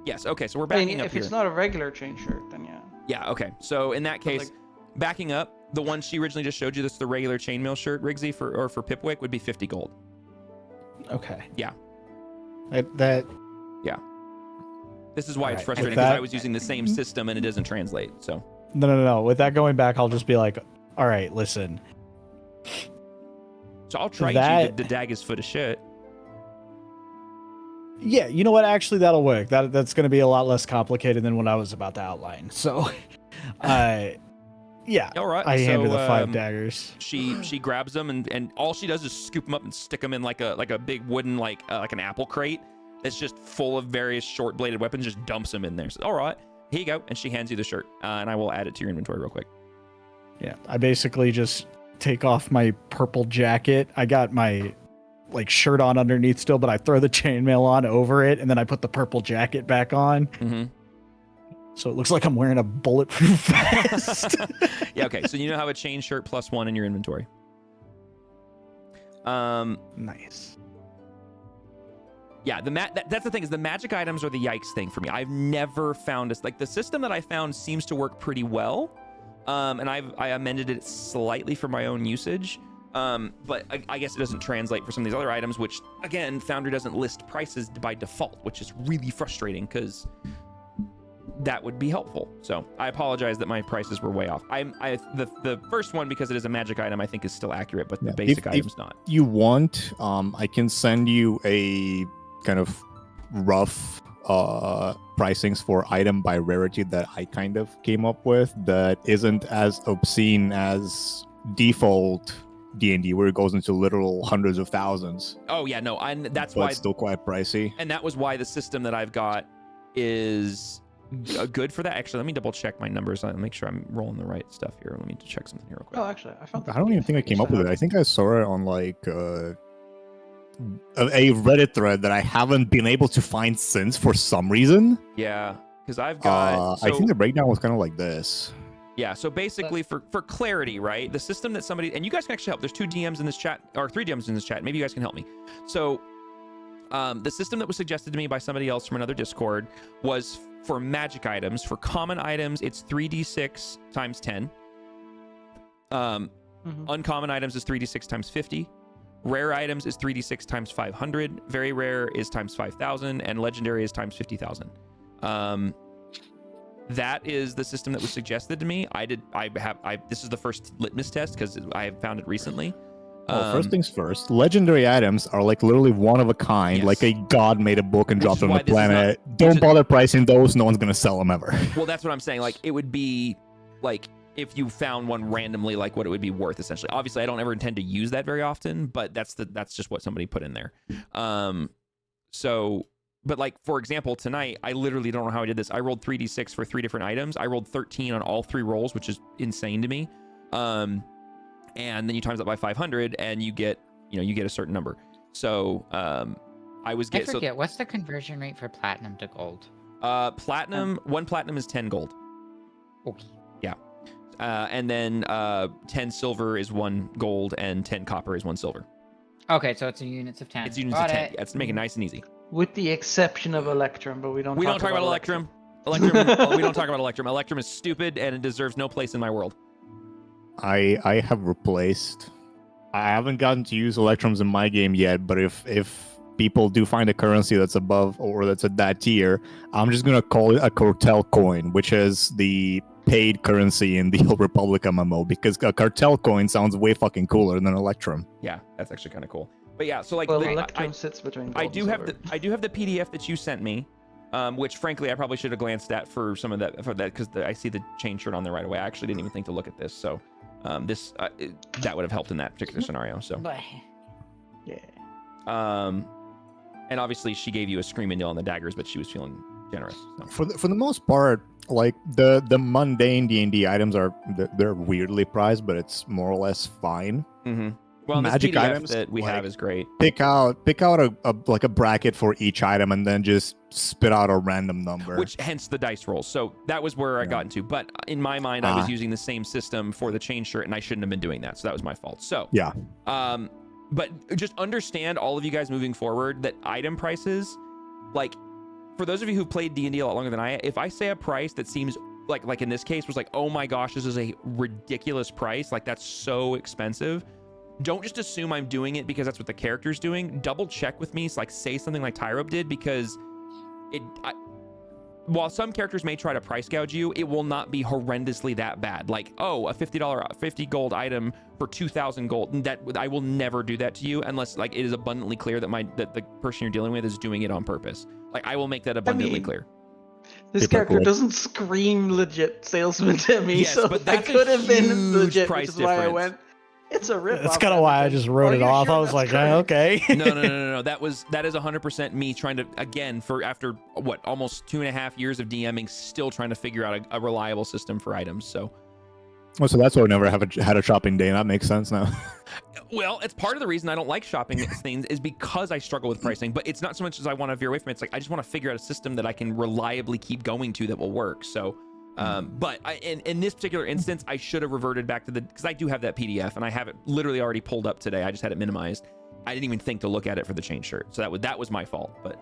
yes. Okay, so we're backing up if here. It's not a regular chain shirt, then yeah. Yeah, okay. So in that case, backing up, the one she originally just showed you, this the regular chainmail shirt, Rigsy, for Pipwick would be 50 gold. Okay. Yeah. That yeah. This is why it's right. frustrating because I was using the same system and it doesn't translate. So No. With that going back, I'll just be like, all right, listen. So I'll trade you the Dagger's foot of shit. Yeah, you know what? Actually, that'll work. That's going to be a lot less complicated than what I was about to outline. So, yeah. All right. I hand her the 5 daggers. She grabs them and all she does is scoop them up and stick them in like a big wooden like an apple crate that's just full of various short bladed weapons. Just dumps them in there. So, all right, here you go. And she hands you the shirt, and I will add it to your inventory real quick. Yeah, I basically just take off my purple jacket. I got my shirt on underneath still, but I throw the chainmail on over it, and then I put the purple jacket back on. Mm-hmm. So it looks like I'm wearing a bulletproof vest. Yeah, okay. So you now have a chain shirt +1 in your inventory. Nice. Yeah, that's the thing, is the magic items are the yikes thing for me. I've never found this. Like, the system that I found seems to work pretty well. And I amended it slightly for my own usage. But I guess it doesn't translate for some of these other items, which, again, Foundry doesn't list prices by default, which is really frustrating because that would be helpful. So I apologize that my prices were way off. The first one, because it is a magic item, I think is still accurate, but the basic item's not. If you want, I can send you a kind of rough pricings for item by rarity that I kind of came up with that isn't as obscene as default D&D, where it goes into literal hundreds of thousands. Oh yeah, no, that's but why it's still quite pricey. And that was why the system that I've got is good for that. Actually, let me double check my numbers. Let me make sure I'm rolling the right stuff here. Let me check something here real quick. Oh, actually, I don't even think I came up with it. I think I saw it on like a Reddit thread that I haven't been able to find since for some reason. Yeah, because I've got. I think the breakdown was kind of like this. Yeah, so basically, for clarity, right? The system that somebody, and you guys can actually help. There's 2 DMs in this chat, or 3 DMs in this chat. Maybe you guys can help me. So, the system that was suggested to me by somebody else from another Discord was for magic items. For common items, it's 3d6 times 10. Uncommon items is 3d6 times 50. Rare items is 3d6 times 500. Very rare is times 5,000, and legendary is times 50,000. That is the system that was suggested to me. This is the first litmus test because I have found it recently. Well, first things first, legendary items are like literally one of a kind, Yes. like a god made a book and Which dropped is it on why the this is not- planet. Don't bother pricing those, no one's gonna sell them ever. Well, that's what I'm saying. Like, it would be like if you found one randomly, like what it would be worth essentially. Obviously, I don't ever intend to use that very often, but that's just what somebody put in there. So, but like for example, tonight I literally don't know how I did this. I rolled 3d6 for 3 different items. I rolled 13 on all 3 rolls, which is insane to me. And then you times that by 500, and you get a certain number. So, I forget what's the conversion rate for platinum to gold. Platinum, 1 platinum is 10 gold. Okay. Yeah. And then 10 silver is 1 gold, and 10 copper is 1 silver. Okay, so it's in units of 10. It's units of 10. Let's make it nice and easy. With the exception of Electrum, but we don't talk about Electrum. We don't talk about Electrum. Electrum is stupid, and it deserves no place in my world. I have replaced. I haven't gotten to use Electrums in my game yet, but if people do find a currency that's above or that's at that tier, I'm just gonna call it a cartel coin, which is the paid currency in the Old Republic MMO, because a cartel coin sounds way fucking cooler than Electrum. Yeah, that's actually kind of cool. But yeah, so like Electrum sits between. I do have the PDF that you sent me, which frankly I probably should have glanced at for some of that because I see the chain shirt on there right away. I actually didn't even think to look at this, so that would have helped in that particular scenario. So yeah. And obviously she gave you a screaming deal on the daggers, but she was feeling generous. So. For the most part, like the mundane D&D items they're weirdly priced, but it's more or less fine. Mm-hmm. Well, magic this PDF items that we have is great. Pick out a bracket for each item and then just spit out a random number. Which hence the dice rolls. So that was where I got into. But in my mind, I was using the same system for the chain shirt, and I shouldn't have been doing that. So that was my fault. So yeah. But just understand, all of you guys moving forward, that item prices, like for those of you who've played D&D a lot longer than I, if I say a price that seems like in this case was like, oh my gosh, this is a ridiculous price, like that's so expensive. Don't just assume I'm doing it because that's what the character's doing. Double check with me. So like say something like Tyrope did, because while some characters may try to price gouge you, it will not be horrendously that bad. Like, oh, a $50 gold item for 2,000 gold. That I will never do that to you unless like it is abundantly clear that the person you're dealing with is doing it on purpose. Like I will make that abundantly clear. This character doesn't scream legit salesman to me, yes, so but that could have been legit, which is why I difference. went. It's a rip. That's kind of why I just wrote it off. I was like, okay. No. That is 100% me trying to, again, after what, almost 2.5 years of DMing, still trying to figure out a reliable system for items. So. Well, so that's why I never had a shopping day. That makes sense now. Well, it's part of the reason I don't like shopping things is because I struggle with pricing, but it's not so much as I want to veer away from it. It's like, I just want to figure out a system that I can reliably keep going to that will work. So, but in this particular instance, I should have reverted back to because I do have that PDF and I have it literally already pulled up today. I just had it minimized. I didn't even think to look at it for the chain shirt. So that was my fault. But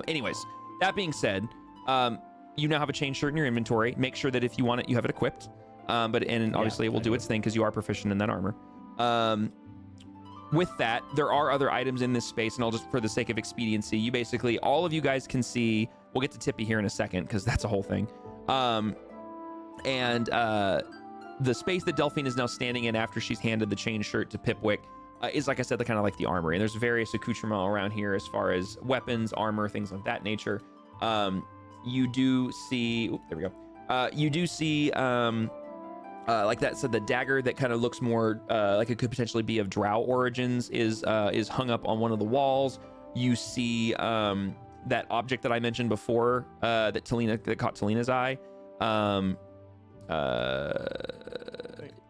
anyways, that being said, you now have a chain shirt in your inventory. Make sure that if you want it, you have it equipped. And obviously it will do its thing because you are proficient in that armor. With that, there are other items in this space, and I'll just, for the sake of expediency, you basically, all of you guys can see, we'll get to Tippy here in a second because that's a whole thing. The space that Delphine is now standing in after she's handed the chain shirt to Pipwick is, like I said, kind of like the armory. And there's various accoutrements around here as far as weapons, armor, things of that nature. You do see, there we go. You do see, like that said, the dagger that kind of looks more like it could potentially be of drow origins is hung up on one of the walls. You see that object that I mentioned before that caught Talina's eye.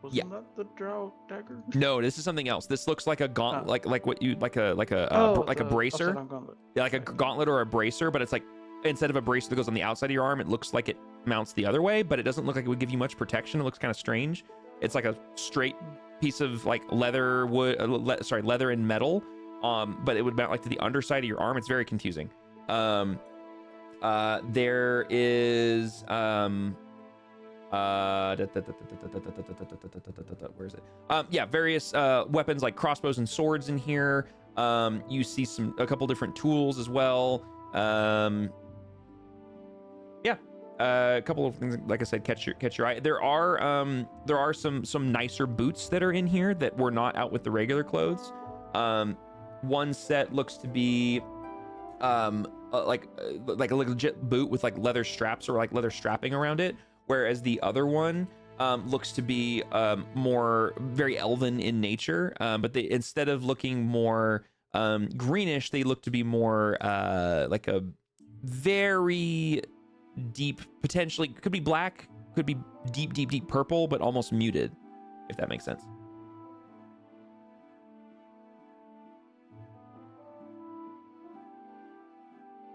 Wasn't that the drow dagger? No, this is something else. This looks like a gauntlet, like what you like a bracer. Yeah, like a gauntlet or a bracer, but it's like instead of a bracer that goes on the outside of your arm, it looks like it mounts the other way, but it doesn't look like it would give you much protection. It looks kind of strange. It's like a straight piece of like leather and metal, but it would mount like to the underside of your arm. It's very confusing. There is where is it? Yeah, various weapons like crossbows and swords in here. You see a couple different tools as well. Yeah, a couple of things, like I said, catch your eye. There are some nicer boots that are in here that were not out with the regular clothes. One set looks to be like a legit boot with like leather straps or like leather strapping around it, whereas the other one looks to be more very elven in nature, but they, instead of looking more greenish, they look to be more like a very deep, potentially could be black, could be deep purple, but almost muted, if that makes sense.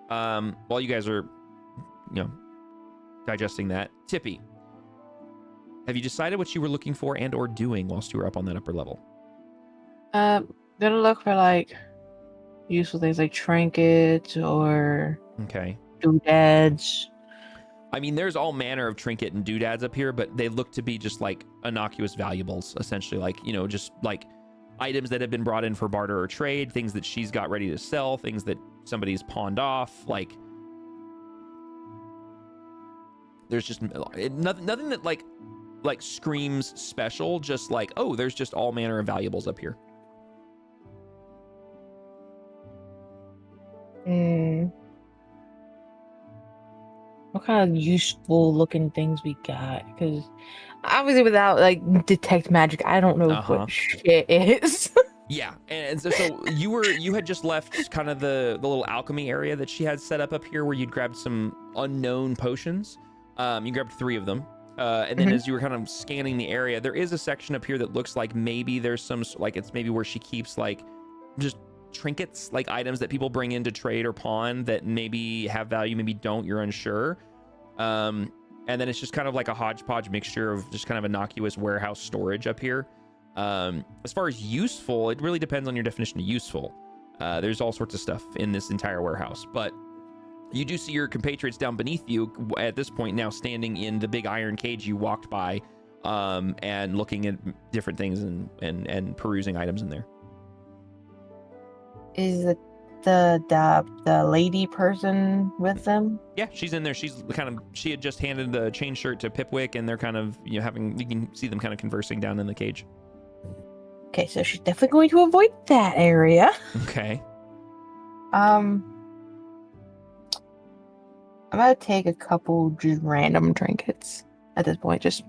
While you guys are, digesting that, Tippy, have you decided what you were looking for and or doing whilst you were up on that upper level? Gonna look for like useful things like trinkets or doodads. I mean, there's all manner of trinket and doodads up here, but they look to be just like innocuous valuables, essentially, like, just like items that have been brought in for barter or trade, things that she's got ready to sell, things that somebody's pawned off. Like, there's just nothing that like screams special, just like, oh, there's just all manner of valuables up here. What kind of useful looking things we got? Because obviously without like detect magic, I don't know what shit is. Yeah, and so you had just left kind of the little alchemy area that she had set up here, where you'd grabbed some unknown potions. You grabbed 3 of them, and then as you were kind of scanning the area, there is a section up here that looks like maybe there's some, like, it's maybe where she keeps like just trinkets, like items that people bring in to trade or pawn that maybe have value, maybe don't, you're unsure. And then it's just kind of like a hodgepodge mixture of just kind of innocuous warehouse storage up here. As far as useful, it really depends on your definition of useful. There's all sorts of stuff in this entire warehouse, but you do see your compatriots down beneath you at this point now standing in the big iron cage you walked by, and looking at different things and perusing items in there. Is the lady person with them? Yeah, she's in there. She had just handed the chain shirt to Pipwick, and they're kind of, you can see them kind of conversing down in the cage. Okay, so she's definitely going to avoid that area. Okay. I'm gonna take a couple just random trinkets at this point. Just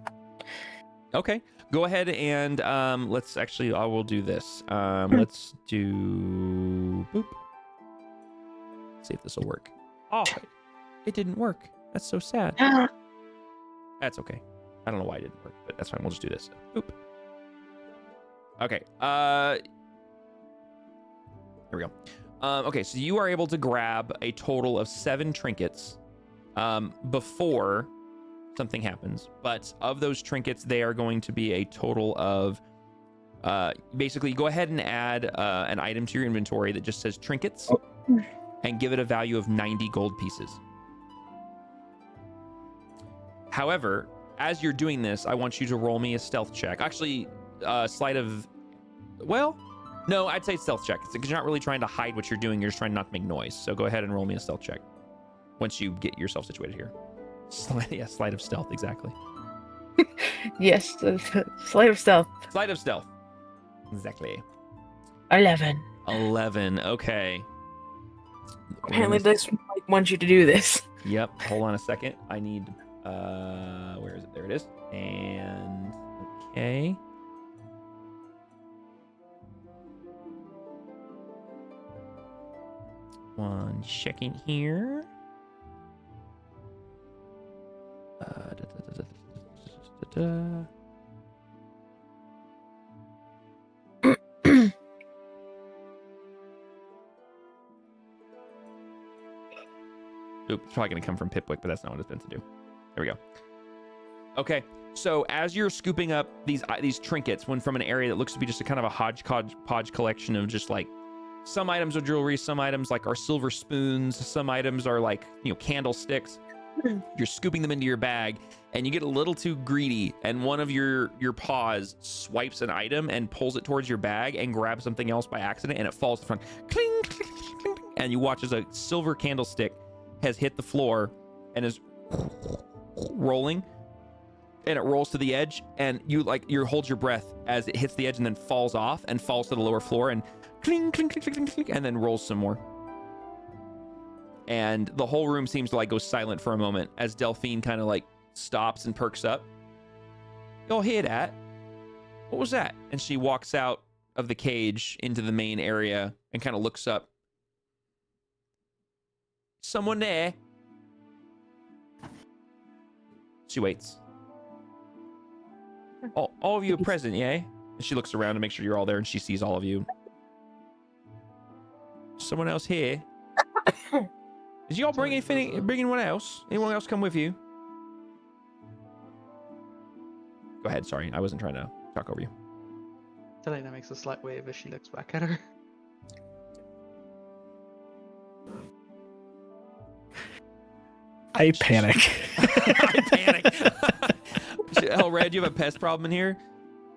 okay. Go ahead and let's actually. I will do this. Let's do boop. See if this will work. Oh, it didn't work. That's so sad. That's okay. I don't know why it didn't work, but that's fine. We'll just do this. Boop. Okay. Here we go. Okay, so you are able to grab a total of 7 trinkets before something happens. But of those trinkets, they are going to be a total of basically, go ahead and add an item to your inventory that just says trinkets and give it a value of 90 gold pieces. However, as you're doing this, I want you to roll me a stealth check. Actually, sleight of... Well, no, I'd say stealth check. Because you're not really trying to hide what you're doing. You're just trying not to make noise. So go ahead and roll me a stealth check once you get yourself situated here. Yeah, sleight of stealth, exactly. yes, sleight of stealth. Sleight of stealth. Exactly. 11. Okay. Apparently this wants you to do this. Yep. Hold on a second. I need... where is it? There it is. And... Okay. One second here. Oop, it's probably going to come from Pipwick, but that's not what it's meant to do. There we go. Okay, so as you're scooping up these trinkets, when from an area that looks to be just a kind of a hodgepodge collection of just like, some items are jewelry, some items like are silver spoons, some items are like, candlesticks. You're scooping them into your bag, and you get a little too greedy, and one of your paws swipes an item and pulls it towards your bag and grabs something else by accident, and it falls to the front. Cling, cling, cling, cling, and you watch as a silver candlestick has hit the floor and is rolling, and it rolls to the edge, and you hold your breath as it hits the edge and then falls off and falls to the lower floor and cling, cling, cling, cling, cling, cling, and then rolls some more. And the whole room seems to like go silent for a moment as Delphine kind of like stops and perks up. Y'all hear that? What was that? And she walks out of the cage into the main area and kind of looks up. Someone there? She waits. All of you are present, yeah? And she looks around to make sure you're all there, and she sees all of you. Someone else here? Did y'all bring anything? Bring anyone else? Anyone else come with you? Go ahead. Sorry, I wasn't trying to talk over you. Selena makes a slight wave as she looks back at her. I panic. I panic. Oh, Red, do you have a pest problem in here?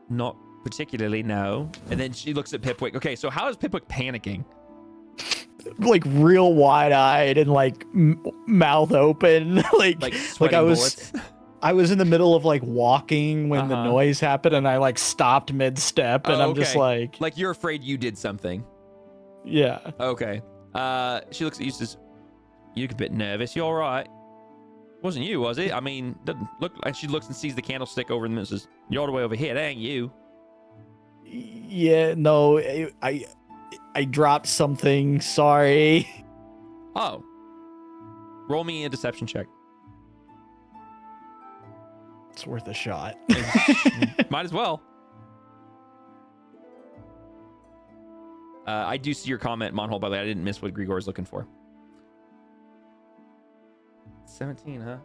Not particularly, no. And then she looks at Pipwick. Okay, so how is Pipwick panicking? Like real wide-eyed and like mouth open, like I was in the middle of like walking when the noise happened, and I like stopped mid-step, and I'm just like you're afraid you did something. Yeah. Okay. She looks at you and says, "You look a bit nervous. You all right? Wasn't you, was it? I mean, doesn't look." And she looks and sees the candlestick over in the middle and says, "You're all the way over here. That ain't you." Yeah. No. I dropped something. Sorry. Oh. Roll me a deception check. It's worth a shot. Might as well. I do see your comment, Monhole, by the way. I didn't miss what Grigor's looking for. 17, huh?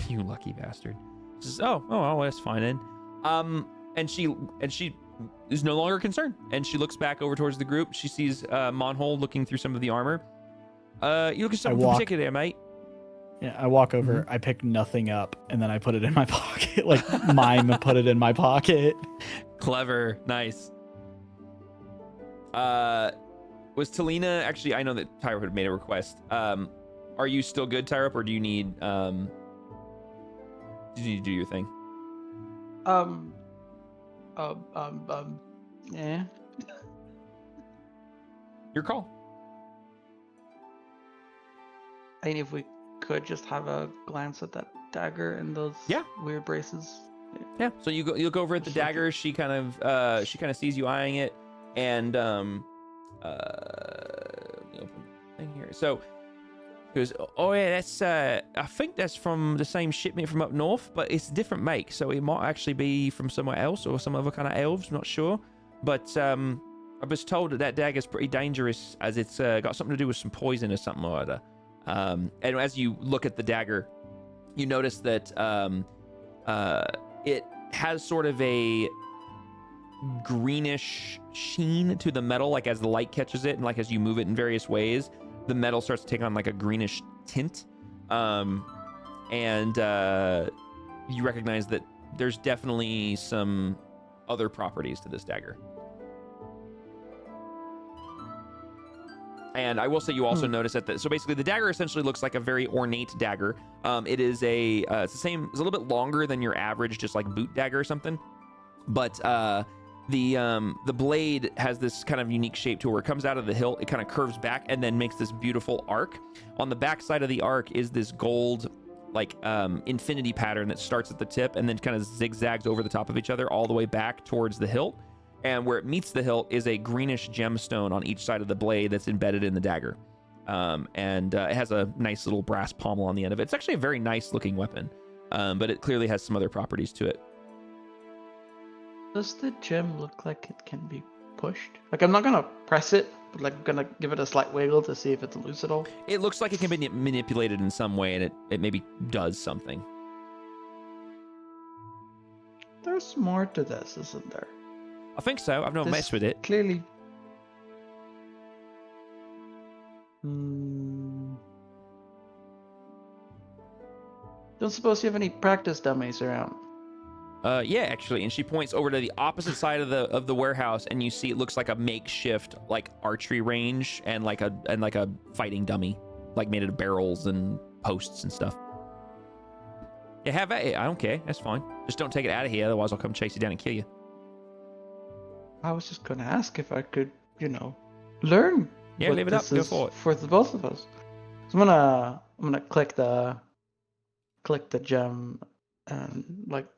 You lucky bastard. She says, oh, that's fine then. And she is no longer concerned, and she looks back over towards the group. She sees Monhole looking through some of the armor. You look at something particular there, mate. Yeah, I walk over, I pick nothing up, and then I put it in my pocket. Like mime put it in my pocket. Clever. Nice. Was Talina, actually, I know that Tyra had made a request. Are you still good, Tyra, or do you need to do your thing? Yeah. Your call. I mean, if we could just have a glance at that dagger and those weird braces. Yeah. So you look over at the dagger. She kind of sees you eyeing it, and let me open the thing here. So he goes, "Oh yeah, that's I think that's from the same shipment from up north, but it's a different make, so it might actually be from somewhere else or some other kind of elves. I'm not sure, but I was told that dagger's pretty dangerous as it's got something to do with some poison or something or other." And as you look at the dagger, you notice that it has sort of a greenish sheen to the metal, like as the light catches it and like as you move it in various ways, the metal starts to take on like a greenish tint. And you recognize that there's definitely some other properties to this dagger. And I will say you also notice that so basically the dagger essentially looks like a very ornate dagger. It is it's the same, it's a little bit longer than your average just like boot dagger or something. But the blade has this kind of unique shape to it where it comes out of the hilt, it kind of curves back and then makes this beautiful arc. On the back side of the arc is this gold like infinity pattern that starts at the tip and then kind of zigzags over the top of each other all the way back towards the hilt. And where it meets the hilt is a greenish gemstone on each side of the blade that's embedded in the dagger. And it has a nice little brass pommel on the end of it. It's actually a very nice looking weapon, but it clearly has some other properties to it. Does the gem look like it can be pushed? Like, I'm not going to press it, but like, I'm going to give it a slight wiggle to see if it's loose at all. It looks like it can be manipulated in some way, and it maybe does something. There's more to this, isn't there? I think so. I've not messed with it. Clearly. Don't suppose you have any practice dummies around? Yeah, actually. And she points over to the opposite side of the warehouse, and you see it looks like a makeshift like archery range and like a fighting dummy, like made out of barrels and posts and stuff. Yeah, have at it. I don't care. That's fine. Just don't take it out of here, otherwise I'll come chase you down and kill you. I was just gonna ask if I could, learn. Yeah, what leave it up. this Go is for it. For the both of us. So I'm gonna click the gem and like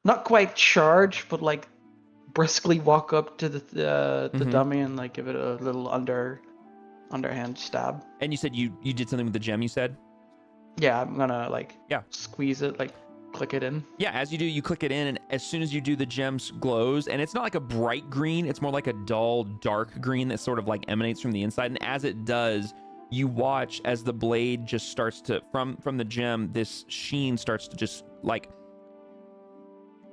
not quite charge, but like briskly walk up to the dummy and like give it a little underhand stab. And you said you did something with the gem, you said? Yeah, I'm gonna like Yeah. squeeze it, like click it in. Yeah, as you do, you click it in, and as soon as you do, the gem glows, and it's not like a bright green, it's more like a dull, dark green that sort of like emanates from the inside, and as it does, you watch as the blade just starts to, from the gem, this sheen starts to just like,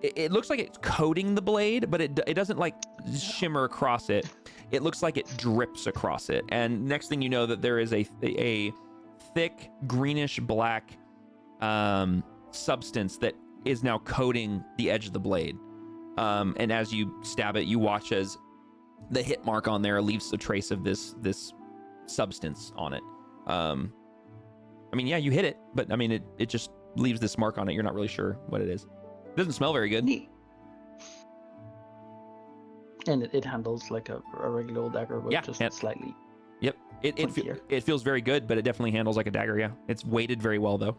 it looks like it's coating the blade, but it doesn't like shimmer across it. It looks like it drips across it, and next thing you know that there is a thick greenish black substance that is now coating the edge of the blade. And as you stab it, you watch as the hit mark on there leaves a trace of this substance on it. I mean, yeah, you hit it, but I mean, it just leaves this mark on it. You're not really sure what it is. It doesn't smell very good. Neat. And it handles like a regular old dagger, but just slightly. Yep. It feels very good, but it definitely handles like a dagger, yeah. It's weighted very well, though.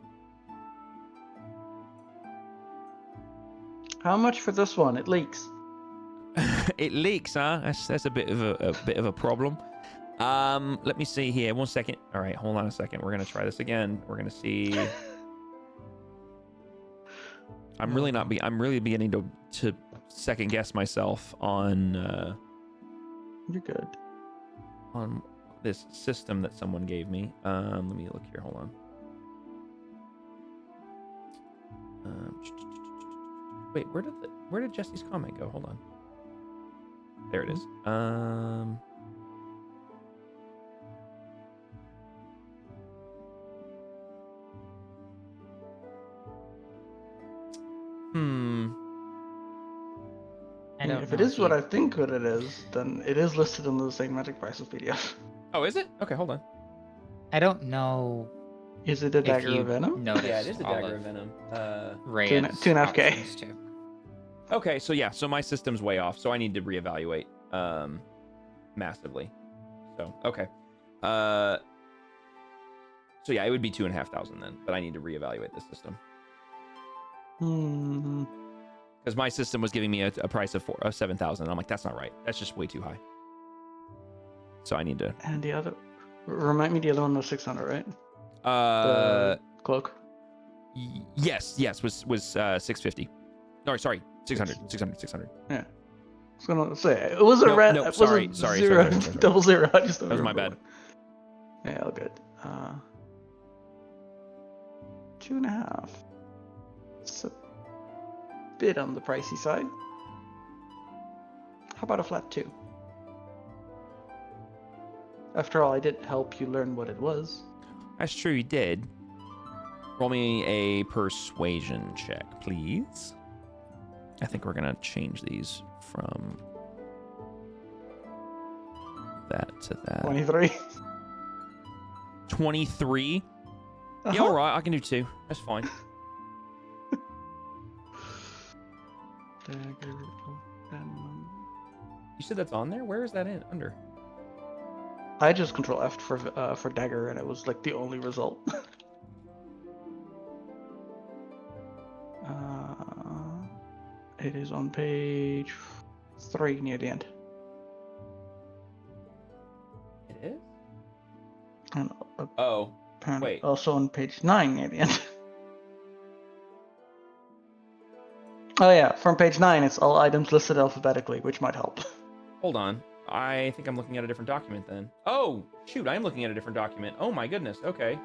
How much for this one? It leaks. It leaks, huh? That's a bit of a problem. Let me see here. 1 second. All right, hold on a second. We're gonna try this again. We're gonna see. I'm really beginning to second guess myself on. You're good. On this system that someone gave me. Let me look here. Hold on. Wait, where did Jesse's comment go? Hold on. There it is. If it is what I think what it is, then it is listed in the same magic prices PDF. Oh, is it? Okay, hold on. I don't know. Is it a dagger of venom? No, Yeah, it is a dagger of venom. Reyes 2.5K. options too. Okay, so yeah, so my system's way off, so I need to reevaluate massively. So okay, so yeah, it would be 2,500 then, but I need to reevaluate the system because my system was giving me a price of 7,000. I'm like, that's not right. That's just way too high. So I need to. And the other, remind me, the other one was 600, right? The cloak. Yes, was 650. No, sorry, 600. Yeah. I was gonna say it was a red. No, it sorry, was a sorry, zero, sorry. double zero. I just don't That was my remember bad. Yeah, all good. 2.5. It's a bit on the pricey side. How about a flat 2? After all, I did help you learn what it was. That's true, you did. Roll me a persuasion check, please. I think we're gonna change these from that to that. 23. 23? Uh-huh. Yeah, all right, I can do 2. That's fine. Dagger of venom. You said that's on there? Where is that in? Under? I just control F for dagger, and it was like the only result. It is on page 3 near the end. It is? And Oh, apparently wait. also on page 9 near the end. Oh yeah, from page 9 it's all items listed alphabetically, which might help. Hold on. I think I'm looking at a different document then. Oh, shoot, I am looking at a different document. Oh my goodness, okay.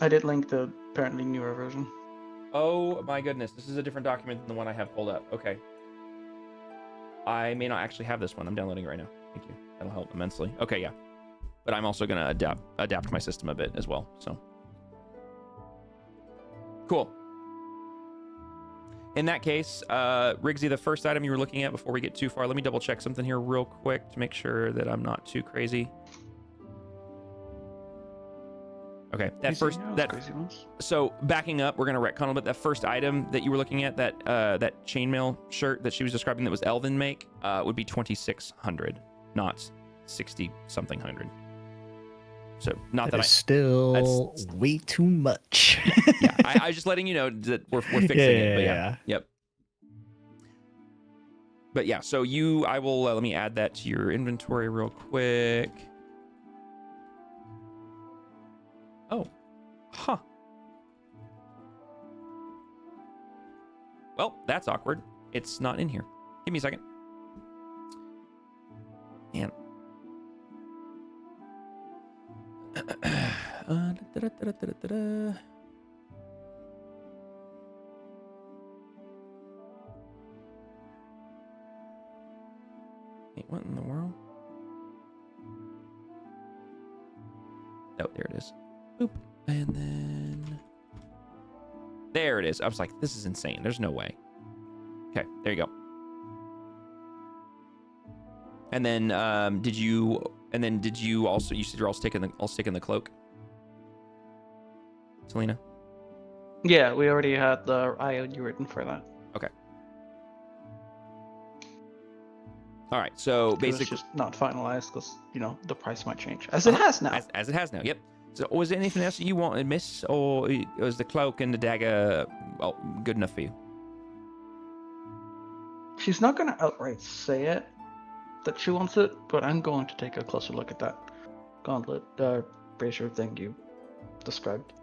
I did link the apparently newer version. Oh my goodness, this is a different document than the one I have pulled up. Okay. I may not actually have this one. I'm downloading it right now. Thank you. That'll help immensely. Okay, yeah. But I'm also gonna adapt my system a bit as well, so. Cool. In that case, Riggsy, the first item you were looking at before we get too far, let me double check something here real quick to make sure that I'm not too crazy. Okay, crazy ones. So backing up, we're gonna retcon a little bit. That first item that you were looking at, that chainmail shirt that she was describing that was Elven make, would be 2,600, not 60 something hundred. So not that is still way too much. Yeah, I was just letting you know that we're fixing it. But yeah, yep. But yeah, so I will let me add that to your inventory real quick. Oh, huh. Well, that's awkward. It's not in here. Give me a second. Man. Wait, what in the world? Oh, there it is. Boop. And then... There it is. I was like, this is insane. There's no way. Okay, there you go. And then, did you also... You said you're also taking the cloak? Selena? Yeah, we already had the IOU written for that. Okay. All right, so basically... It's just not finalized because, the price might change. As it has now. As it has now, yep. So was there anything else that you wanted, miss? Or was the cloak and the dagger good enough for you? She's not going to outright say it, that she wants it, but I'm going to take a closer look at that gauntlet, brazier thing you described.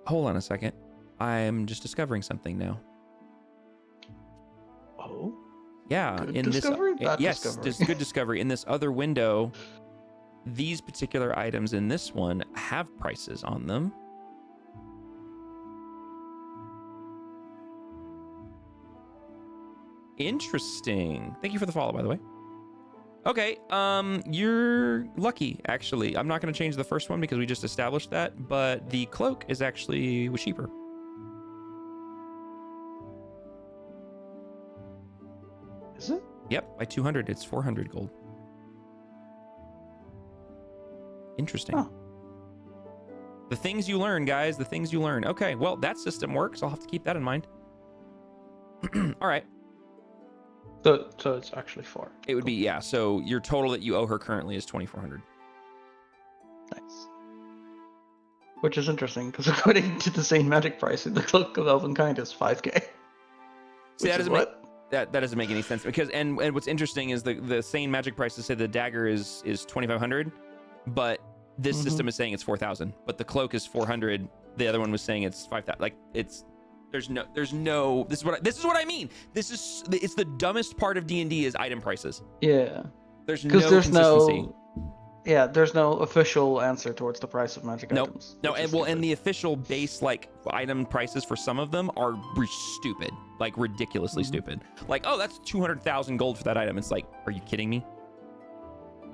Hold on a second. I'm just discovering something now. Oh? Yeah. Good discovery? Bad yes, discovery. this good discovery. In this other window, these particular items in this one have prices on them. Interesting. Thank you for the follow, by the way. Okay, you're lucky, actually. I'm not going to change the first one because we just established that, but the cloak is actually cheaper. Is it? Yep, by 200. It's 400 gold. Interesting. Huh. The things you learn, guys, the things you learn. Okay, well, that system works. I'll have to keep that in mind. All right. So it's actually 4. It would be, yeah. So your total that you owe her currently is 2,400. Nice. Which is interesting, because according to the same magic price, the Cloak of Elvenkind is 5k. See, that doesn't make any sense. Because and what's interesting is the same magic prices say the dagger is 2,500, but this system is saying it's 4,000. But the cloak is 400. The other one was saying it's 5,000. Like there's no. This is what I mean. It's the dumbest part of D&D is item prices. Yeah. There's no consistency. There's no official answer towards the price of magic items. No, and the official base item prices for some of them are stupid, like ridiculously stupid. Like, oh, that's 200,000 gold for that item. It's like, are you kidding me?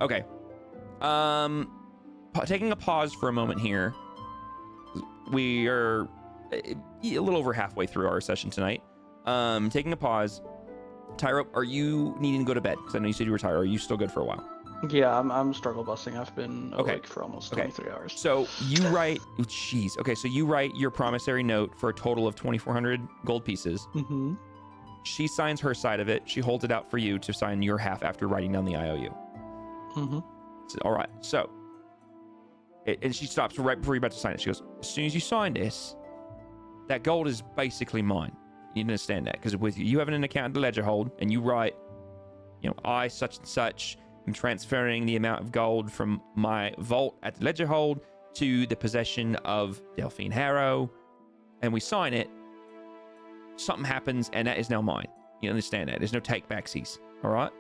Okay. Taking a pause for a moment here. We are a little over halfway through our session tonight. Taking a pause. Tyro, are you needing to go to bed? Because I know you said you were tired. Are you still good for a while? Yeah, I'm struggle busting. I've been awake for almost 23 hours. So you write, jeez. Okay, so you write your promissory note for a total of 2,400 gold pieces. Mm-hmm. She signs her side of it. She holds it out for you to sign your half after writing down the IOU. Mm-hmm. So, all right. So, and she stops right before you're about to sign it. She goes, as soon as you sign this, that gold is basically mine. You understand that? Because with you having an account at the ledger hold, and you write, I such and such am transferring the amount of gold from my vault at the ledger hold to the possession of Delphine Harrow, and we sign it, something happens, and that is now mine. You understand that? There's no take-backsies. All right?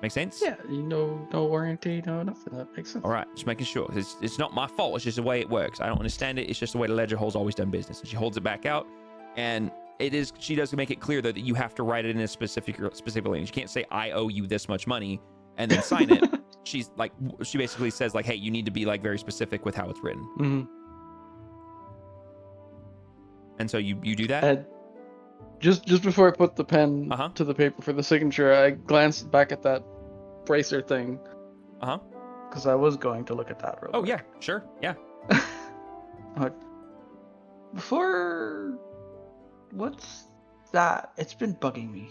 Make sense? Yeah, no warranty, no nothing. That makes sense. All right, just making sure. It's not my fault. It's just the way it works. I don't understand it. It's just the way the ledger hold's always done business. And she holds it back out, and she does make it clear though that you have to write it in a specific language. You can't say I owe you this much money and then sign it. She basically says like, hey, you need to be like very specific with how it's written. Mm-hmm. And so you do that. And just before I put the pen Uh-huh. to the paper for the signature, I glanced back at that bracer thing. Uh-huh. Because I was going to look at that real quick. Yeah, sure, yeah. Before, what's that? It's been bugging me.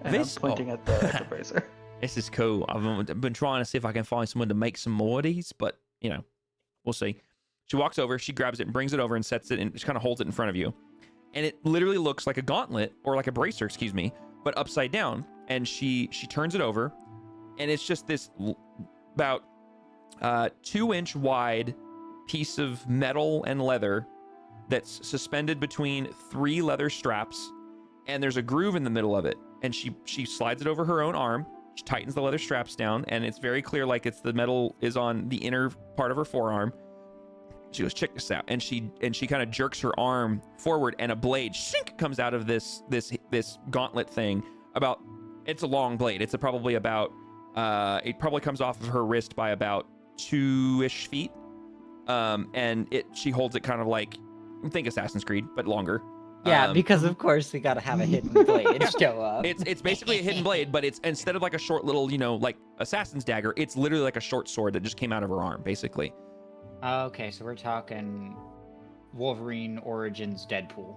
And this? I'm pointing at the bracer. This is cool. I've been trying to see if I can find someone to make some more of these, but we'll see. She walks over, she grabs it and brings it over and sets it, and she kind of holds it in front of you. And it literally looks like a gauntlet, or like a bracer, excuse me, but upside down. And she turns it over, and it's just this about 2-inch wide piece of metal and leather that's suspended between 3 leather straps, and there's a groove in the middle of it. And she slides it over her own arm. She tightens the leather straps down, and it's very clear, like it's the metal is on the inner part of her forearm. She goes, check this out, and she kind of jerks her arm forward, and a blade shink comes out of this gauntlet thing. It's a long blade. It's probably about it probably comes off of her wrist by about 2-ish feet, and she holds it kind of like, think Assassin's Creed, but longer. Yeah, because of course we gotta have a hidden blade show up. It's basically a hidden blade, but it's instead of like a short little, like assassin's dagger, it's literally like a short sword that just came out of her arm, basically. Okay, so we're talking Wolverine Origins Deadpool.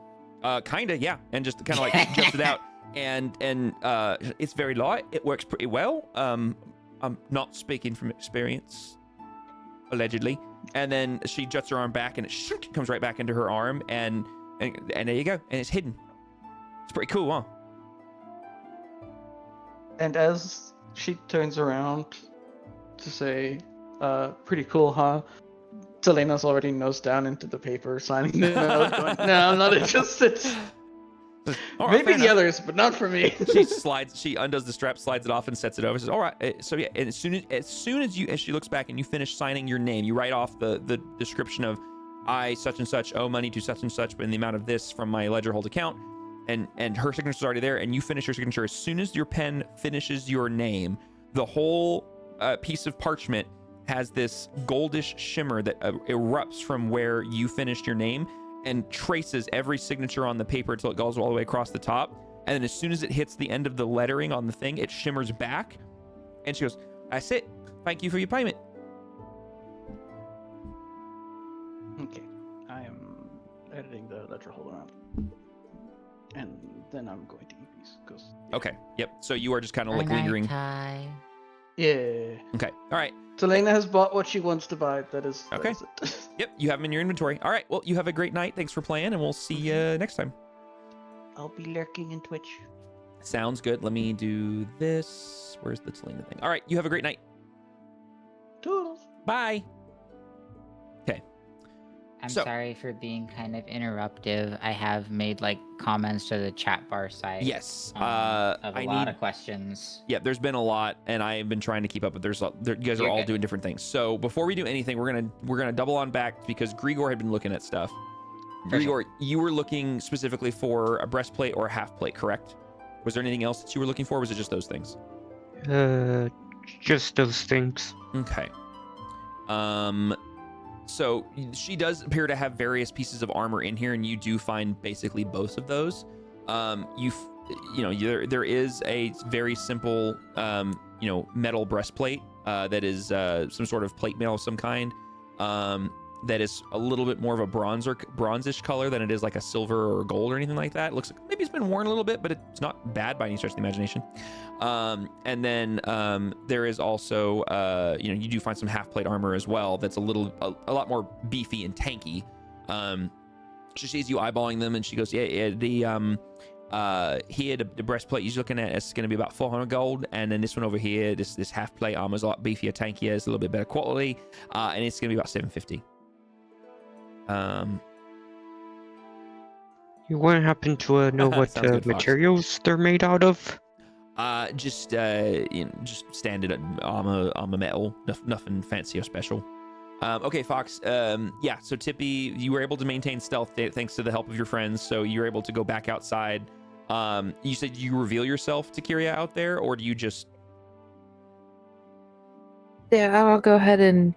Kinda, yeah, and just kind of like juts it out, and it's very light. It works pretty well. I'm not speaking from experience, allegedly. And then she juts her arm back, and it comes right back into her arm, and there you go, and it's hidden. It's pretty cool, huh? And as she turns around to say, pretty cool, huh? Selena's already nose down into the paper, signing the note, going, no, I'm not interested. All right, Maybe the enough. others, but not for me. She undoes the strap, slides it off, and sets it over. Says, all right. So yeah, and as soon as she looks back and you finish signing your name, you write off the description of, I such and such owe money to such and such in the amount of this from my ledger hold account, and her signature's already there, and you finish your signature. As soon as your pen finishes your name, the whole piece of parchment has this goldish shimmer that erupts from where you finished your name and traces every signature on the paper until it goes all the way across the top. And then as soon as it hits the end of the lettering on the thing, it shimmers back. And she goes, that's it. Thank you for your payment. Okay, I am editing the ledger hold around. And then I'm going to eat these, because... Okay, yep. So you are just kind of like lingering. Yeah. Okay, all right. Selena has bought what she wants to buy. That is Okay. it. Yep, you have them in your inventory. All right, well, you have a great night. Thanks for playing, and we'll see you next time. I'll be lurking in Twitch. Sounds good. Let me do this. Where's the Selena thing? All right, you have a great night. Toodles. Bye. I'm So- sorry for being kind of interruptive. I have made like comments to the chat bar site. Yes. Of a I lot need. of questions. Yeah, there's been a lot, and I've been trying to keep up. But you guys are You're all good. doing different things. So before we do anything, we're gonna double on back because Grigor had been looking at stuff. For Grigor, sure. you were looking specifically for a breastplate or a half plate, correct? Was there anything else that you were looking for? Or was it just those things? Just those things. Okay. So she does appear to have various pieces of armor in here, and you do find basically both of those. There is a very simple, metal breastplate that is some sort of plate mail of some kind. That is a little bit more of a bronzish color than it is like a silver or gold or anything like that. It looks like maybe it's been worn a little bit, but it's not bad by any stretch of the imagination. And then there is also, you do find some half plate armor as well. That's a lot more beefy and tanky. She sees you eyeballing them, and she goes, "Yeah, here the breastplate you're looking at is going to be about 400 gold, and then this one over here, this half plate armor is a lot beefier, tankier, it's a little bit better quality, and it's going to be about 750." You wouldn't happen to know what Sounds good, Fox. materials they're made out of? Just standard armor metal, nothing fancy or special. Okay, Fox. Yeah. So Tippy, you were able to maintain stealth thanks to the help of your friends. So you're able to go back outside. You said you reveal yourself to Kyria out there, or do you just? Yeah, I'll go ahead and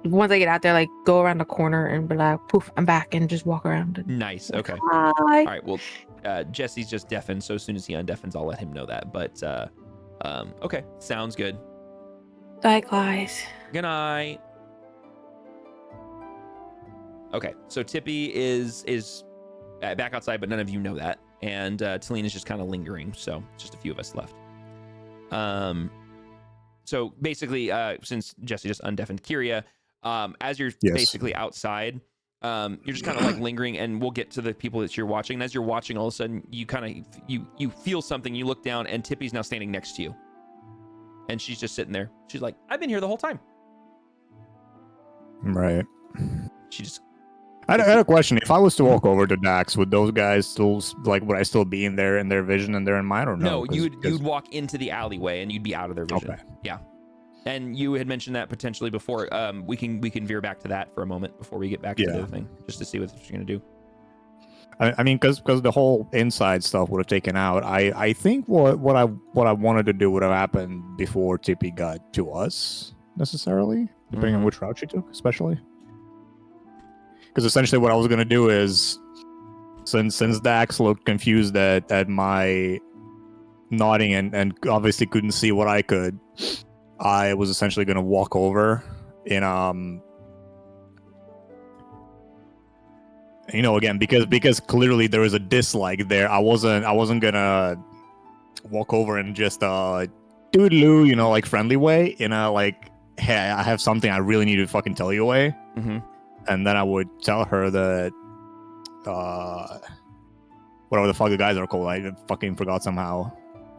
once I get out there, like go around the corner and be like, poof, I'm back, and just walk around. And, Nice. Okay. hi. All right. Well, Jesse's just deafened, so as soon as he undeafens, I'll let him know that. But okay, sounds good. Likewise. Good night. Okay, so Tippy is back outside, but none of you know that, and Talene is just kind of lingering. So just a few of us left. So basically, since Jesse just undeafened Kyria, as you're basically outside, you're just kind of like lingering, and we'll get to the people that you're watching. And as you're watching, all of a sudden you kind of you feel something. You look down, and Tippy's now standing next to you, and she's just sitting there. She's like, "I've been here the whole time." Right. She just. I had a question. If I was to walk over to Dax, would those guys still would I still be in their vision and they're in mine, or no? No, you'd walk into the alleyway and you'd be out of their vision. Okay. Yeah. And you had mentioned that potentially before. We can veer back to that for a moment before we get back to the other thing, just to see what you're gonna do. I mean, because the whole inside stuff would have taken out. I think what I wanted to do would have happened before Tippy got to us necessarily, depending on which route she took, especially. Because essentially what I was going to do is, since Dax looked confused at my nodding and obviously couldn't see what I could, I was essentially going to walk over in, again, because clearly there was a dislike there, I wasn't going to walk over and just, doodaloo, like friendly way, in a like, hey, I have something I really need to fucking tell you way. Mm-hmm. And then I would tell her that, whatever the fuck the guys are called, I fucking forgot somehow.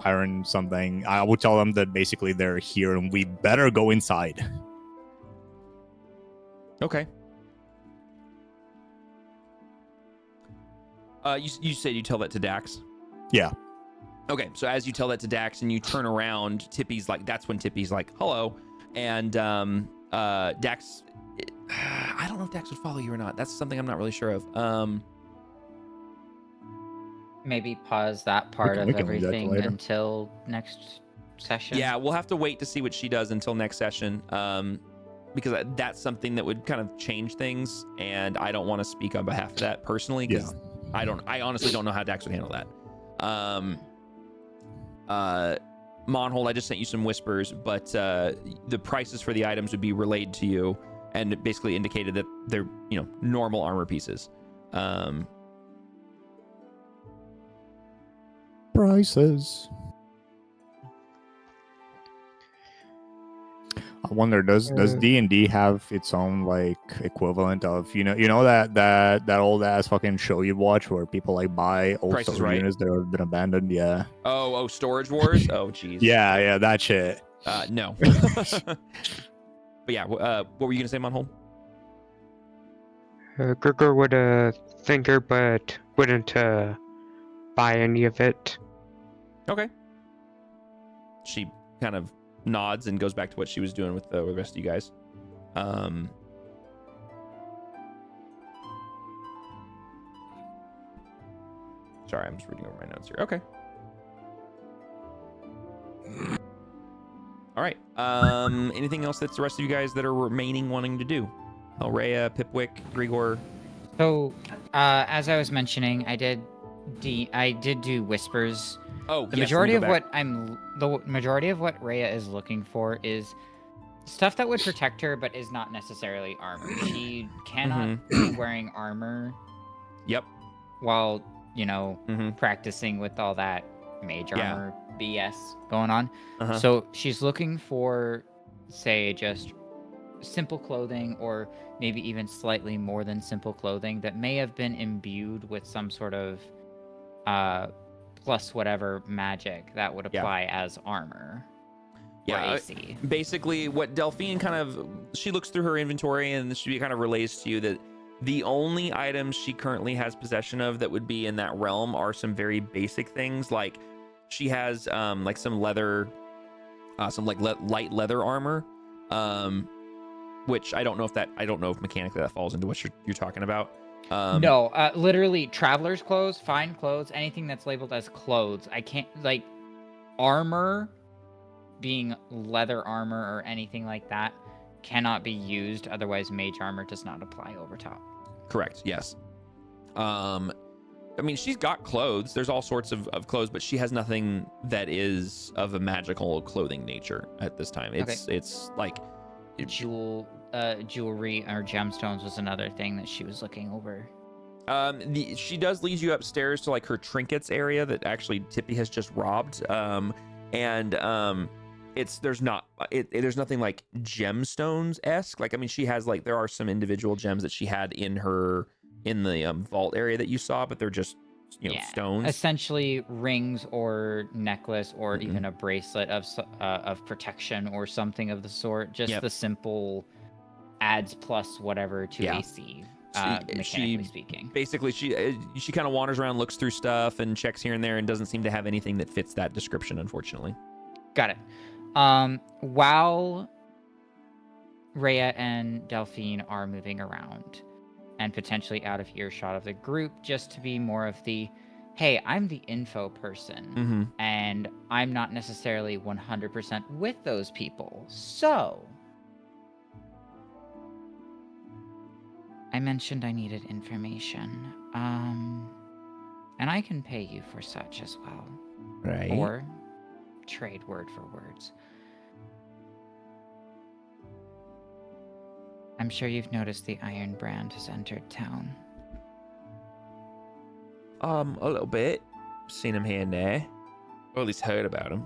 Iron something. I would tell them that basically they're here and we better go inside. Okay. You said you tell that to Dax? Yeah. Okay, so as you tell that to Dax and you turn around, that's when Tippy's like, hello. And Dax... I don't know if Dax would follow you or not. That's something I'm not really sure of. Maybe pause that part of everything until next session. Yeah, we'll have to wait to see what she does until next session. Because that's something that would kind of change things, and I don't want to speak on behalf of that personally, because I honestly don't know how Dax would handle that. Monhold, I just sent you some whispers, but the prices for the items would be relayed to you, and it basically indicated that they're, normal armor pieces. Prices. I wonder, does D&D have its own like equivalent of that old ass fucking show you watch where people like buy old storage units that have been abandoned? Yeah. Oh, Storage Wars. Oh, jeez. Yeah, that shit. No. But yeah, what were you gonna say, Monhold? Gregor would think her, but wouldn't buy any of it. Okay. She kind of nods and goes back to what she was doing with the rest of you guys. Sorry, I'm just reading over my notes here. Okay. All right. Anything else that's the rest of you guys that are remaining wanting to do? Elrea, Pipwick, Grigor. So, as I was mentioning, I did do whispers. Oh, the majority of what Rhea is looking for is stuff that would protect her, but is not necessarily armor. She cannot be wearing armor. Yep. While practicing with all that mage armor BS going on. So she's looking for, say, just simple clothing, or maybe even slightly more than simple clothing that may have been imbued with some sort of plus whatever magic that would apply as armor. Yeah, AC. Basically what Delphine she looks through her inventory and she kind of relays to you that the only items she currently has possession of that would be in that realm are some very basic things. Like she has like some leather, some like light leather armor, which I don't know if mechanically that falls into what you're talking about. No, literally traveler's clothes, fine clothes, anything that's labeled as clothes. I can't, like, armor being leather armor or anything like that cannot be used, otherwise mage armor does not apply over top. Correct. Yes. I mean, she's got clothes. There's all sorts of clothes, but she has nothing that is of a magical clothing nature at this time. It's like Jewelry or gemstones was another thing that she was looking over. She does lead you upstairs to like her trinkets area that actually Tippy has just robbed. There's nothing like gemstones-esque. Like, I mean, she has like, there are some individual gems that she had in the vault area that you saw, but they're just stones. Essentially rings or necklace or even a bracelet of protection or something of the sort. Just the simple adds plus whatever to AC. Mechanically speaking. Basically, she kind of wanders around, looks through stuff, and checks here and there, and doesn't seem to have anything that fits that description, unfortunately. Got it. While Rhea and Delphine are moving around and potentially out of earshot of the group, just to be more of the, hey, I'm the info person, and I'm not necessarily 100% with those people. So, I mentioned I needed information, and I can pay you for such as well. Right. Or trade word for words. I'm sure you've noticed the Iron Brand has entered town. A little bit. Seen him here and there. Or at least heard about him.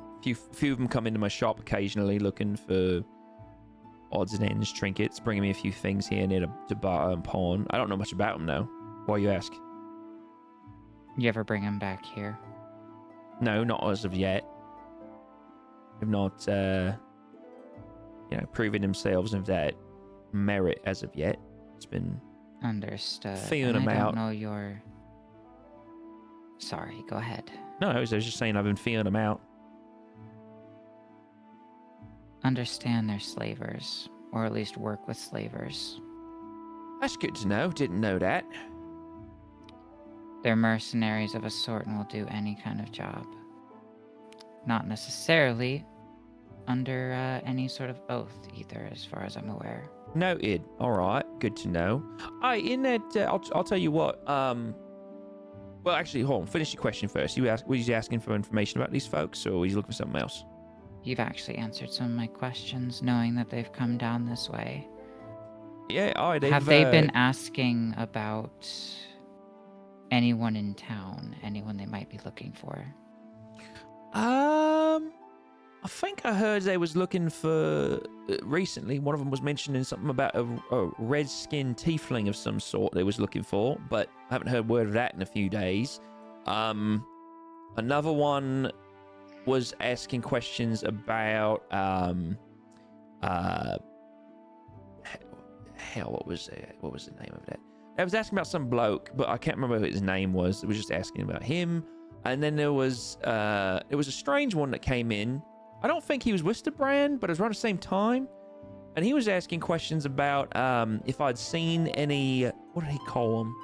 Few of them come into my shop occasionally looking for odds and ends, trinkets, bringing me a few things here and there to buy and pawn. I don't know much about him, though. Why you ask? You ever bring him back here? No, not as of yet. They've not, proven themselves of that merit as of yet. It's been understood. Feeling them out. I don't know your. Sorry, go ahead. No, I was just saying I've been feeling them out. Understand they're slavers, or at least work with slavers. That's good to know. Didn't know that. They're mercenaries of a sort and will do any kind of job. Not necessarily under any sort of oath either, as far as I'm aware. Noted. All right. Good to know. In that, I'll tell you what. Well, actually, hold on. Finish your question first. Were you asking for information about these folks, or were you looking for something else? You've actually answered some of my questions, knowing that they've come down this way. Yeah. Have they been asking about anyone in town? Anyone they might be looking for? I think I heard they was looking for recently. One of them was mentioning something about a red-skinned tiefling of some sort they was looking for, but I haven't heard word of that in a few days. Another one was asking questions about hell, what was the name of that? I was asking about some bloke, but I can't remember what his name was. It was just asking about him. And then there was a strange one that came in. I don't think he was with the brand, but it was around the same time. And he was asking questions about if I'd seen any, what did he call them?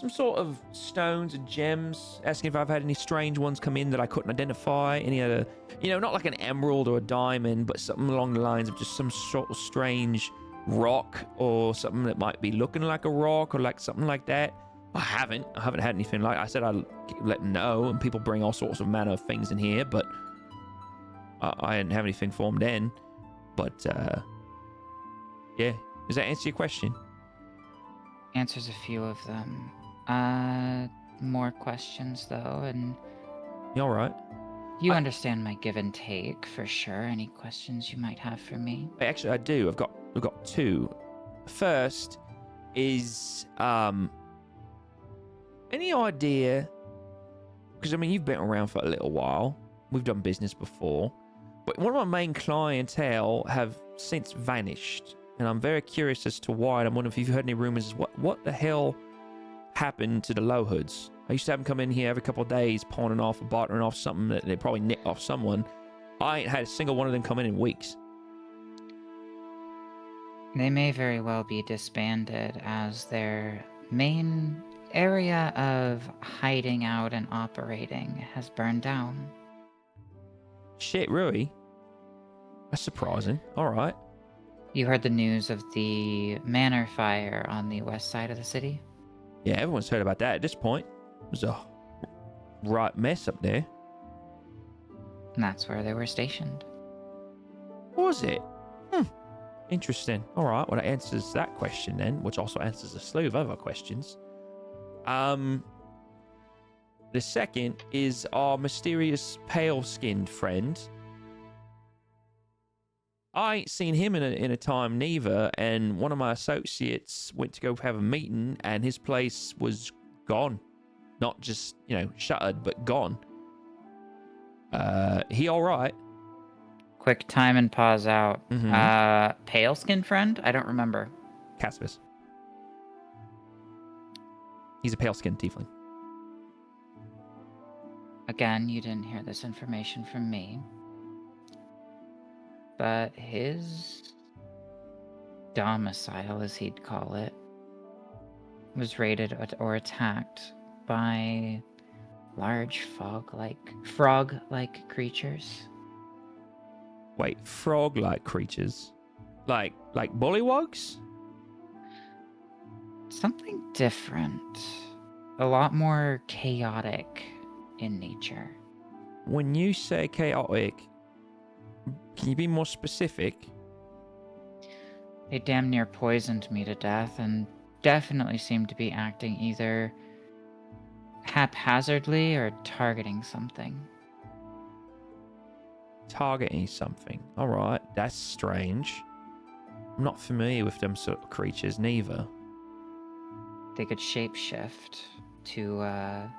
Some sort of stones and gems, asking if I've had any strange ones come in that I couldn't identify. Any other, not like an emerald or a diamond, but something along the lines of just some sort of strange rock or something that might be looking like a rock or like something like that. I haven't had anything like. I said I'd let them know, and people bring all sorts of manner of things in here, but I didn't have anything for them then. But yeah, does that answer your question? Answers a few of them. More questions though, and You all right? You understand my give and take for sure. Any questions you might have for me? Actually, I do. I've got two. First is any idea? Because I mean, you've been around for a little while. We've done business before, but one of my main clientele have since vanished, and I'm very curious as to why. And I'm wondering if you've heard any rumors. What the hell happened to the low hoods? I used to have them come in here every couple of days, pawning off or bartering off something that they probably nicked off someone. I ain't had a single one of them come in weeks. They may very well be disbanded, as their main area of hiding out and operating has burned down. Shit, really? That's surprising. All right. You heard the news of the manor fire on the west side of the city? Yeah, everyone's heard about that at this point. It was a right mess up there. And that's where they were stationed. Was it? Interesting. All right, well, that answers that question then, which also answers a slew of other questions. The second is our mysterious pale-skinned friend. I ain't seen him in a time neither, and one of my associates went to go have a meeting, and his place was gone. Not just, shuttered, but gone. He all right? Quick time and pause out. Mm-hmm. Pale skin friend? I don't remember. Caspis. He's a pale-skinned tiefling. Again, you didn't hear this information from me. But his domicile, as he'd call it, was raided or attacked by large frog-like creatures. Wait, frog-like creatures? Like bullywugs? Something different. A lot more chaotic in nature. When you say chaotic, can you be more specific? They damn near poisoned me to death and definitely seemed to be acting either haphazardly or targeting something. Targeting something. All right, that's strange. I'm not familiar with them sort of creatures, neither. They could shapeshift to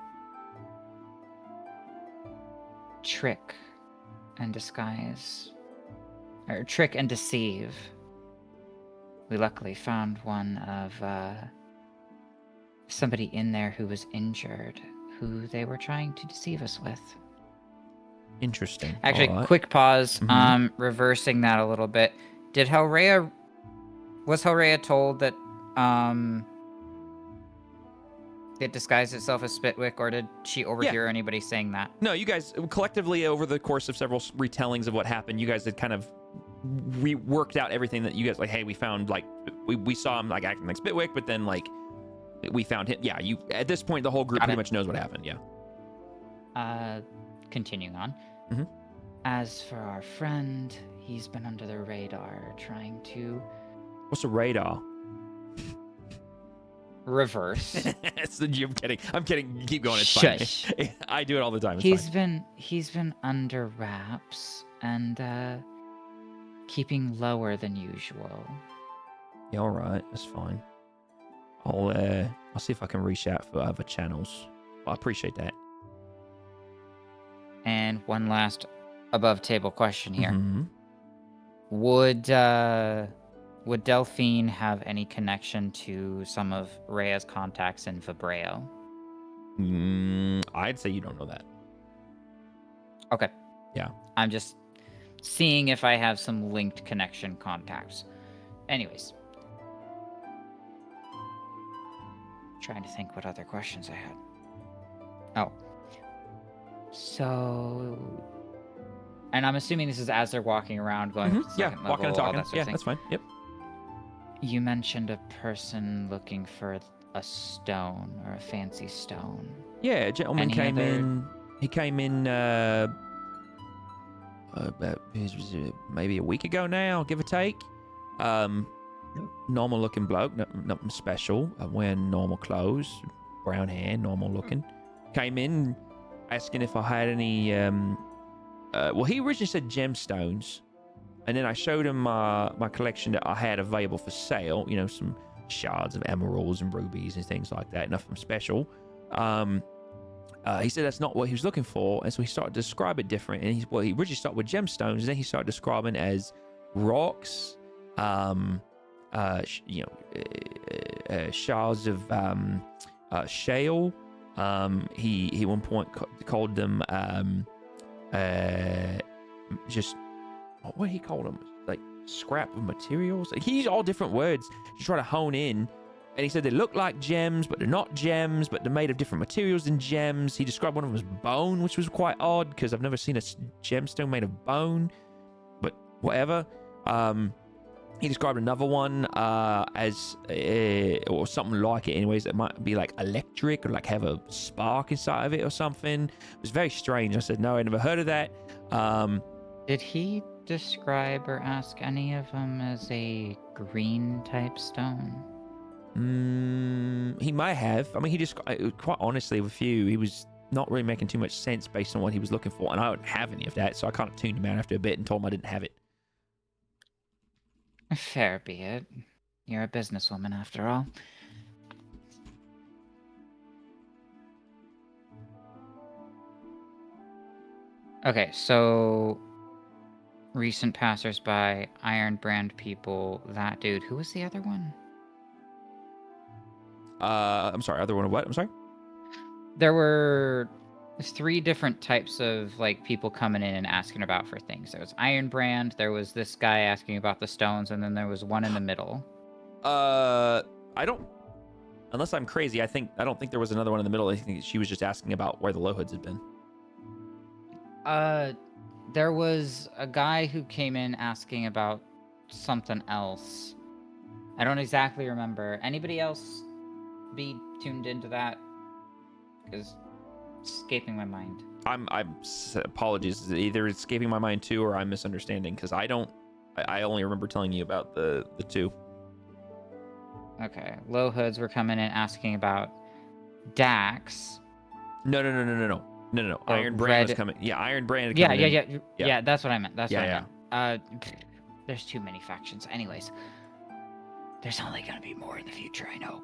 trick and disguise. Or trick and deceive. We luckily found one of somebody in there who was injured, who they were trying to deceive us with. Interesting. Actually, All right. quick pause. Mhm. Reversing that a little bit. Was Hellraya told that it disguised itself as Spitwick, or did she overhear anybody saying that? No, you guys collectively over the course of several retellings of what happened, you guys had kind of worked out everything that you guys hey, we found we saw him acting like Spitwick, but then we found him. Yeah, you at this point the whole group pretty much knows what happened. Yeah. Continuing on. Mm-hmm. As for our friend, he's been under the radar, trying to. What's a radar? Reverse. I'm kidding. Keep going. It's Shush. fine. I do it all the time. He's been under wraps and keeping lower than usual. Yeah, all right. That's fine. I'll see if I can reach out for other channels. I appreciate that. And one last above table question here. Mm-hmm. Would Delphine have any connection to some of Rhea's contacts in Vibreo? I'd say you don't know that. Okay. Yeah. I'm just seeing if I have some linked connection contacts. Anyways. Trying to think what other questions I had. Oh. So... And I'm assuming this is as they're walking around, going to the second level, walking and talking. that sort of thing. That's fine. Yep. You mentioned a person looking for a stone or a fancy stone. Yeah, a gentleman came in. He came in maybe a week ago now, give or take. Normal looking bloke, nothing special. Wearing normal clothes, brown hair, normal looking. Came in asking if I had any. Well, he originally said gemstones. And then I showed him my collection that I had available for sale. You know, some shards of emeralds and rubies and things like that. Nothing special. He said that's not what he was looking for. And so he started to describe it different. And he originally started with gemstones. And then he started describing as rocks, shards of shale. He one point called them just... What did he call them? Like scrap of materials? He used all different words to try to hone in. And he said they look like gems, but they're not gems, but they're made of different materials than gems. He described one of them as bone, which was quite odd because I've never seen a gemstone made of bone. But whatever. He described another one as or something like it anyways. It might be like electric or like have a spark inside of it or something. It was very strange. I said, no, I never heard of that. Did he describe or ask any of them as a green type stone? He might have. I mean, he just, quite honestly, with you, he was not really making too much sense based on what he was looking for. And I don't have any of that. So I kind of tuned him out after a bit and told him I didn't have it. Fair be it. You're a businesswoman after all. Okay, so recent passersby, Iron Brand people, that dude. Who was the other one? I'm sorry, other one of what? I'm sorry? There were 3 different types of like people coming in and asking about for things. There was Iron Brand, there was this guy asking about the stones, and then there was one in the middle. I don't, unless I'm crazy, I don't think there was another one in the middle. I think she was just asking about where the low hoods had been. There was a guy who came in asking about something else. I don't exactly remember. Anybody else be tuned into that? Because it's escaping my mind. Apologies. Either it's escaping my mind too, or I'm misunderstanding. Because I only remember telling you about the 2. Okay, low hoods were coming in asking about Dax. No. Iron Brand was coming. Yeah, Iron Brand. Yeah. That's what I meant. That's what I meant. There's too many factions. Anyways, there's only gonna be more in the future. I know.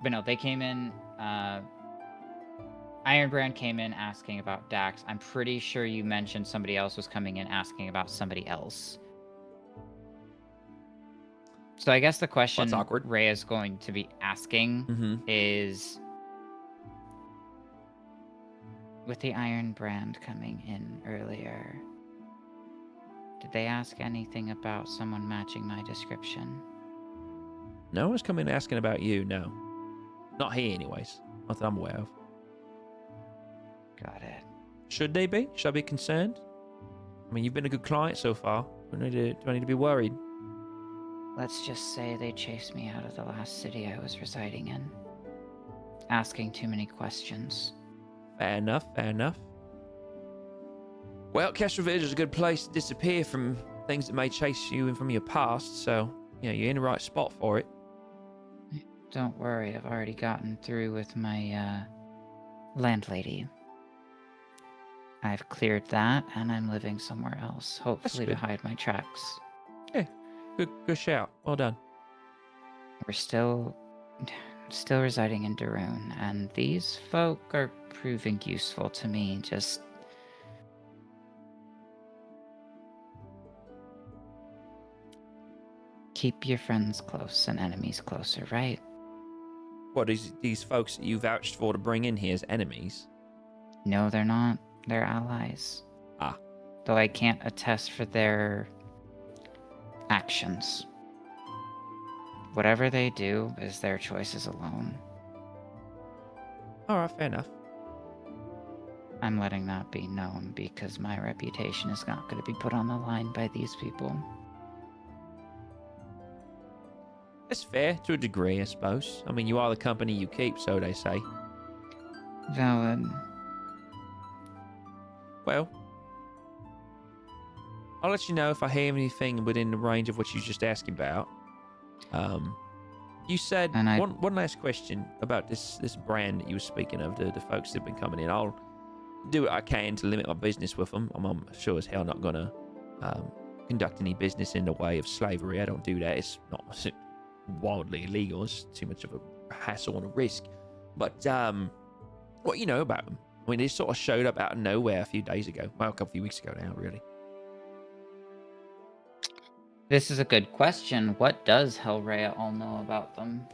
But no, they came in. Iron Brand came in asking about Dax. I'm pretty sure you mentioned somebody else was coming in asking about somebody else. So I guess the question Ray is going to be asking is, with the Iron Brand coming in earlier, did they ask anything about someone matching my description? No one's coming asking about you, no. Not here, anyways. Not that I'm aware of. Got it. Should they be? Should I be concerned? I mean, you've been a good client so far. Do I need to be worried? Let's just say they chased me out of the last city I was residing in. Asking too many questions. Fair enough. Well, Kestral Village is a good place to disappear from things that may chase you from your past, so, you're in the right spot for it. Don't worry, I've already gotten through with my, landlady. I've cleared that, and I'm living somewhere else, hopefully to hide my tracks. Yeah, good shout. Well done. We're still residing in Daroon, and these folk are proving useful to me. Just keep your friends close and enemies closer, right? What, these folks that you vouched for to bring in here as enemies? No, they're not. They're allies. Ah. Though I can't attest for their actions. Whatever they do is their choices alone. Alright, fair enough. I'm letting that be known because my reputation is not going to be put on the line by these people. It's fair to a degree, I suppose. I mean, you are the company you keep, so they say. Valid. Well, I'll let you know if I hear anything within the range of what you just asking about. You said one last question about this brand that you were speaking of, the folks that have been coming in. I'll do what I can to limit my business with them. I'm sure as hell not gonna conduct any business in the way of slavery. I don't do that. It's not wildly illegal. It's too much of a hassle and a risk. But what you know about them? I mean, they sort of showed up out of nowhere a few days ago. Well, a few weeks ago now, really. This is a good question. What does Hellraya all know about them?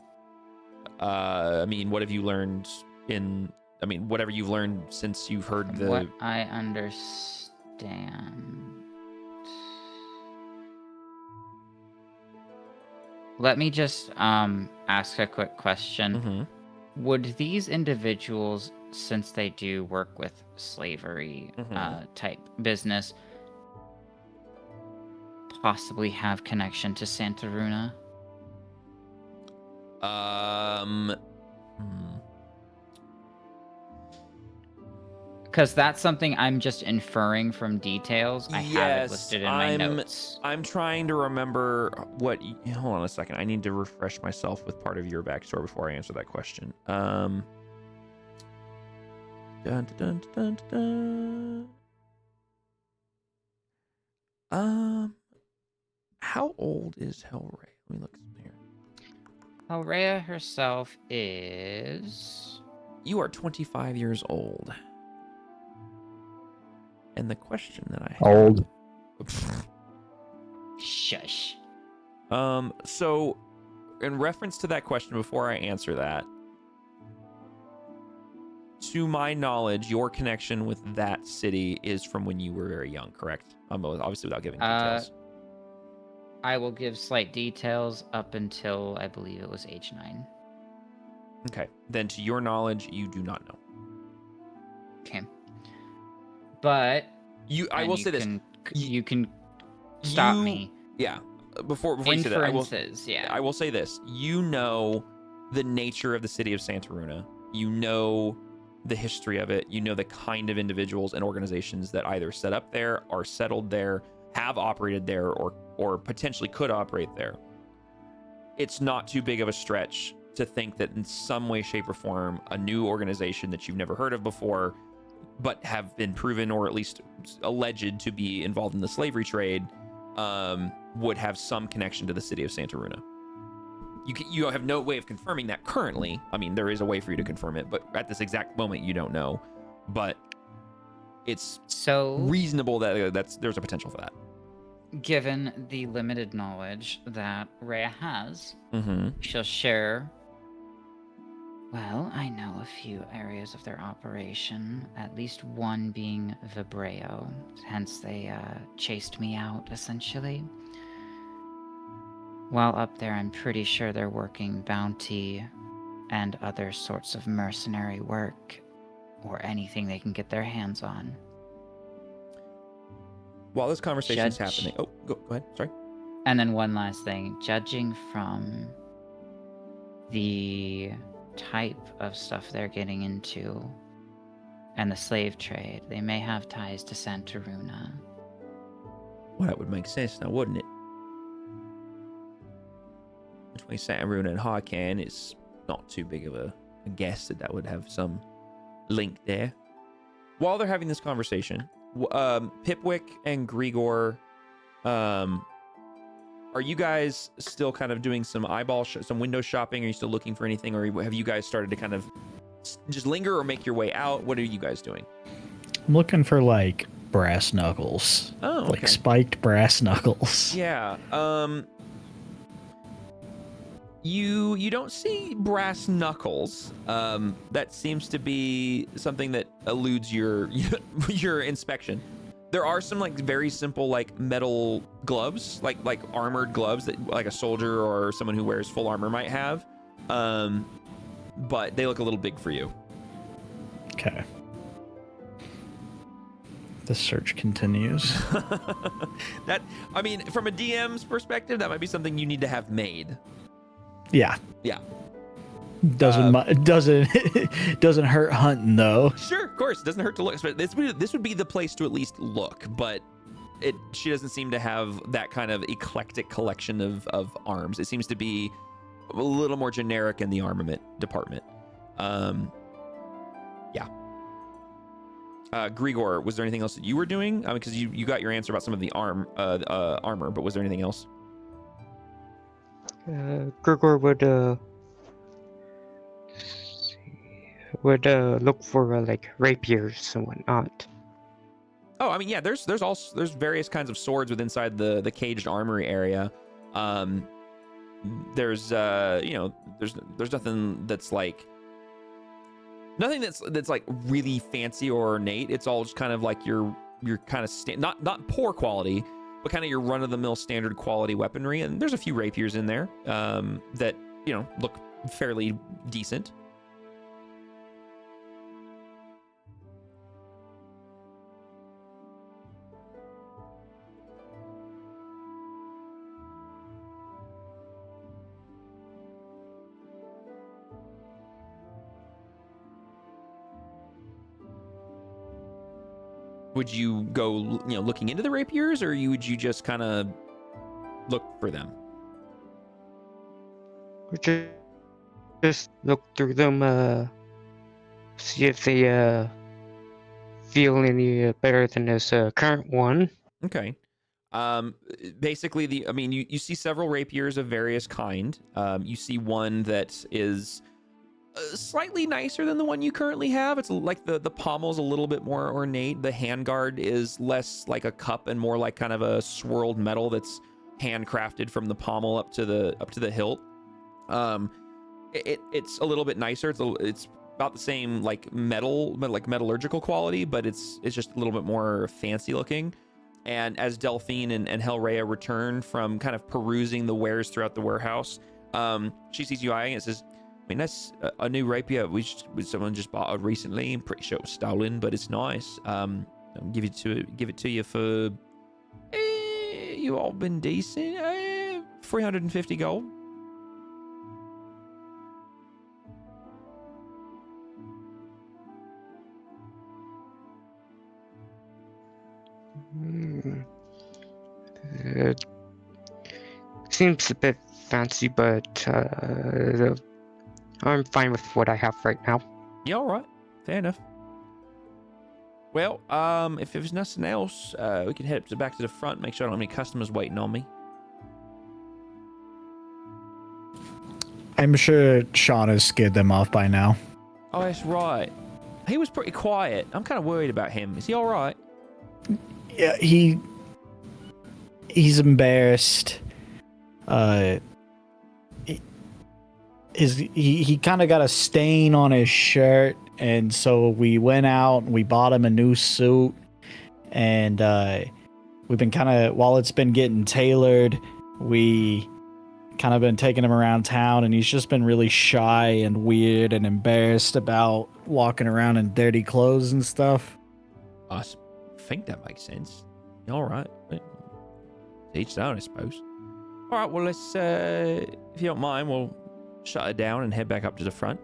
I mean, what have you learned whatever you've learned since you've heard the... What I understand... Let me just ask a quick question. Mm-hmm. Would these individuals, since they do work with slavery type business, possibly have connection to Santa Runa? Because that's something I'm just inferring from details. I have it listed in my notes. I'm trying to remember what. Hold on a second. I need to refresh myself with part of your backstory before I answer that question. Dun, dun, dun, dun, dun, dun. How old is Hellray? Let me look here. Aurea herself is... You are 25 years old. And the question that I have... Old. Shush. So, in reference to that question, before I answer that, to my knowledge, your connection with that city is from when you were very young, correct? Obviously without giving details. I will give slight details up until I believe it was age 9. Okay. Then to your knowledge, you do not know. Okay. But I will say this. You can stop me. Yeah. Before you say that, I will say this. You know the nature of the city of Santa Runa. You know the history of it. You know the kind of individuals and organizations that either set up there, are settled there, have operated there, or potentially could operate there. It's not too big of a stretch to think that in some way, shape, or form, a new organization that you've never heard of before, but have been proven or at least alleged to be involved in the slavery trade, would have some connection to the city of Santa Runa. You have no way of confirming that currently. I mean, there is a way for you to confirm it, but at this exact moment, you don't know. But it's so reasonable that there's a potential for that. Given the limited knowledge that Rhea has, Mm-hmm. she'll share. Well, I know a few areas of their operation, at least one being Vibreo, hence they chased me out, essentially. While up there, I'm pretty sure they're working bounty and other sorts of mercenary work, or anything they can get their hands on. While this conversation's happening... Oh, go ahead, sorry. And then one last thing, judging from the type of stuff they're getting into and the slave trade, they may have ties to Santa Runa. Well, that would make sense now, wouldn't it? Between Santa Runa and Harkan, it's not too big of a guess that would have some link there. While they're having this conversation, Pipwick and Grigor, are you guys still kind of doing some some window shopping? Are you still looking for anything, or have you guys started to kind of just linger or make your way out? What are you guys doing? I'm looking for like brass knuckles. Oh, okay. Like spiked brass knuckles. Yeah. You don't see brass knuckles. That seems to be something that eludes your your inspection. There are some like very simple like metal gloves, like armored gloves that like a soldier or someone who wears full armor might have. But they look a little big for you. Okay. The search continues. I mean, from a DM's perspective, that might be something you need to have made. Yeah. Yeah. Doesn't hurt hunting though. Sure, of course, it doesn't hurt to look. But this would be the place to at least look. But she doesn't seem to have that kind of eclectic collection of arms. It seems to be a little more generic in the armament department. Yeah. Grigor, was there anything else that you were doing? Because you got your answer about some of the armor, but was there anything else? Gregor would look for like rapiers and whatnot. Oh, I mean, yeah. There's various kinds of swords within inside the caged armory area. There's there's nothing that's like really fancy or ornate. It's all just kind of like your kind of not poor quality, but kind of your run-of-the-mill standard quality weaponry. And there's a few rapiers in there that look fairly decent. Would you go, looking into the rapiers, or would you just kind of look for them? Just look through them, see if they feel any better than this current one. Okay. Basically, you see several rapiers of various kind. You see one that is slightly nicer than the one you currently have. It's like the pommel's a little bit more ornate. The handguard is less like a cup and more like kind of a swirled metal that's handcrafted from the pommel up to the hilt. It's a little bit nicer. It's about the same like metallurgical quality, but it's just a little bit more fancy looking. And as Delphine and Hellraya return from kind of perusing the wares throughout the warehouse, she sees you eyeing and says, I mean, that's a new rapier someone just bought it recently. I'm pretty sure it was stolen, but it's nice. I'll give it to you for you all been decent. 350 gold. Seems a bit fancy, but I'm fine with what I have right now. Yeah, all right. Fair enough. Well, if there's nothing else, we can head back to the front, make sure I don't have any customers waiting on me. I'm sure Sean has scared them off by now. Oh, that's right. He was pretty quiet. I'm kind of worried about him. Is he all right? Yeah, he's embarrassed. He kind of got a stain on his shirt, and so we went out and we bought him a new suit, and we've been kind of, while it's been getting tailored, we kind of been taking him around town, and he's just been really shy and weird and embarrassed about walking around in dirty clothes and stuff. I think that makes sense. All right. Each their own, I suppose. All right, well, let's, if you don't mind, we'll shut it down and head back up to the front.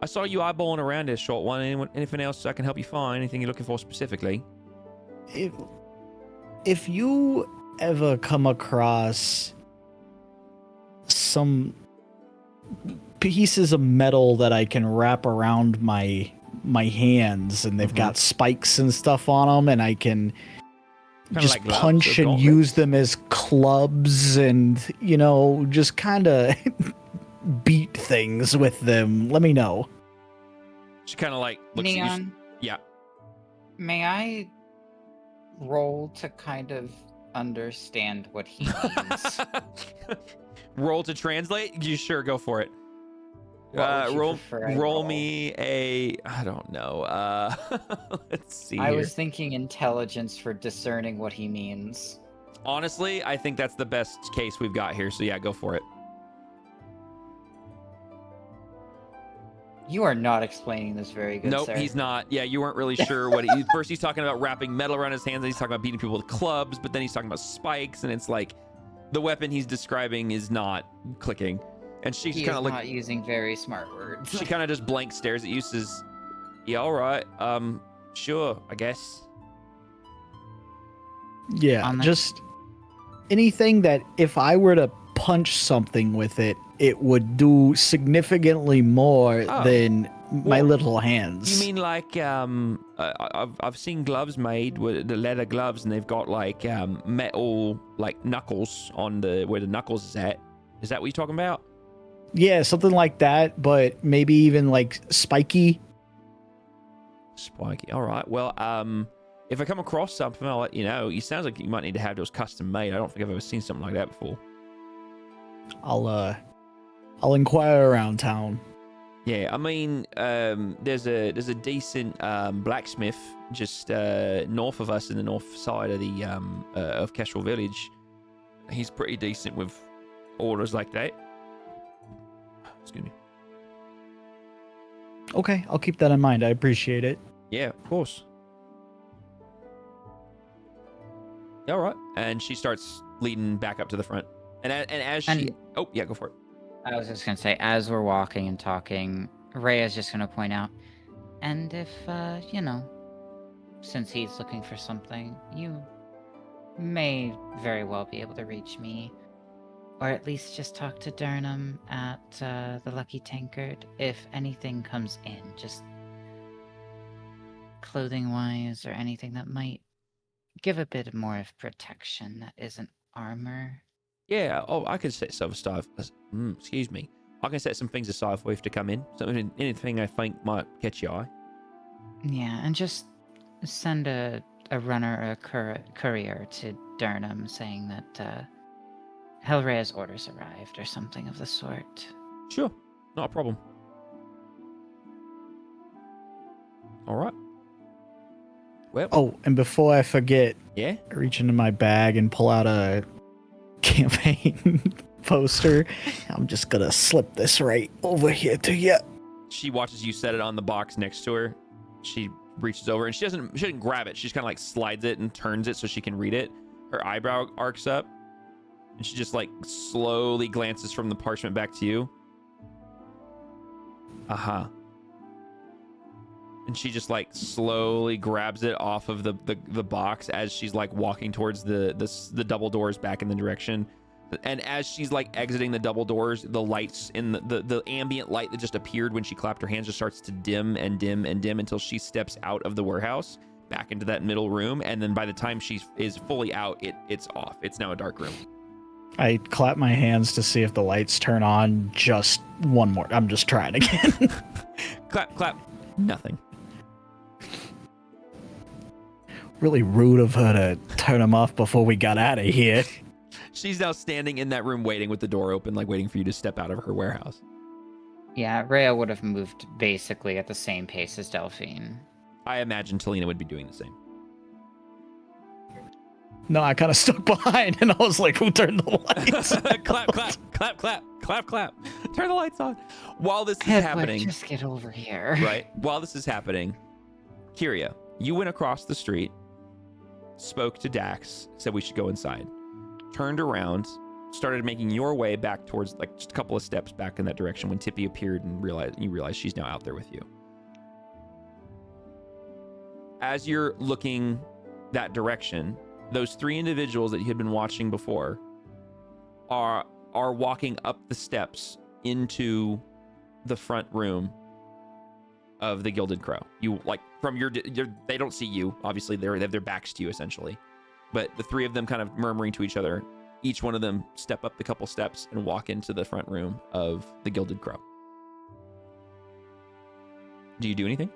I saw you eyeballing around this short one. Anything else I can help you find? Anything you're looking for specifically? If you ever come across some pieces of metal that I can wrap around my hands, and they've got spikes and stuff on them, and I can Kinda just like gloves punch or and gauntlets? use them as clubs, and just kind of beat things with them, let me know. She kind of like looks at you. Neon, Yeah. may I roll to kind of understand what he means? Roll to translate? You sure, go for it. What would you roll prefer I roll roll? me a, I don't know. Let's see I here. was thinking intelligence for discerning what he means. Honestly, I think that's the best case we've got here. So yeah, go for it. You are not explaining this very good, Nope, sir. he's not. Yeah, you weren't really sure what first he's talking about wrapping metal around his hands, and he's talking about beating people with clubs, but then he's talking about spikes, and it's like the weapon he's describing is not clicking. And she He kind is of not using very smart words. she kind of just blank stares at you, says, "Yeah, all right. Sure, I guess." Yeah, On the- just anything that if I were to punch something with it, it would do significantly more Oh. than my Well, little hands. You mean like I've seen gloves made with the leather gloves, and they've got like metal like knuckles on where the knuckles is at. Is that what you're talking about? Yeah, something like that, but maybe even like spiky. Spiky. All right. Well, if I come across something, I'll let you know. You sounds like you might need to have those custom made. I don't think I've ever seen something like that before. I'll inquire around town. Yeah, I mean, there's a decent blacksmith just north of us in the north side of the of Kestral village. He's pretty decent with orders like that. Excuse me. Okay, I'll keep that in mind. I appreciate it. Yeah, of course. All right, and she starts leading back up to the front, and as she, oh yeah, go for it. I was just gonna say, as we're walking and talking, Rhea's just gonna point out, and if since he's looking for something, you may very well be able to reach me. Or at least just talk to Durham at the Lucky Tankard if anything comes in, just clothing-wise or anything that might give a bit more of protection that isn't armor. Yeah. Oh, I can set some stuff. Excuse me. I can set some things aside for you to come in. Something, anything I think might catch your eye. Yeah, and just send a runner or a courier to Durham saying that Hellray's orders arrived or something of the sort. Sure. Not a problem. All right. Well. Oh, and before I forget, Yeah? I reach into my bag and pull out a campaign poster. I'm just gonna slip this right over here to you. She watches you set it on the box next to her. She reaches over and she doesn't grab it. She just kind of like slides it and turns it so she can read it. Her eyebrow arcs up. And she just like slowly glances from the parchment back to you. Uh-huh. And she just like slowly grabs it off of the box as she's like walking towards the double doors back in the direction. And as she's like exiting the double doors, the lights in the ambient light that just appeared when she clapped her hands just starts to dim and dim and dim until she steps out of the warehouse back into that middle room. And then by the time she is fully out, it's off. It's now a dark room. I clap my hands to see if the lights turn on just one more. I'm just trying again. Clap, clap. Nothing. Really rude of her to turn them off before we got out of here. She's now standing in that room waiting with the door open, like waiting for you to step out of her warehouse. Yeah, Rhea would have moved basically at the same pace as Delphine. I imagine Talina would be doing the same. No, I kind of stuck behind and I was like, who turned the lights? Clap, clap, clap, clap, clap, clap. Turn the lights on. While this is Hedwig, happening, just get over here. right? While this is happening, Kyria, you went across the street, spoke to Dax, said we should go inside, turned around, started making your way back towards like just a couple of steps back in that direction when Tippy appeared and you realized she's now out there with you. As you're looking that direction, those three individuals that you had been watching before are walking up the steps into the front room of the Gilded Crow. You like from your they don't see you, obviously they have their backs to you essentially, but the three of them kind of murmuring to each other, each one of them step up the couple steps and walk into the front room of the Gilded Crow. Do you do anything?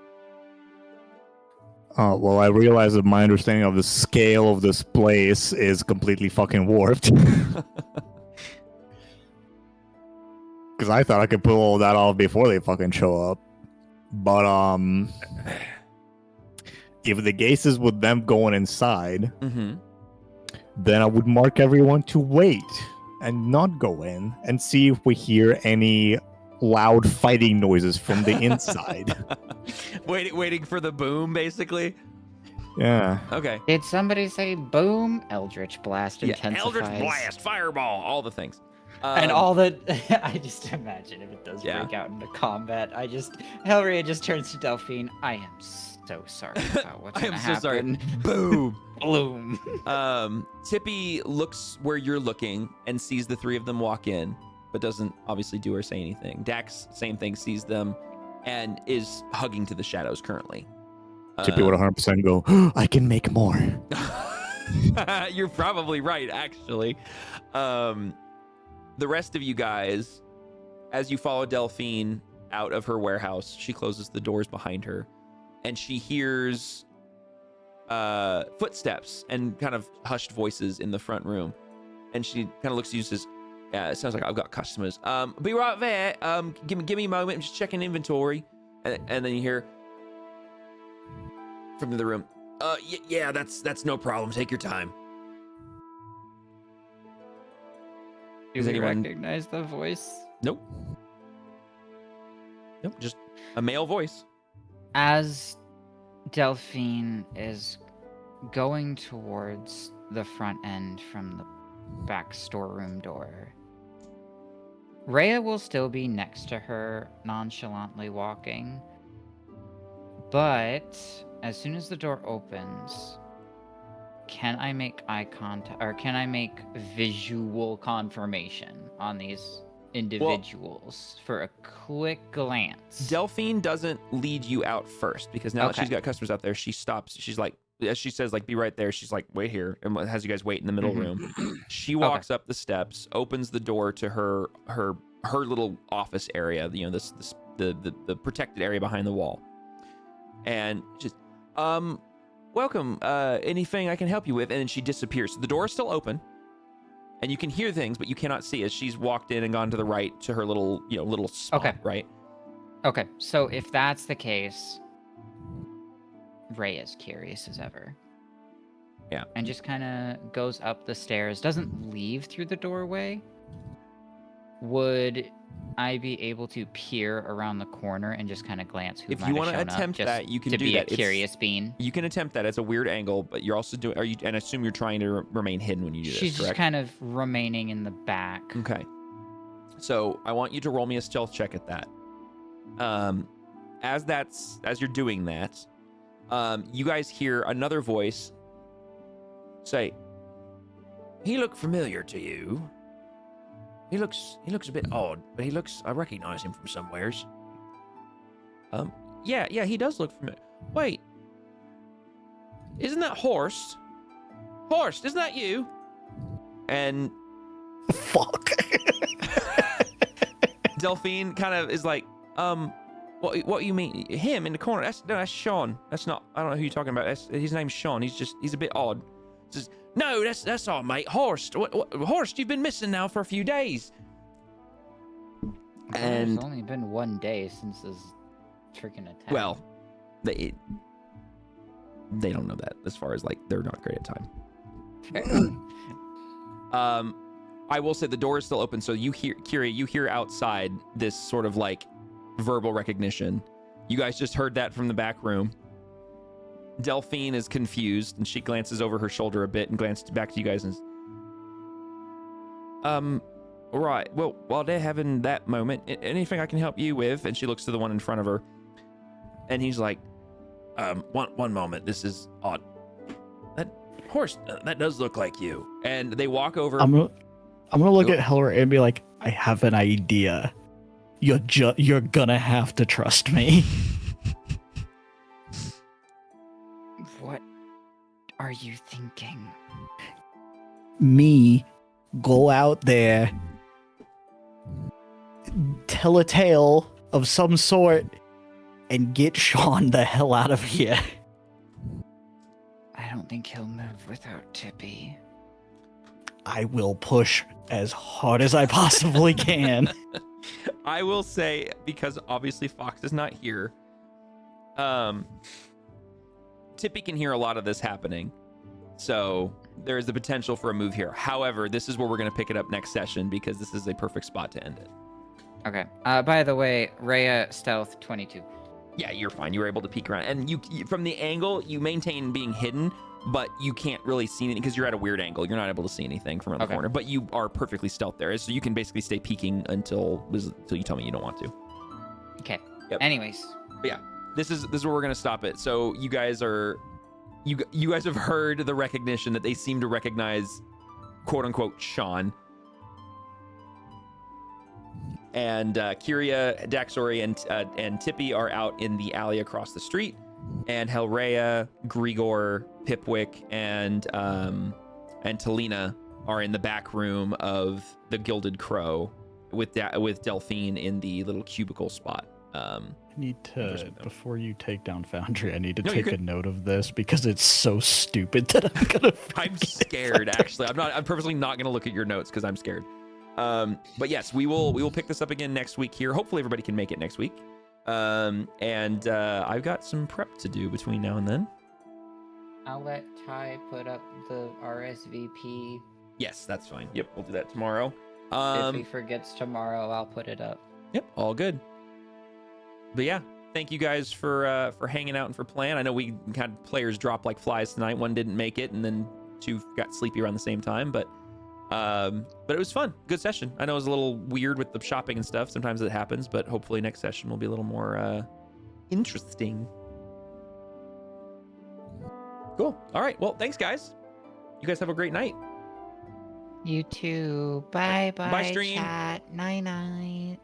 Well, I realize that my understanding of the scale of this place is completely fucking warped. Because I thought I could pull all that off before they fucking show up. But, if the case is with them going inside, then I would mark everyone to wait and not go in and see if we hear any loud fighting noises from the inside. waiting for the boom, basically. Yeah. Okay. Did somebody say boom? Eldritch blast intensifies. Eldritch blast, fireball, all the things. And all that, I just imagine if it does break out into combat, Hellraiser just turns to Delphine. I am so sorry about what's I gonna am happen. so sorry. Boom. Bloom. Tippy looks where you're looking and sees the three of them walk in, but doesn't obviously do or say anything. Dax, same thing, sees them and is hugging to the shadows currently. Tippy would 100% go, I can make more. You're probably right, actually. The rest of you guys, as you follow Delphine out of her warehouse, she closes the doors behind her, and she hears footsteps and kind of hushed voices in the front room. And she kind of looks at you and says, yeah, it sounds like I've got customers. Be right there. Give me a moment. I'm just checking inventory. And then you hear from the other room, yeah, that's no problem. Take your time. Do we recognize the voice? Nope. Nope, just a male voice. As Delphine is going towards the front end from the back storeroom door, Rhea will still be next to her, nonchalantly walking, but as soon as the door opens, can I make eye contact, or can I make visual confirmation on these individuals for a quick glance? Delphine doesn't lead you out first because now that she's got customers out there, she stops. She's like, as she says, like, be right there. She's like, wait here, and has you guys wait in the middle room. She walks up the steps, opens the door to her little office area. You know, the protected area behind the wall, and just welcome. Anything I can help you with? And then she disappears. So the door is still open. And you can hear things, but you cannot see as she's walked in and gone to the right to her little spot, right? Okay, so if that's the case, Ray is curious as ever. Yeah. And just kind of goes up the stairs, doesn't leave through the doorway. Would I be able to peer around the corner and just kind of glance who If might you have want to shown up, attempt just that, you can to do be that. a curious bean? You can attempt that. It's a weird angle, but you're also doing. And I assume you're trying to remain hidden when you do this. She's just correct? kind of remaining in the back. Okay. So I want you to roll me a stealth check at that. As you're doing that, you guys hear another voice say, "He looked familiar to you. He looks a bit odd, but I recognize him from somewheres." Yeah, he does look familiar. Wait, isn't that Horst? Horst, isn't that you? And Fuck. Delphine kind of is like, what you mean? Him in the corner? That's Sean. That's not. I don't know who you're talking about. His name's Sean. He's a bit odd. Says, no, that's our mate, Horst. Horst, you've been missing now for a few days. And It's only been 1 day since this freaking attack. well, they don't know that as far as like they're not great at time. I will say the door is still open, so you hear outside this sort of like verbal recognition. You guys just heard that from the back room. Delphine is confused, and she glances over her shoulder a bit and glances back to you guys and right, well, while they're having that moment, anything I can help you with? And she looks to the one in front of her, and he's like, one moment, this is odd. That horse, that does look like you. And they walk over. I'm gonna look at Heller and be like, I have an idea. You're gonna have to trust me. What are you thinking? Me go out there, tell a tale of some sort, and get Sean the hell out of here. I don't think he'll move without Tippy. I will push as hard as I possibly can. I will say, because obviously Fox is not here, Tippy can hear a lot of this happening. So there is the potential for a move here. However, this is where we're going to pick it up next session because this is a perfect spot to end it. Okay. By the way, Rhea stealth 22. Yeah, you're fine. You were able to peek around. And you from the angle, you maintain being hidden, but you can't really see anything because you're at a weird angle. You're not able to see anything from around the corner, but you are perfectly stealth there. So you can basically stay peeking until you tell me you don't want to. Okay. Yep. Anyways. But yeah, this is where we're going to stop it. So you guys are... You guys have heard the recognition that they seem to recognize, quote unquote, Sean. And Kyria, Daxori, and Tippy are out in the alley across the street. And Helrea, Grigor, Pipwick, and Talina are in the back room of the Gilded Crow with Delphine in the little cubicle spot. I need to, before you take down Foundry, I need to take a note of this because it's so stupid that I'm gonna. I'm scared, actually. I'm purposely not gonna look at your notes because I'm scared. But yes, we will pick this up again next week here. Hopefully everybody can make it next week. And I've got some prep to do between now and then. I'll let Ty put up the RSVP. Yes, that's fine. Yep, we'll do that tomorrow. If he forgets tomorrow, I'll put it up. Yep, all good. But yeah, thank you guys for hanging out and for playing. I know we had players drop like flies tonight. One didn't make it, and then two got sleepy around the same time. But it was fun. Good session. I know it was a little weird with the shopping and stuff. Sometimes it happens, but hopefully next session will be a little more interesting. Cool. All right. Well, thanks, guys. You guys have a great night. You too. Bye bye. Stream. Chat. Night night.